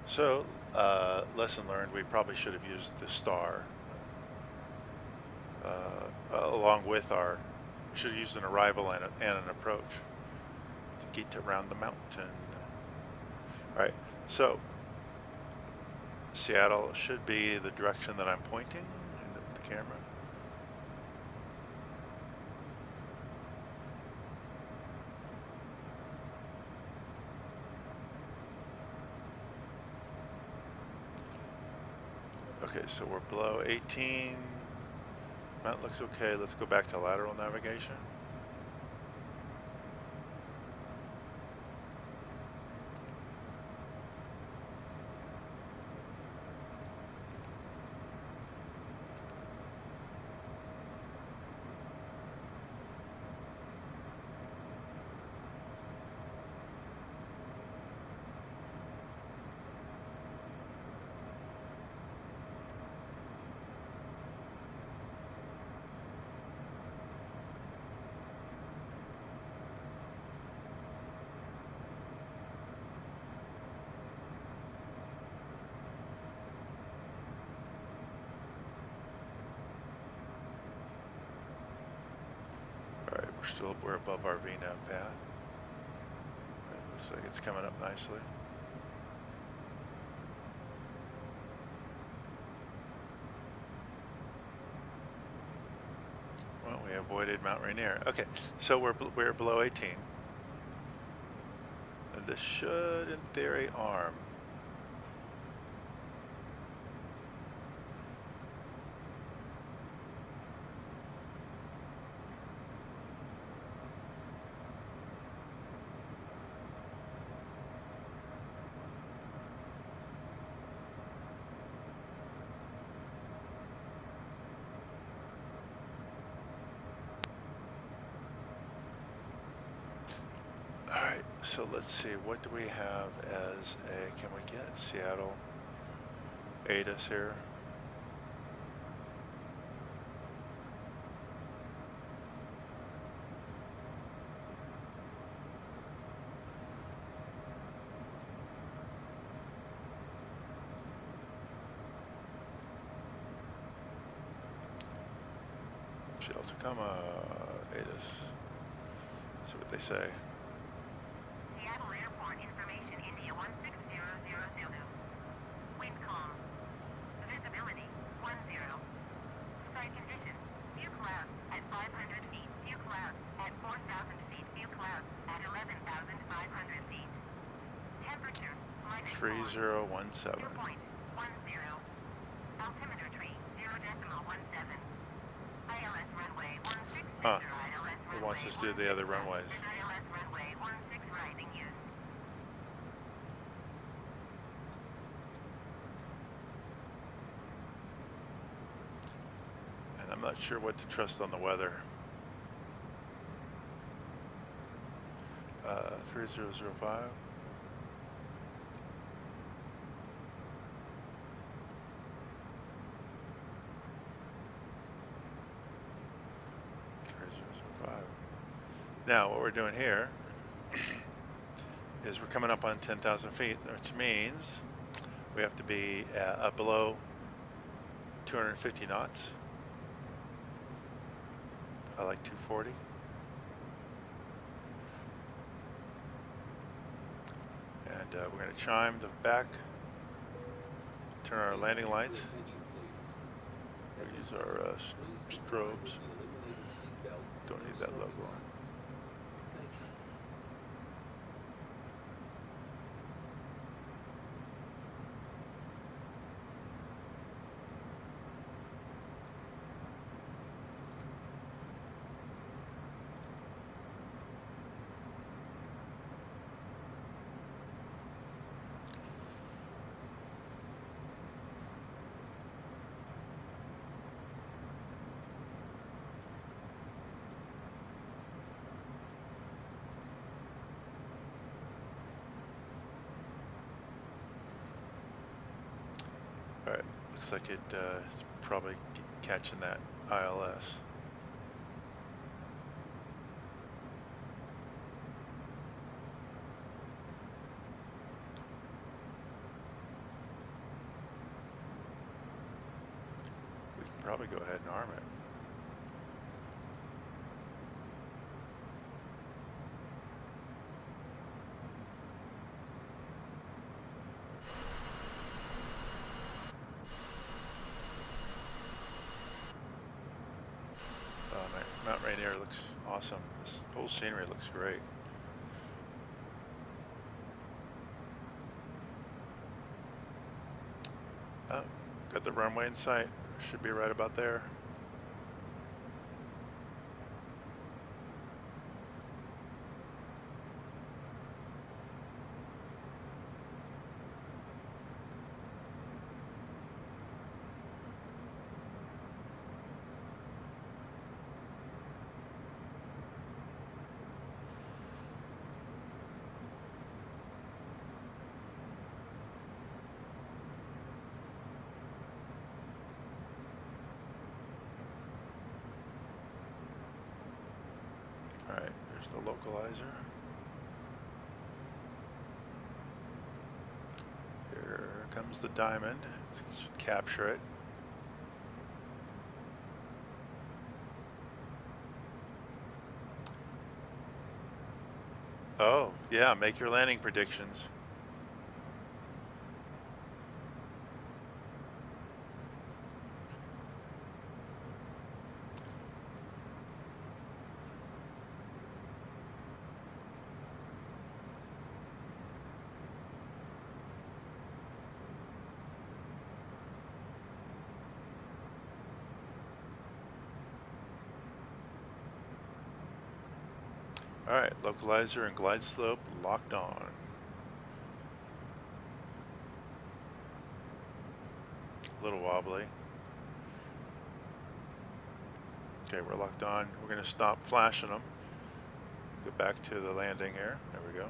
So, lesson learned, we probably should have used the star along with our, should have used an arrival and an approach to get around the mountain. All right, so Seattle should be the direction that I'm pointing in the camera. Okay, so we're below 18. Mountain looks okay. Let's go back to lateral navigation. We're above our VNAV path. It looks like it's coming up nicely. Well, we avoided Mount Rainier. Okay, so we're below 18. This should, in theory, arm. So let's see, what do we have as a, can we get Seattle ATIS here? Seattle Tacoma ATIS. See what they say. Seattle Airport information, India 16000. Wind calm. Visibility 10. Sky conditions. Few clouds at 500 feet. Few clouds at 4,000 feet. Few clouds at 11,500 feet. Temperature minus 3017. 2.10. Altimeter tree 0.17. ILS runway 16. Huh. ILS It wants us to do the other runways. ILS runway 16 rising use. And I'm not sure what to trust on the weather. 3005. Now, what we're doing here is we're coming up on 10,000 feet, which means we have to be below 250 knots. I like 240. And we're going to chime the back, turn our landing lights. Attention, please. We use our strobes. Don't need that logo on. Thank you. Alright, looks like it's probably catching that ILS. We can probably go ahead and arm it. Mount Rainier looks awesome. This whole scenery looks great. Oh, got the runway in sight. Should be right about there. Alright, there's the localizer. Here comes the diamond. It should capture it. Oh, yeah, make your landing predictions. Alright, localizer and glide slope locked on. A little wobbly. Okay, we're locked on. We're going to stop flashing them. Go back to the landing here. There we go.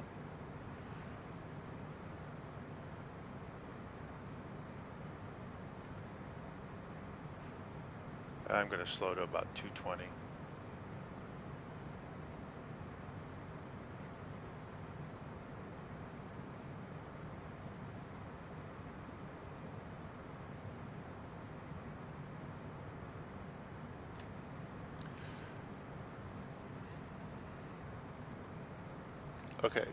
I'm going to slow to about 220. Okay,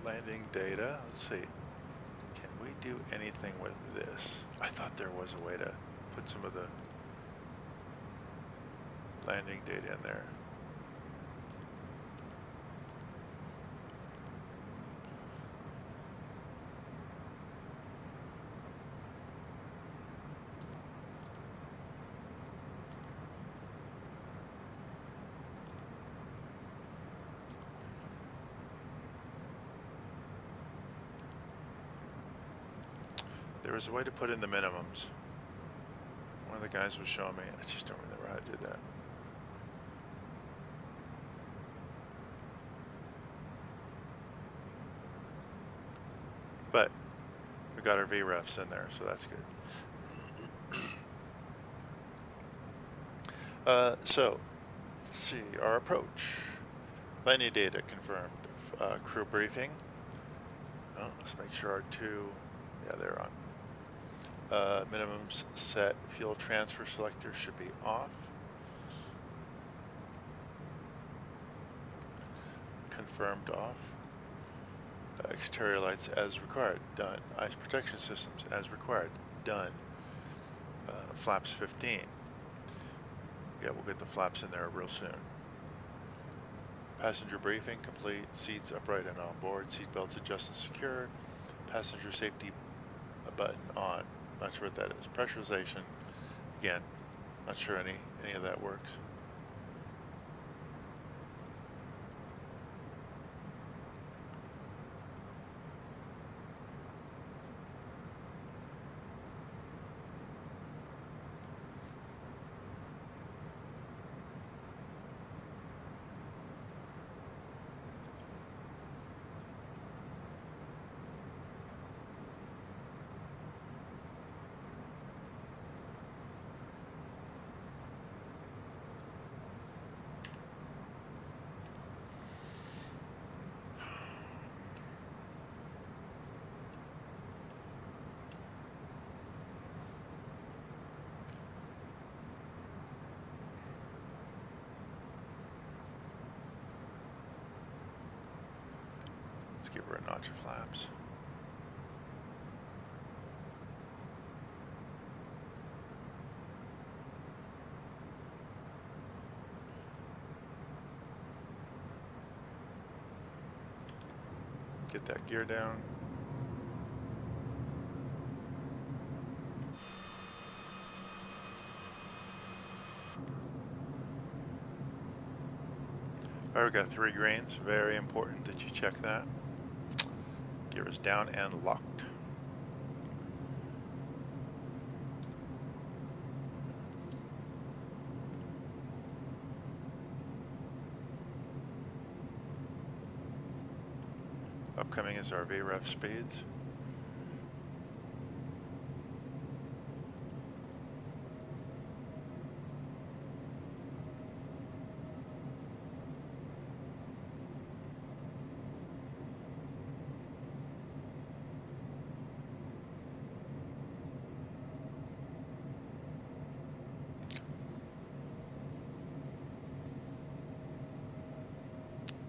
landing data, let's see. Can we do anything with this? I thought there was a way to put some of the landing data in there. There was a way to put in the minimums. One of the guys was showing me. I just don't remember how to do that. But we got our VREFs in there, so that's good. So let's see our approach. Landing data confirmed. Crew briefing. Oh, let's make sure our two. Yeah, they're on. Minimums set. Fuel transfer selector should be off. Confirmed off. Exterior lights as required. Done. Ice protection systems as required. Done. Flaps 15. Yeah, we'll get the flaps in there real soon. Passenger briefing complete. Seats upright and on board. Seat belts adjusted secure. Passenger safety button on. Not sure what that is. Pressurization. Again, not sure any of that works. Let's give her a notch of flaps. Get that gear down. All right, we got 3 greens. Very important that you check that. Gear is down and locked. Upcoming is our VREF speeds.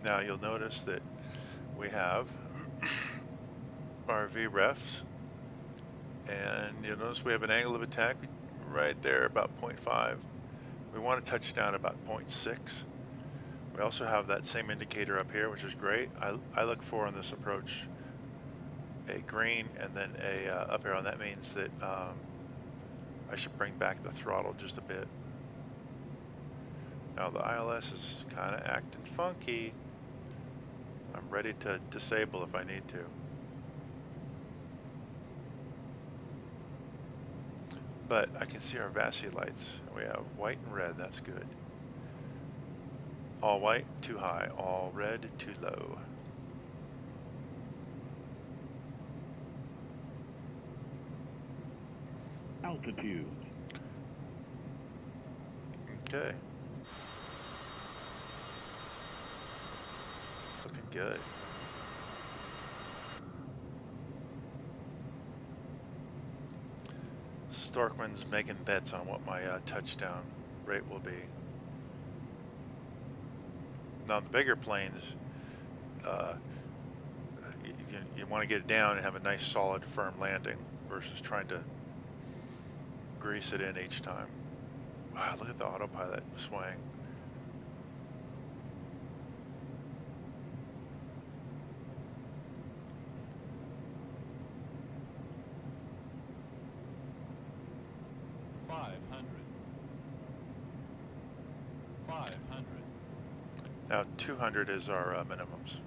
Now you'll notice that we have our VREFs, and you'll notice we have an angle of attack right there about 0.5. We want to touch down about 0.6. We also have that same indicator up here, which is great. I look for on this approach a green and then a up arrow, and that means that I should bring back the throttle just a bit. Now the ILS is kind of acting funky. I'm ready to disable if I need to. But I can see our VASI lights. We have white and red, that's good. All white, too high. All red, too low. Altitude. Okay. Looking good. Storkman's making bets on what my touchdown rate will be. Now, the bigger planes, you want to get it down and have a nice, solid, firm landing versus trying to grease it in each time. Wow, look at the autopilot swaying. Now 200 is our minimums.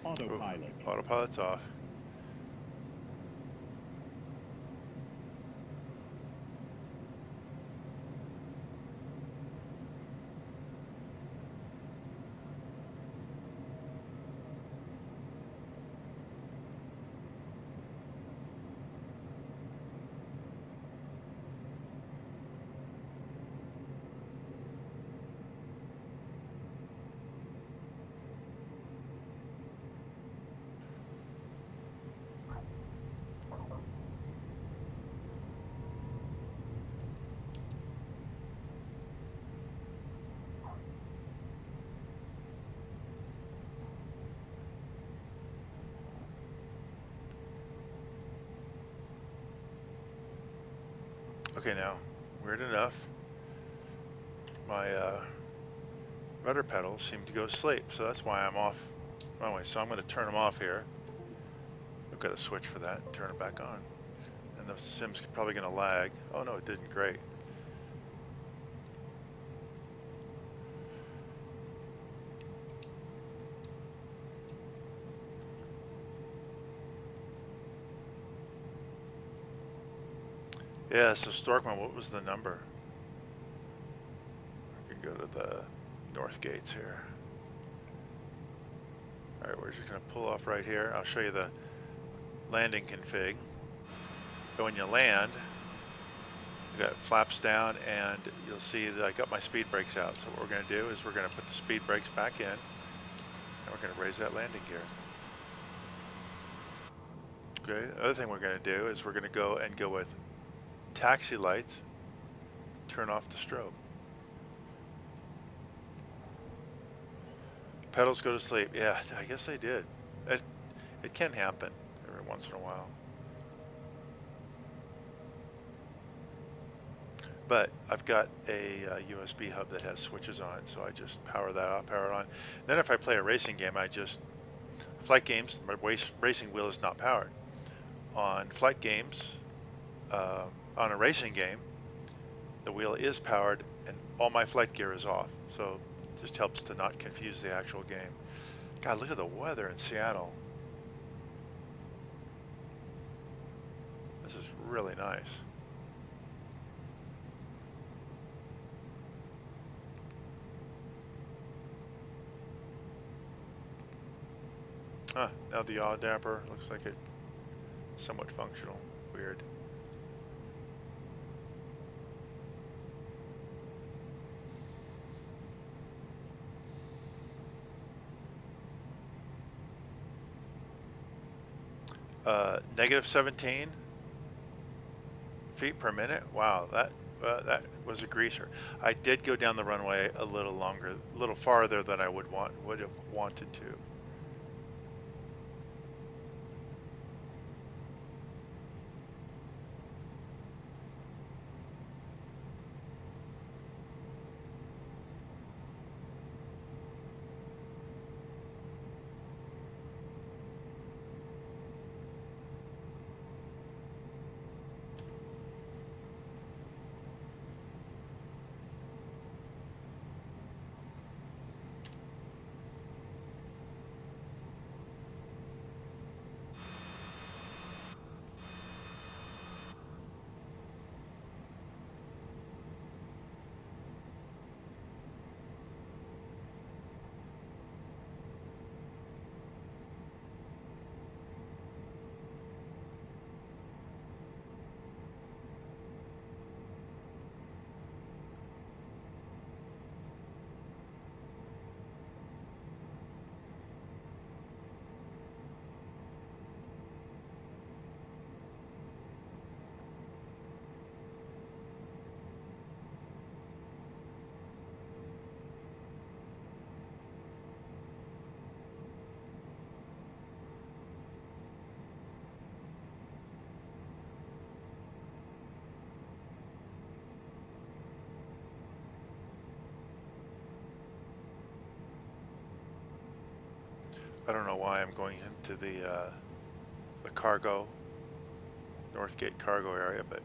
Autopilot. Ooh, autopilot's off. Okay, now, weird enough, my rudder pedals seem to go to sleep, so that's why I'm off. Anyway, so I'm going to turn them off here. I've got a switch for that, turn it back on. And the sim's probably going to lag. Oh no, it didn't, great. Yeah, so Storkman, what was the number? I can go to the north gates here. All right, we're just gonna pull off right here. I'll show you the landing config. So when you land, you got flaps down, and you'll see that I got my speed brakes out. So what we're gonna do is we're gonna put the speed brakes back in, and we're gonna raise that landing gear. Okay, the other thing we're gonna do is we're gonna go with taxi lights, turn off the strobe. Pedals go to sleep. Yeah, I guess they did. It can happen every once in a while. But I've got a USB hub that has switches on it, so I just power that off, power it on. Then if I play a racing game, flight games, my racing wheel is not powered. On flight games, on a racing game, the wheel is powered and all my flight gear is off. So it just helps to not confuse the actual game. God, look at the weather in Seattle. This is really nice. Now the yaw damper looks like it somewhat functional. Weird. Negative 17 feet per minute. Wow, that was a greaser. I did go down the runway a little longer, a little farther than I would have wanted to. I don't know why I'm going into the cargo, Northgate cargo area, but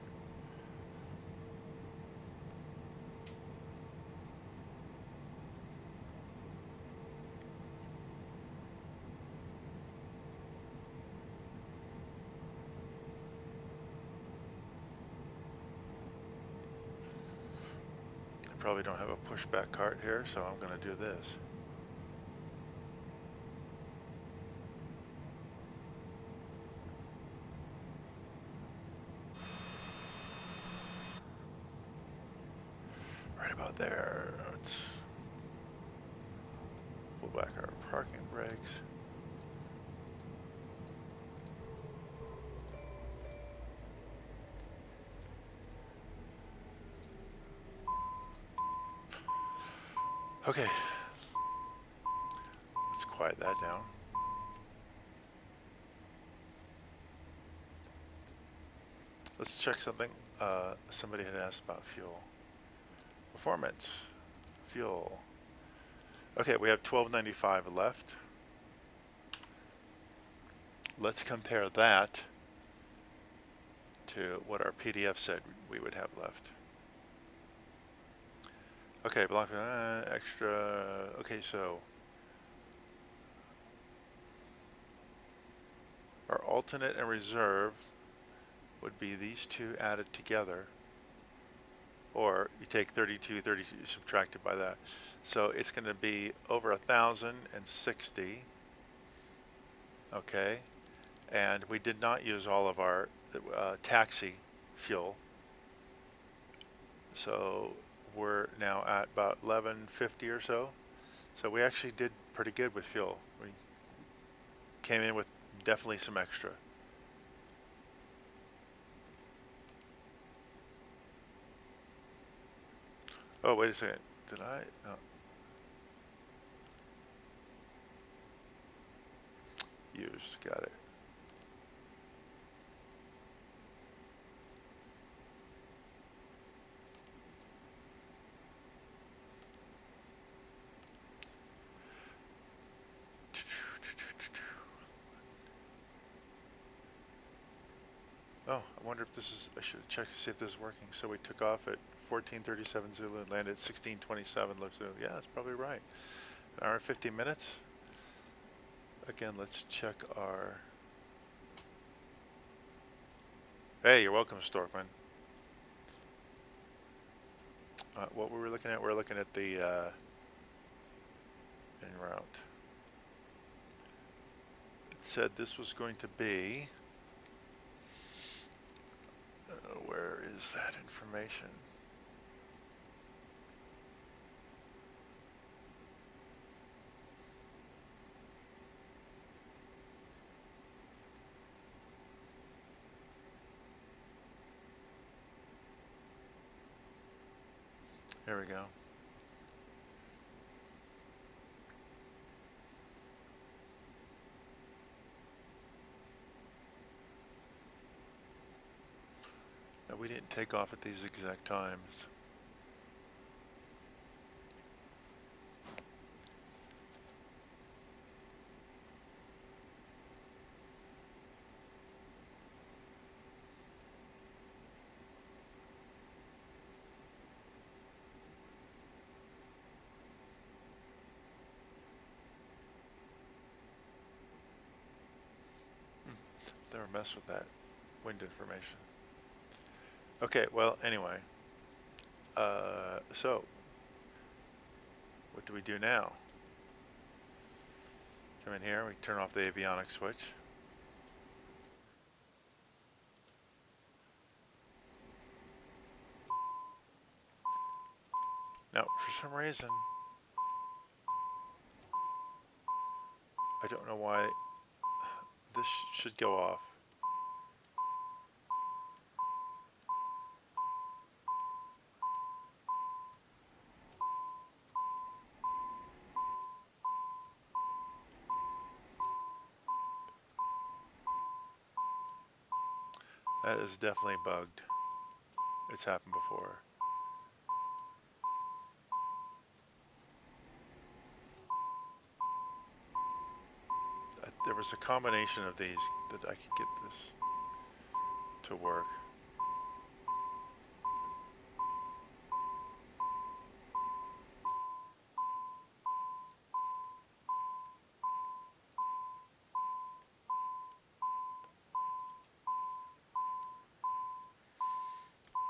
I probably don't have a pushback cart here, so I'm going to do this. Right about there. Let's pull back our parking brakes. Okay. Let's quiet that down. Let's check something. Somebody had asked about fuel. Performance. Fuel. Okay, we have 1295 left. Let's compare that to what our PDF said we would have left. Okay, block extra. Okay, so our alternate and reserve would be these two added together, or you take 32, subtracted by that. So it's going to be over 1,060. Okay, and we did not use all of our taxi fuel, so we're now at about 1150 or so. So we actually did pretty good with fuel. We came in with definitely some extra. Oh, wait a second. Did I? Oh. Used. Got it. Oh, I wonder if this is, I should check to see if this is working. So we took off at 1437 Zulu and landed at 1627 Zulu. Yeah, that's probably right. An hour and 50 minutes. Again, let's check our... Hey, you're welcome, Storkman. What were we looking at? We're looking at the en route. It said this was going to be... where is that information? There we go. No, we didn't take off at these exact times. Never mess with that wind information. Okay, well, anyway. So, what do we do now? Come in here, we turn off the avionics switch. Now, for some reason, I don't know why this should go off. That is definitely bugged. It's happened before. there was a combination of these that I could get this to work.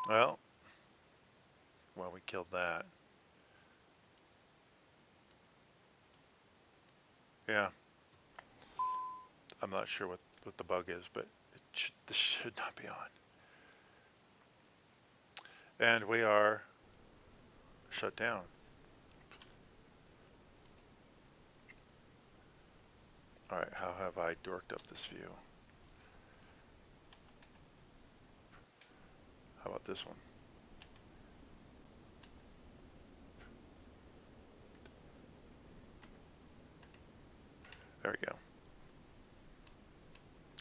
Well, we killed that. Yeah. I'm not sure what the bug is, but this should not be on. And we are shut down. All right, how have I dorked up this view? How about this one? There we go.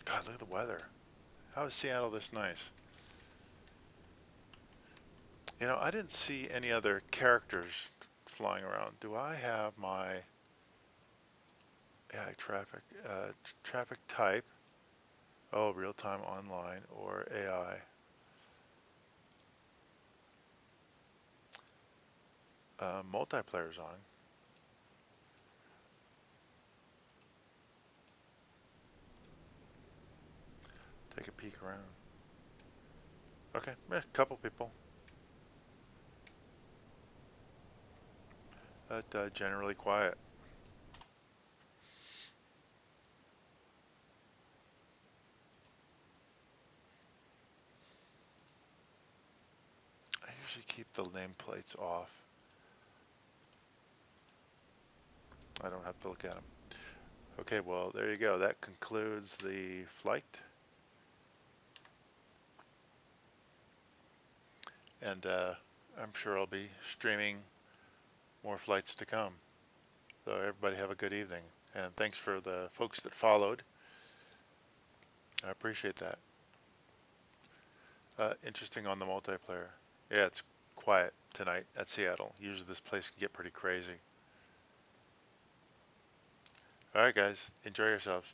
God, look at the weather. How is Seattle this nice? You know, I didn't see any other characters flying around. Do I have my AI traffic type? Oh, real-time online or AI. Multiplayer's on. Take a peek around. Okay, a couple people. But generally quiet. I usually keep the nameplates off. I don't have to look at them. Okay, well, there you go. That concludes the flight. And I'm sure I'll be streaming more flights to come. So everybody have a good evening. And thanks for the folks that followed. I appreciate that. Interesting on the multiplayer. Yeah, it's quiet tonight at Seattle. Usually this place can get pretty crazy. All right, guys. Enjoy yourselves.